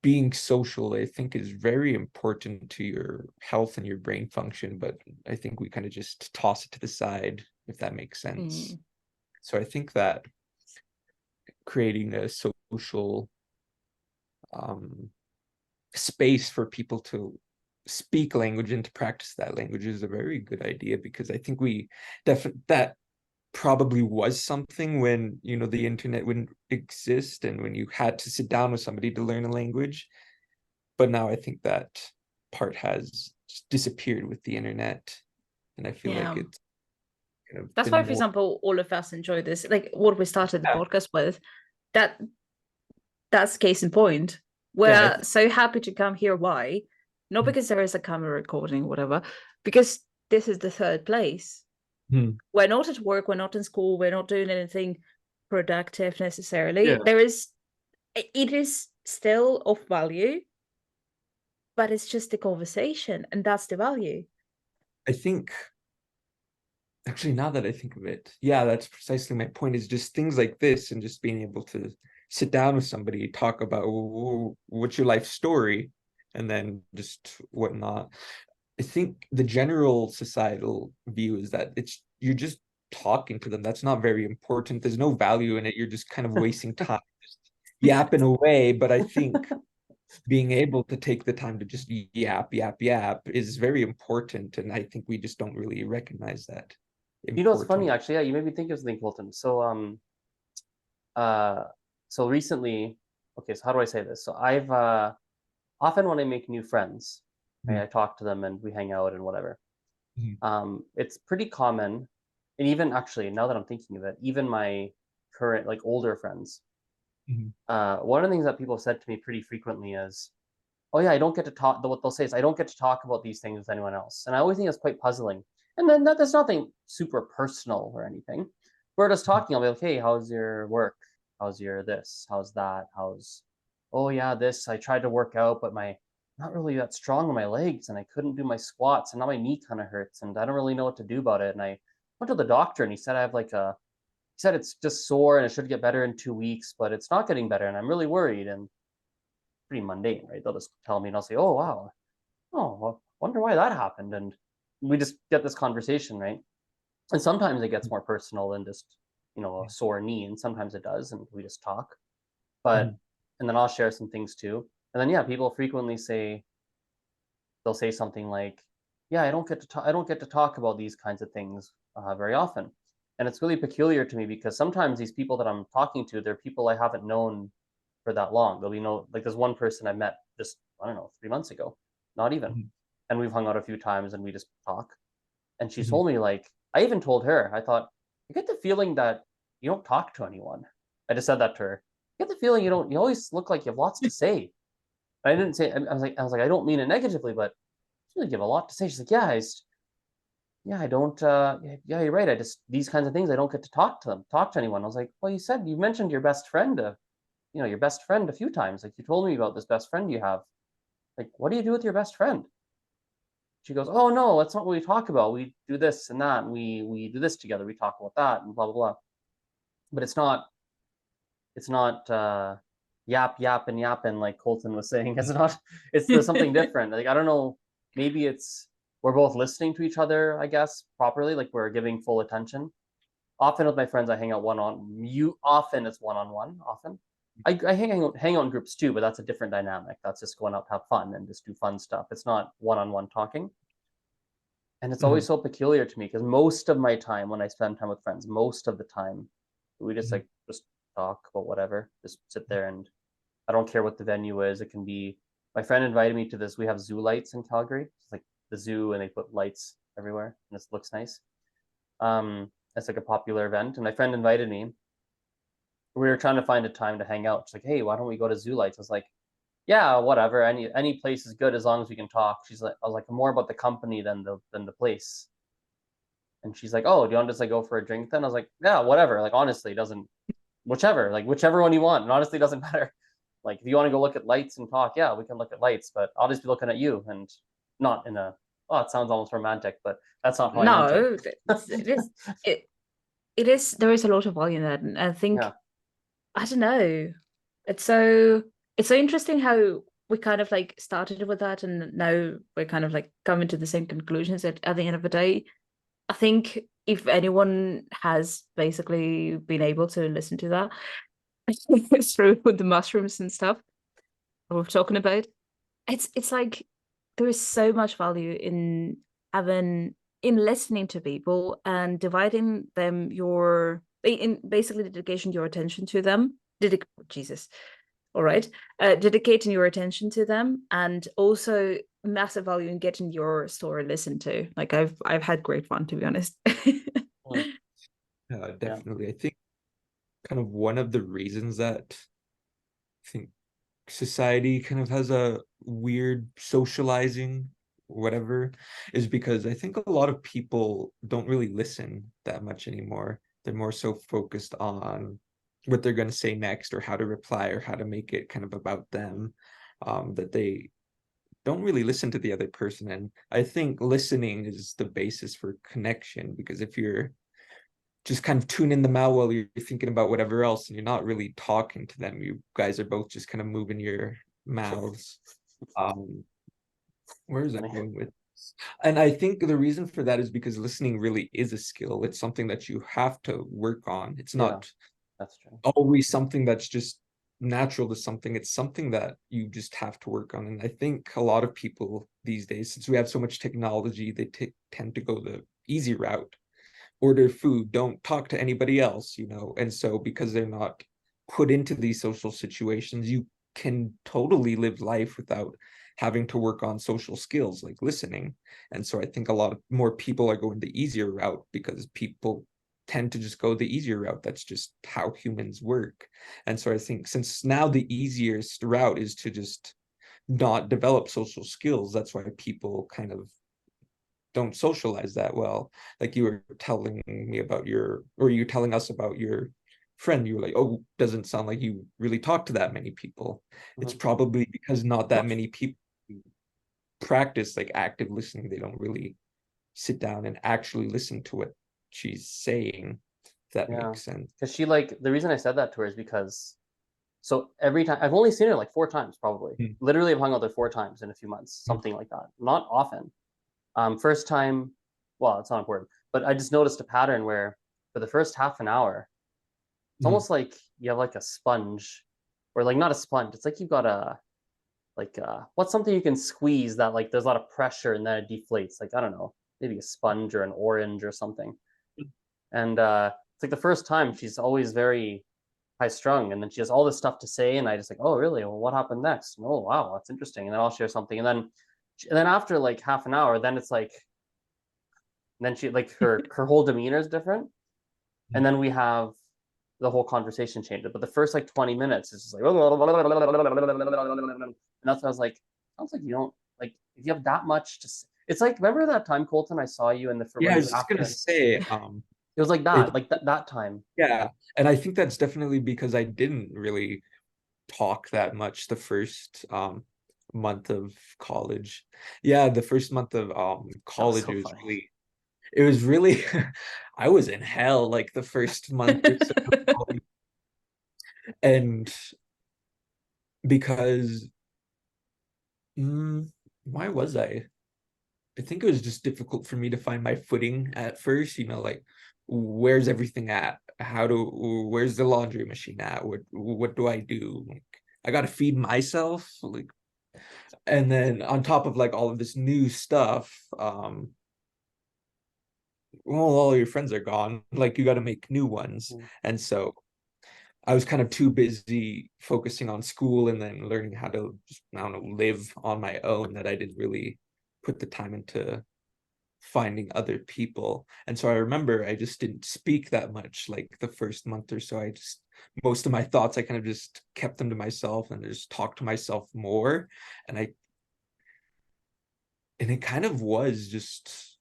being social, I think, is very important to your health and your brain function, but I think we kind of just toss it to the side, if that makes sense. So I think that creating a social space for people to speak language and to practice that language is a very good idea, because I think that probably was something when, you know, the internet wouldn't exist and when you had to sit down with somebody to learn a language. But now I think that part has just disappeared with the internet, and I feel like it's kind of That's why, been for more. example, all of us enjoy this, like what we started the Yeah. podcast with. That's case in point. We're Yeah, so happy to come here. Why? Not because there is a camera recording, whatever, because this is the third place. We're not at work, we're not in school, we're not doing anything productive necessarily. Yeah. It is still of value, but it's just a conversation, and that's the value. I think, actually, now that I think of it, yeah, that's precisely my point, is just things like this and just being able to sit down with somebody, talk about what's your life story, and then just whatnot. I think the general societal view is that you're just talking to them. That's not very important. There's no value in it. You're just kind of wasting time, just yapping away. But I think being able to take the time to just yap is very important. And I think we just don't really recognize that. You know, it's funny, Important. actually. Yeah, you made me think of something, Colton. So recently, okay, so how do I say this? So I've often when I make new friends, right, I talk to them and we hang out and whatever. It's pretty common, and even actually, now that I'm thinking of it, even my current, like, older friends, one of the things that people have said to me pretty frequently is, oh yeah, I don't get to talk, what they'll say is, I don't get to talk about these things with anyone else. And I always think it's quite puzzling. And then there's nothing super personal or anything. We're just talking, I'll be like, hey, how's your work? How's your this? How's that? Oh yeah, this, I tried to work out, but not really that strong on my legs, and I couldn't do my squats, and now my knee kind of hurts, and I don't really know what to do about it. And I went to the doctor, and he said I have he said it's just sore and it should get better in 2 weeks, but it's not getting better, and I'm really worried. And pretty mundane, right? They'll just tell me, and I'll say, oh wow, oh, well, wonder why that happened. And we just get this conversation, right? And sometimes it gets more personal than just, a sore knee, and sometimes it does, and we just talk. But and then I'll share some things too. And then yeah, people frequently say, they'll say something like, yeah, I don't get to talk about these kinds of things very often. And it's really peculiar to me, because sometimes these people that I'm talking to, they're people I haven't known for that long. There'll be like, there's one person I met just, I don't know, 3 months ago, not even. And we've hung out a few times and we just talk. And she told me, like, I even told her, I thought, I get the feeling that you don't talk to anyone. I just said that to her. I get the feeling you always look like you have lots to say. I didn't say, I was like, I don't mean it negatively, but you really have a lot to say. She's like, yeah, I don't, yeah, you're right. These kinds of things, I don't get to talk to anyone. I was like, well, you mentioned your best friend, your best friend a few times. Like, you told me about this best friend you have. Like, what do you do with your best friend? She goes, oh no, that's not what we talk about. We do this and that, and we do this together. We talk about that and blah blah blah. But it's not yap and yapping like Colton was saying. There's something different. Like, I don't know, maybe we're both listening to each other, I guess, properly, like we're giving full attention. Often with my friends, I hang out often it's one-on-one, often. I hang out in groups too, but that's a different dynamic. That's just going out to have fun and just do fun stuff. It's not one-on-one talking. And it's always so peculiar to me, because most of my time when I spend time with friends, most of the time, we just just talk about whatever, just sit there, and I don't care what the venue is. It can be, my friend invited me to this. We have zoo lights in Calgary. It's like the zoo, and they put lights everywhere, and it looks nice. It's like a popular event, and my friend invited me. We were trying to find a time to hang out. She's like, hey, why don't we go to zoo lights? I was like, yeah, whatever. Any place is good as long as we can talk. I was like, more about the company than the place. And she's like, oh, do you want to just like go for a drink then? I was like, yeah, whatever. Like, honestly, it doesn't, whichever one you want. And honestly, it doesn't matter. Like, if you want to go look at lights and talk, yeah, we can look at lights, but I'll just be looking at you, and not in a, oh, it sounds almost romantic, but that's not how I meant it. It is, there is a lot of value in that. And I think, I don't know, it's so interesting how we kind of like started with that, and now we're kind of like coming to the same conclusions at the end of the day. I think if anyone has basically been able to listen to that through the mushrooms and stuff we're talking about, it's like there is so much value in having in listening to people and dividing them in basically dedication your attention to them. Jesus. All right. Dedicating your attention to them, and also massive value in getting your story listened to. Like I've had great fun, to be honest. Mm, yeah. Definitely. I think kind of one of the reasons that I think society kind of has a weird socializing whatever is because I think a lot of people don't really listen that much anymore. They're more so focused on what they're going to say next or how to reply or how to make it kind of about them, that they don't really listen to the other person. And I think listening is the basis for connection, because if you're just kind of tuning them out while you're thinking about whatever else and you're not really talking to them, you guys are both just kind of moving your mouths. Where is that going with this? And I think the reason for that is because listening really is a skill. It's something that you have to work on. It's Yeah, not that's true. always something that's just natural to something. It's something that you just have to work on. And I think a lot of people these days, since we have so much technology, they tend to go the easy route, order food, don't talk to anybody else, you know. And so because they're not put into these social situations, you can totally live life without having to work on social skills like listening. And so I think a lot of more people are going the easier route because people tend to just go the easier route. That's just how humans work. And so I think since now the easiest route is to just not develop social skills, that's why people kind of don't socialize that well. Like you were telling me about or you telling us about your friend, you were like, oh, doesn't sound like you really talk to that many people. It's Mhm. probably because not that many people practice like active listening. They don't really sit down and actually listen to what she's saying, if that Yeah, makes sense. because she like the reason I said that to her is because so every time I've only seen her like 4 times probably. Mm. Literally, I've hung out there 4 times in a few months, something like that. Not often. First time, well, it's not important, but I just noticed a pattern where for the first half an hour, it's Mm. almost like you have like a sponge, or like not a sponge. It's like you've got a like what's something you can squeeze that like there's a lot of pressure and then it deflates. Like I don't know, maybe a sponge or an orange or something. And it's like the first time she's always very high strung, and then she has all this stuff to say, and I just like, oh really? Well, what happened next? And, oh wow, that's interesting. And then I'll share something, and then after like half an hour, then it's like, then she like her whole demeanor is different, and then we have the whole conversation changes. But the first like 20 minutes is just like, and that's what I was like. Sounds like you don't like if you have that much to. It's like remember that time, Colton, I saw you in the Yeah, when I you was just gonna after say, it was like it that, like that time. yeah, and I think that's definitely because I didn't really talk that much the first month of college. Yeah, the first month of That was college, so funny. it was really I was in hell like the first month or so. And because why was I think it was just difficult for me to find my footing at first, you know, like where's everything at? Where's the laundry machine at? What do I do? Like I gotta feed myself. Like, and then on top of like all of this new stuff, well, all your friends are gone. Like you gotta make new ones. Mm. And so I was kind of too busy focusing on school and then learning how to just, I don't know, live on my own, that I didn't really put the time into finding other people. And so I remember I just didn't speak that much like the first month or so. I just, most of my thoughts, I kind of just kept them to myself and just talked to myself more. And it kind of was just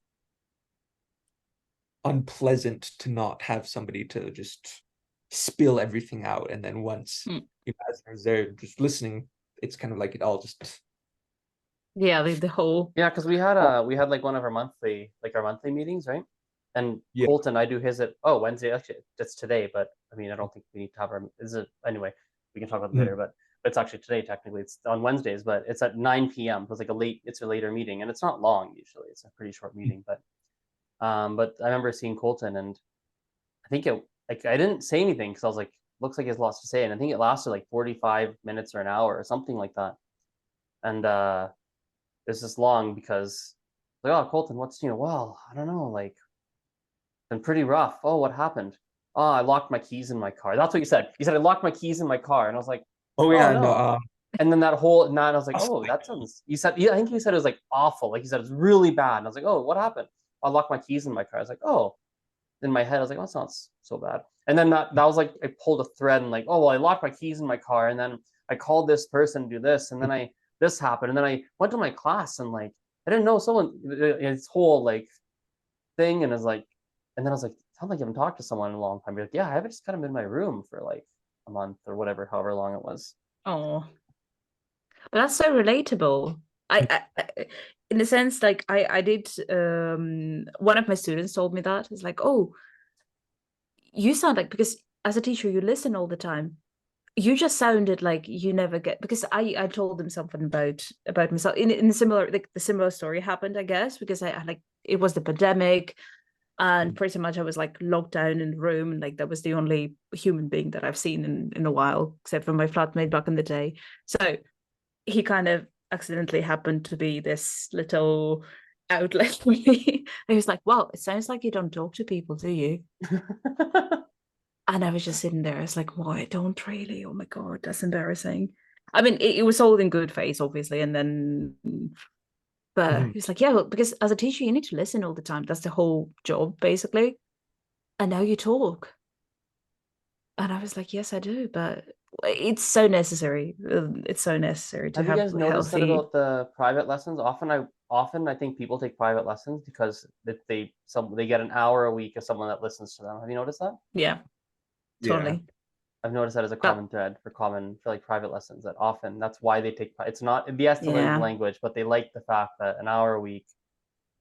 unpleasant to not have somebody to just spill everything out. And then once Hmm. you guys are there just listening, it's kind of like it all just Yeah, the whole. Yeah, because we had like one of our monthly meetings, right? And yeah. Colton, I do his at Wednesday. Actually, that's today, but I mean, I don't think we need to have our is it anyway. We can talk about it later, but it's actually today, technically, it's on Wednesdays, but it's at 9 p.m. So it's like it's a later meeting, and it's not long usually. It's a pretty short meeting, but I remember seeing Colton, and I think it like I didn't say anything because I was like, looks like he has lots to say, and I think it lasted like 45 minutes or an hour or something like that, and it was just long because like, oh, Colton, what's well, I don't know, like been pretty rough. Oh, what happened? Oh, I locked my keys in my car. That's what you said. You said I locked my keys in my car, and I was like, Oh oh yeah, no. no. And then that whole night, I was like, That's oh, that sounds. You said, I think you said it was like awful. Like you said, it was really bad. And I was like, oh, what happened? I locked my keys in my car. I was like, oh. In my head, I was like, oh, that's not so bad. And then that was like I pulled a thread and like, oh well, I locked my keys in my car, and then I called this person to do this, and then this happened, and then I went to my class and like I didn't know someone his whole like thing, and and then I was like, sounds like you haven't talked to someone in a long time. Be like, yeah, I haven't just kind of been in my room for like a month or whatever, however long it was. Oh, but that's so relatable. I in a sense, like I did. One of my students told me that it's like, oh, you sound like, because as a teacher you listen all the time. You just sounded like you never get, because I told them something about myself in a similar, like the similar story happened, I guess, because I like, it was the pandemic, and pretty much I was like locked down in the room, and like that was the only human being that I've seen in a while, except for my flatmate back in the day. So he kind of accidentally happened to be this little outlet for me. He was like, well, it sounds like you don't talk to people, do you? And I was just sitting there. It's like, well, I don't really. Oh my God, that's embarrassing. I mean, it was all in good faith, obviously. And then, but he was like, yeah, well, because as a teacher, you need to listen all the time. That's the whole job, basically. And now you talk. And I was like, yes, I do. But it's so necessary. It's so necessary to Have you have guys noticed that healthy. about the private lessons? Often I think people take private lessons because they get an hour a week of someone that listens to them. Have you noticed that? Yeah, yeah. totally. I've noticed that as a But common thread for like private lessons, that often that's why they take it's not BS to learn the yeah, language, but they like the fact that an hour a week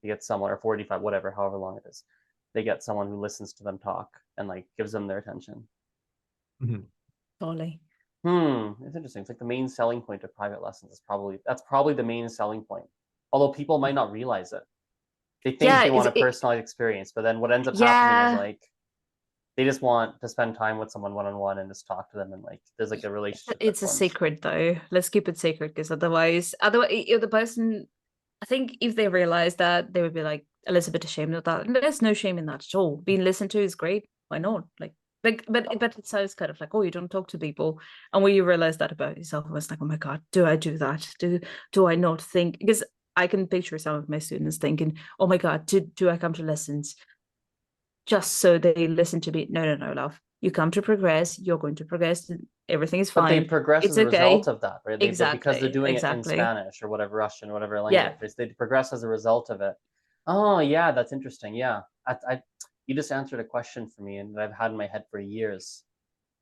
they get someone, or 45, whatever, however long it is, they get someone who listens to them talk and like gives them their attention. totally. It's interesting. It's like the main selling point of private lessons is probably the main selling point. Although people might not realize it. They think Yeah, they want a personalized experience, but then what ends up happening is yeah. like they just want to spend time with someone one-on-one and just talk to them, and like there's like a relationship that It's a forms. secret though. Let's keep it secret, because otherwise, if the person, I think if they realize that, they would be like a little bit ashamed of that. And there's no shame in that at all. Being listened to is great. Why not? But it sounds kind of like, oh, you don't talk to people. And when you realize that about yourself, I was like, oh my God, do I do that? Do I not think? Because I can picture some of my students thinking, oh my God, do I come to lessons just so they listen to me? No, love. You come to progress. You're going to progress. Everything is But they fine. progress It's as a result okay. of that, right? But because they're Exactly. doing it in Exactly. Spanish or whatever, Russian, whatever Yeah. language, they progress as a result of it. Oh yeah, that's interesting. Yeah, you just answered a question for me, and that I've had in my head for years.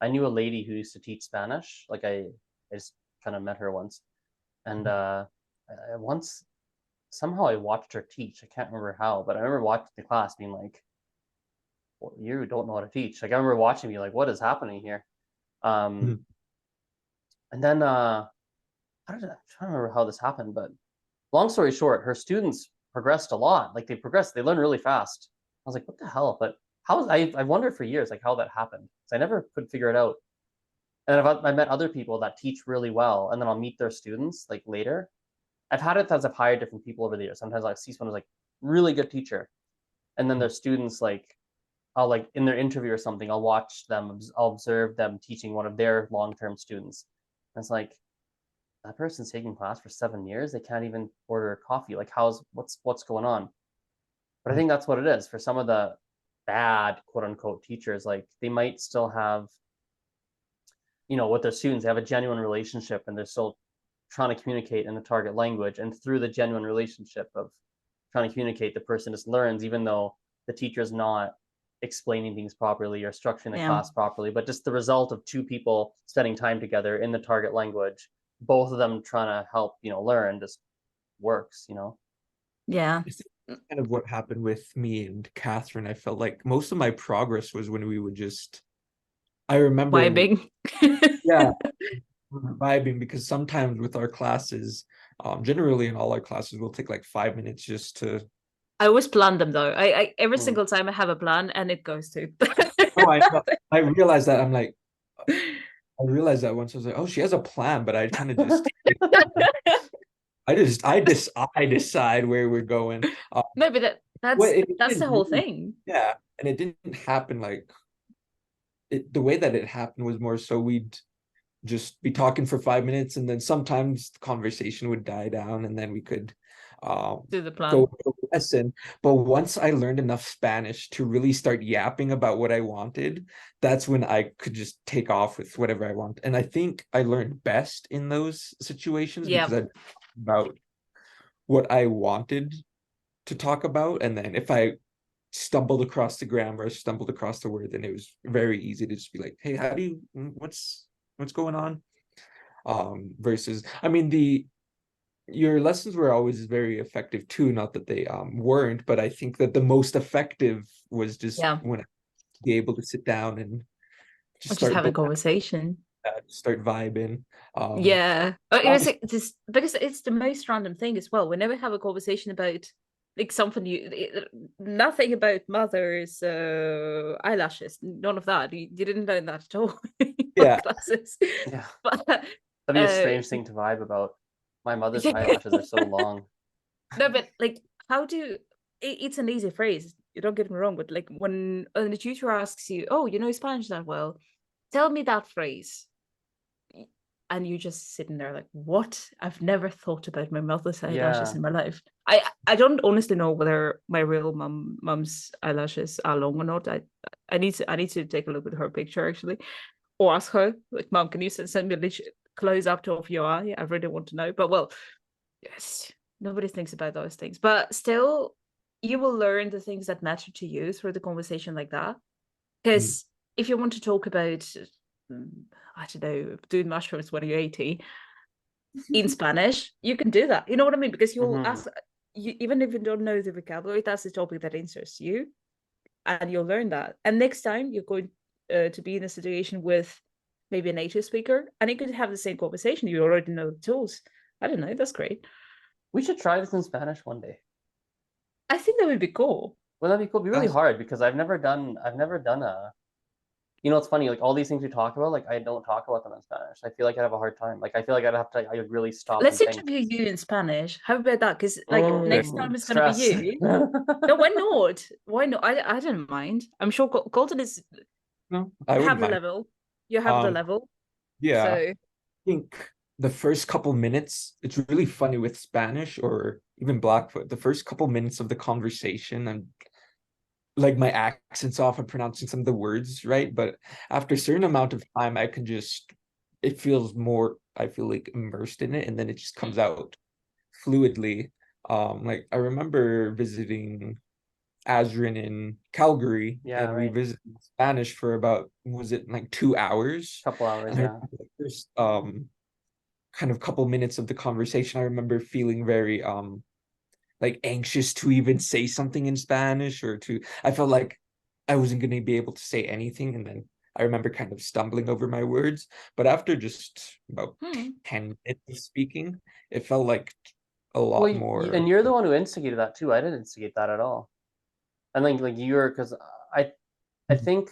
I knew a lady who used to teach Spanish. Like I just kind of met her once, and once somehow I watched her teach. I can't remember how, but I remember watching the class, being like, well, "You don't know how to teach." Like I remember watching, me like, "What is happening here?" And then I'm trying to remember how this happened, but long story short, her students progressed a lot. Like they progressed, they learned really fast. I was like, what the hell? But I wondered for years like how that happened. So I never could figure it out. And I met other people that teach really well, and then I'll meet their students like later. I've had it as I've hired different people over the years. Sometimes I see someone who's like really good teacher, and then their students like I'll like in their interview or something, I'll watch them, I'll observe them teaching one of their long-term students. And it's like, that person's taking class for 7 years. They can't even order a coffee. Like, what's going on? But I think that's what it is for some of the bad quote unquote teachers. Like, they might still have, with their students, they have a genuine relationship, and they're still trying to communicate in the target language. And through the genuine relationship of trying to communicate, the person just learns, even though the teacher's not explaining things properly or structuring the class properly. But just the result of two people spending time together in the target language, both of them trying to help learn, just works. Yeah. It's kind of what happened with me and Catherine. I felt like most of my progress was when we would just, I remember, Vibing. yeah, we're vibing, because sometimes with our classes, generally in all our classes, we'll take like 5 minutes just to. I always plan them though. I every Mm. single time I have a plan and it goes to. Oh, I know. I realized that. I'm like, I realized that once. I was like, oh, she has a plan, but I kind of just, I decide where we're going. No, but Well, it that's the didn't whole really, thing. yeah, and it didn't happen like the way that it happened was more so we'd just be talking for 5 minutes, and then sometimes the conversation would die down, and then we could Do the go plan. to a lesson. But once I learned enough Spanish to really start yapping about what I wanted, that's when I could just take off with whatever I want. And I think I learned best in those situations Yeah. because I about what I wanted to talk about, and then if I stumbled across the grammar, stumbled across the word, then it was very easy to just be like, hey, how do you, what's going on? Versus, I mean, your lessons were always very effective too, not that they weren't, but I think that the most effective was just Yeah. when I be able to sit down and just Or just start having conversation. start vibing. Yeah. But it was Obviously, just because it's the most random thing as well. Whenever we have a conversation about like something nothing about mother's eyelashes, none of that. You didn't learn that at all in your yeah. classes. Yeah. But That'd be a strange thing to vibe about. My mother's eyelashes are so long. No, but like, how do it's an easy phrase. You don't get me wrong, but like when the tutor asks you, "Oh, you know Spanish that well? Tell me that phrase," and you just sitting there like, "What? I've never thought about my mother's eyelashes Yeah. in my life." I don't honestly know whether my real mum's eyelashes are long or not. I need to take a look at her picture actually, or ask her like, "Mom, can you send me a close up of your eye? I really want to know." But well, yes, nobody thinks about those things, but still, you will learn the things that matter to you through the conversation like that. Mm. Because if you want to talk about, I don't know, doing mushrooms when you're 80 in Spanish, you can do that. You know what I mean? Because you'll Mhm. ask, even if you don't know the vocabulary, that's the topic that interests you, and you'll learn that. And next time you're going to be in a situation with maybe a native speaker, and you could have the same conversation. You already know the tools. I don't know. That's great. We should try this in Spanish one day. I think that would be cool. Well, that'd be cool. It'd be really hard because I've never done a, it's funny, like all these things we talk about, like I don't talk about them in Spanish. I feel like I'd have a hard time. Like I feel like I would really stop Let's and think. interview you in Spanish. How about that? Because like next time it's gonna be Stress. you. No, why not? Why not? I don't mind. I'm sure Colton is No, I wouldn't have the mind. level. You have the Um, level. yeah. So Think the first couple minutes, it's really funny with Spanish or even Blackfoot. The first couple minutes of the conversation, and like my accent's off and pronouncing some of the words right, but after a certain amount of time, I can just it feels more. I feel like immersed in it, and then it just comes out fluidly. Like I remember visiting Azrin in Calgary, Yeah, and we right. visited Spanish for about, was it like 2 hours? Couple hours, And I yeah. remember the first kind of couple minutes of the conversation, I remember feeling very like anxious to even say something in Spanish, or to I felt like I wasn't going to be able to say anything, and then I remember kind of stumbling over my words. But after just about 10 minutes of speaking, it felt like a Well, lot and more. you're the one who instigated that too. I didn't instigate that at all. And like you're, because I think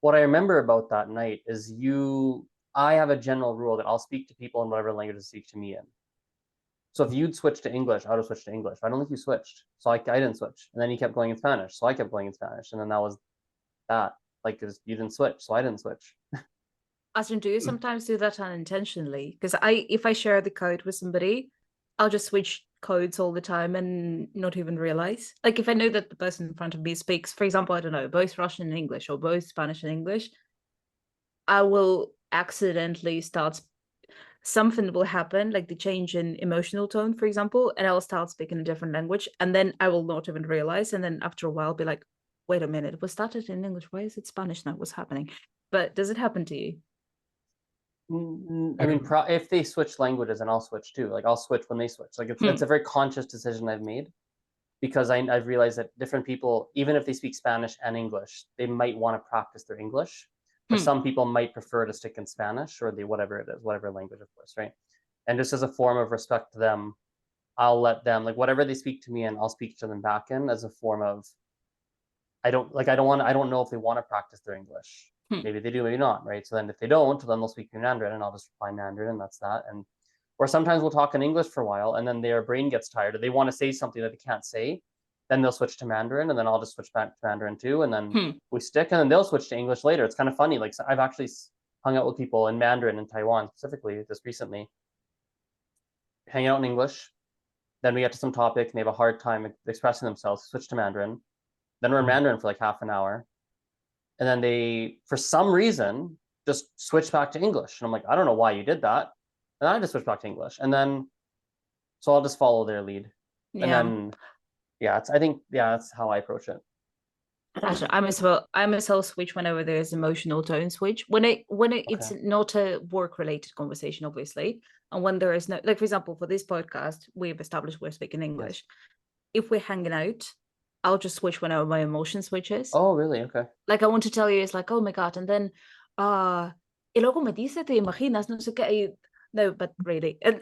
what I remember about that night is I have a general rule that I'll speak to people in whatever language they speak to me in. So if you'd switch to English, I would have switched to English. I don't think you switched. So I didn't switch. And then you kept going in Spanish. So I kept going in Spanish. And then that was that. Like, because you didn't switch. So I didn't switch. Aston, do you sometimes do that unintentionally? Because if I share the code with somebody, I'll just switch codes all the time and not even realize. Like if I know that the person in front of me speaks, for example, I don't know, both Russian and English or both Spanish and English, I will accidentally start something will happen, like the change in emotional tone, for example, and I'll start speaking a different language, and then I will not even realize. And then after a while, be like, wait a minute, was started in English. Why is it Spanish now? What's happening? But does it happen to you? I mean, if they switch languages, and I'll switch too. Like I'll switch when they switch. Like it's a very conscious decision I've made because I've realized that different people, even if they speak Spanish and English, they might want to practice their English. Or Hmm. some people might prefer to stick in Spanish or whatever it is, whatever language, of course, right? And just as a form of respect to them, I'll let them, like, whatever they speak to me in, I'll speak to them back in, as a form of, I don't know if they want to practice their English. Hmm. Maybe they do, maybe not, right? So then if they don't, then they'll speak in Mandarin and I'll just reply Mandarin, and that's that. And or sometimes we'll talk in English for a while and then their brain gets tired or they want to say something that they can't say. Then they'll switch to Mandarin and then I'll just switch back to Mandarin too. And then Hmm. we stick and then they'll switch to English later. It's kind of funny. Like, so I've actually hung out with people in Mandarin in Taiwan specifically just recently, hang out in English. Then we get to some topic and they have a hard time expressing themselves, switch to Mandarin. Then we're in Mandarin for like half an hour. And then they, for some reason, just switch back to English. And I'm like, I don't know why you did that. And I just switch back to English. And then, so I'll just follow their lead. And Yeah. then, yeah, I think, that's how I approach it. Actually, I myself switch whenever there's emotional tone switch. It's not a work related conversation, obviously, and when there is no, like, for example, for this podcast, we've established we're speaking English. Yes. If we're hanging out, I'll just switch whenever my emotion switches. Oh, really? Okay. Like, I want to tell you, it's like, oh my god, and then, y luego me dice, te imaginas, no sé qué. No, but really, and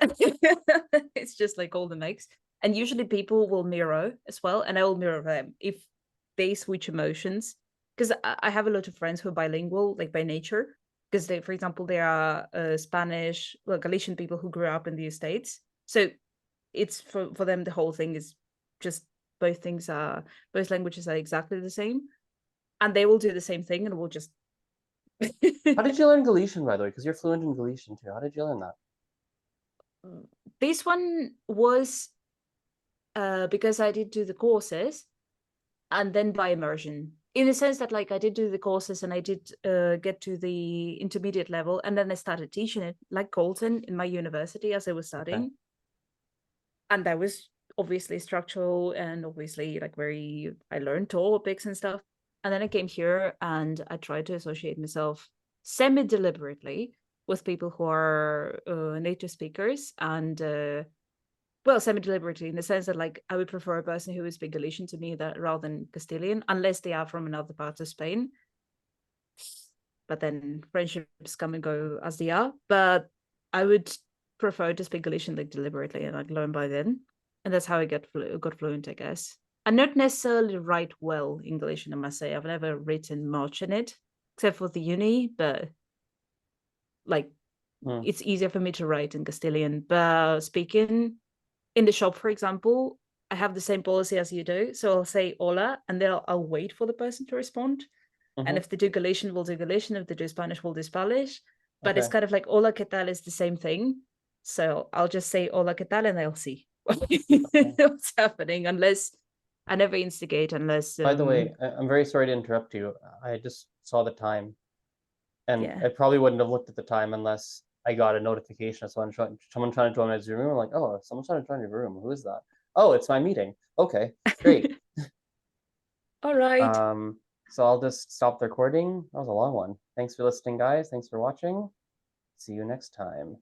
it's just like all the mix. And usually people will mirror as well, and I will mirror them if they switch emotions, because I have a lot of friends who are bilingual, like by nature, because they, for example, they are Spanish, well, Galician people who grew up in the States. So it's for them, the whole thing is just both languages are exactly the same, and they will do the same thing, and we'll just. How did you learn Galician, by the way? Because you're fluent in Galician too. How did you learn that? This one was because I did do the courses, and then by immersion, in the sense that, like, I did do the courses and I did get to the intermediate level, and then I started teaching it like Colton in my university as I was studying. Okay. And that was obviously structural and obviously like I learned topics and stuff. And then I came here and I tried to associate myself semi-deliberately with people who are native speakers, and well, semi-deliberately in the sense that, like, I would prefer a person who would speak Galician to me rather than Castilian, unless they are from another part of Spain. But then friendships come and go as they are. But I would prefer to speak Galician, like, deliberately, and I'd learn by then. And that's how I got fluent, I guess. I not necessarily write well in Galician, I must say. I've never written much in it, except for the uni, but like it's easier for me to write in Castilian. But speaking in the shop, for example, I have the same policy as you do. So I'll say hola, and then I'll wait for the person to respond. Mm-hmm. And if they do Galician, we'll do Galician. If they do Spanish, we'll do Spanish. But it's kind of like hola, ¿qué tal? Is the same thing. So I'll just say hola, ¿qué tal? And they'll see what's happening, unless I never instigate, unless. By the way, I'm very sorry to interrupt you. I just saw the time. And I probably wouldn't have looked at the time unless I got a notification of someone trying to join my Zoom room. I'm like, oh, someone's trying to join your room. Who is that? Oh, it's my meeting. Okay, great. All right. So I'll just stop the recording. That was a long one. Thanks for listening, guys. Thanks for watching. See you next time.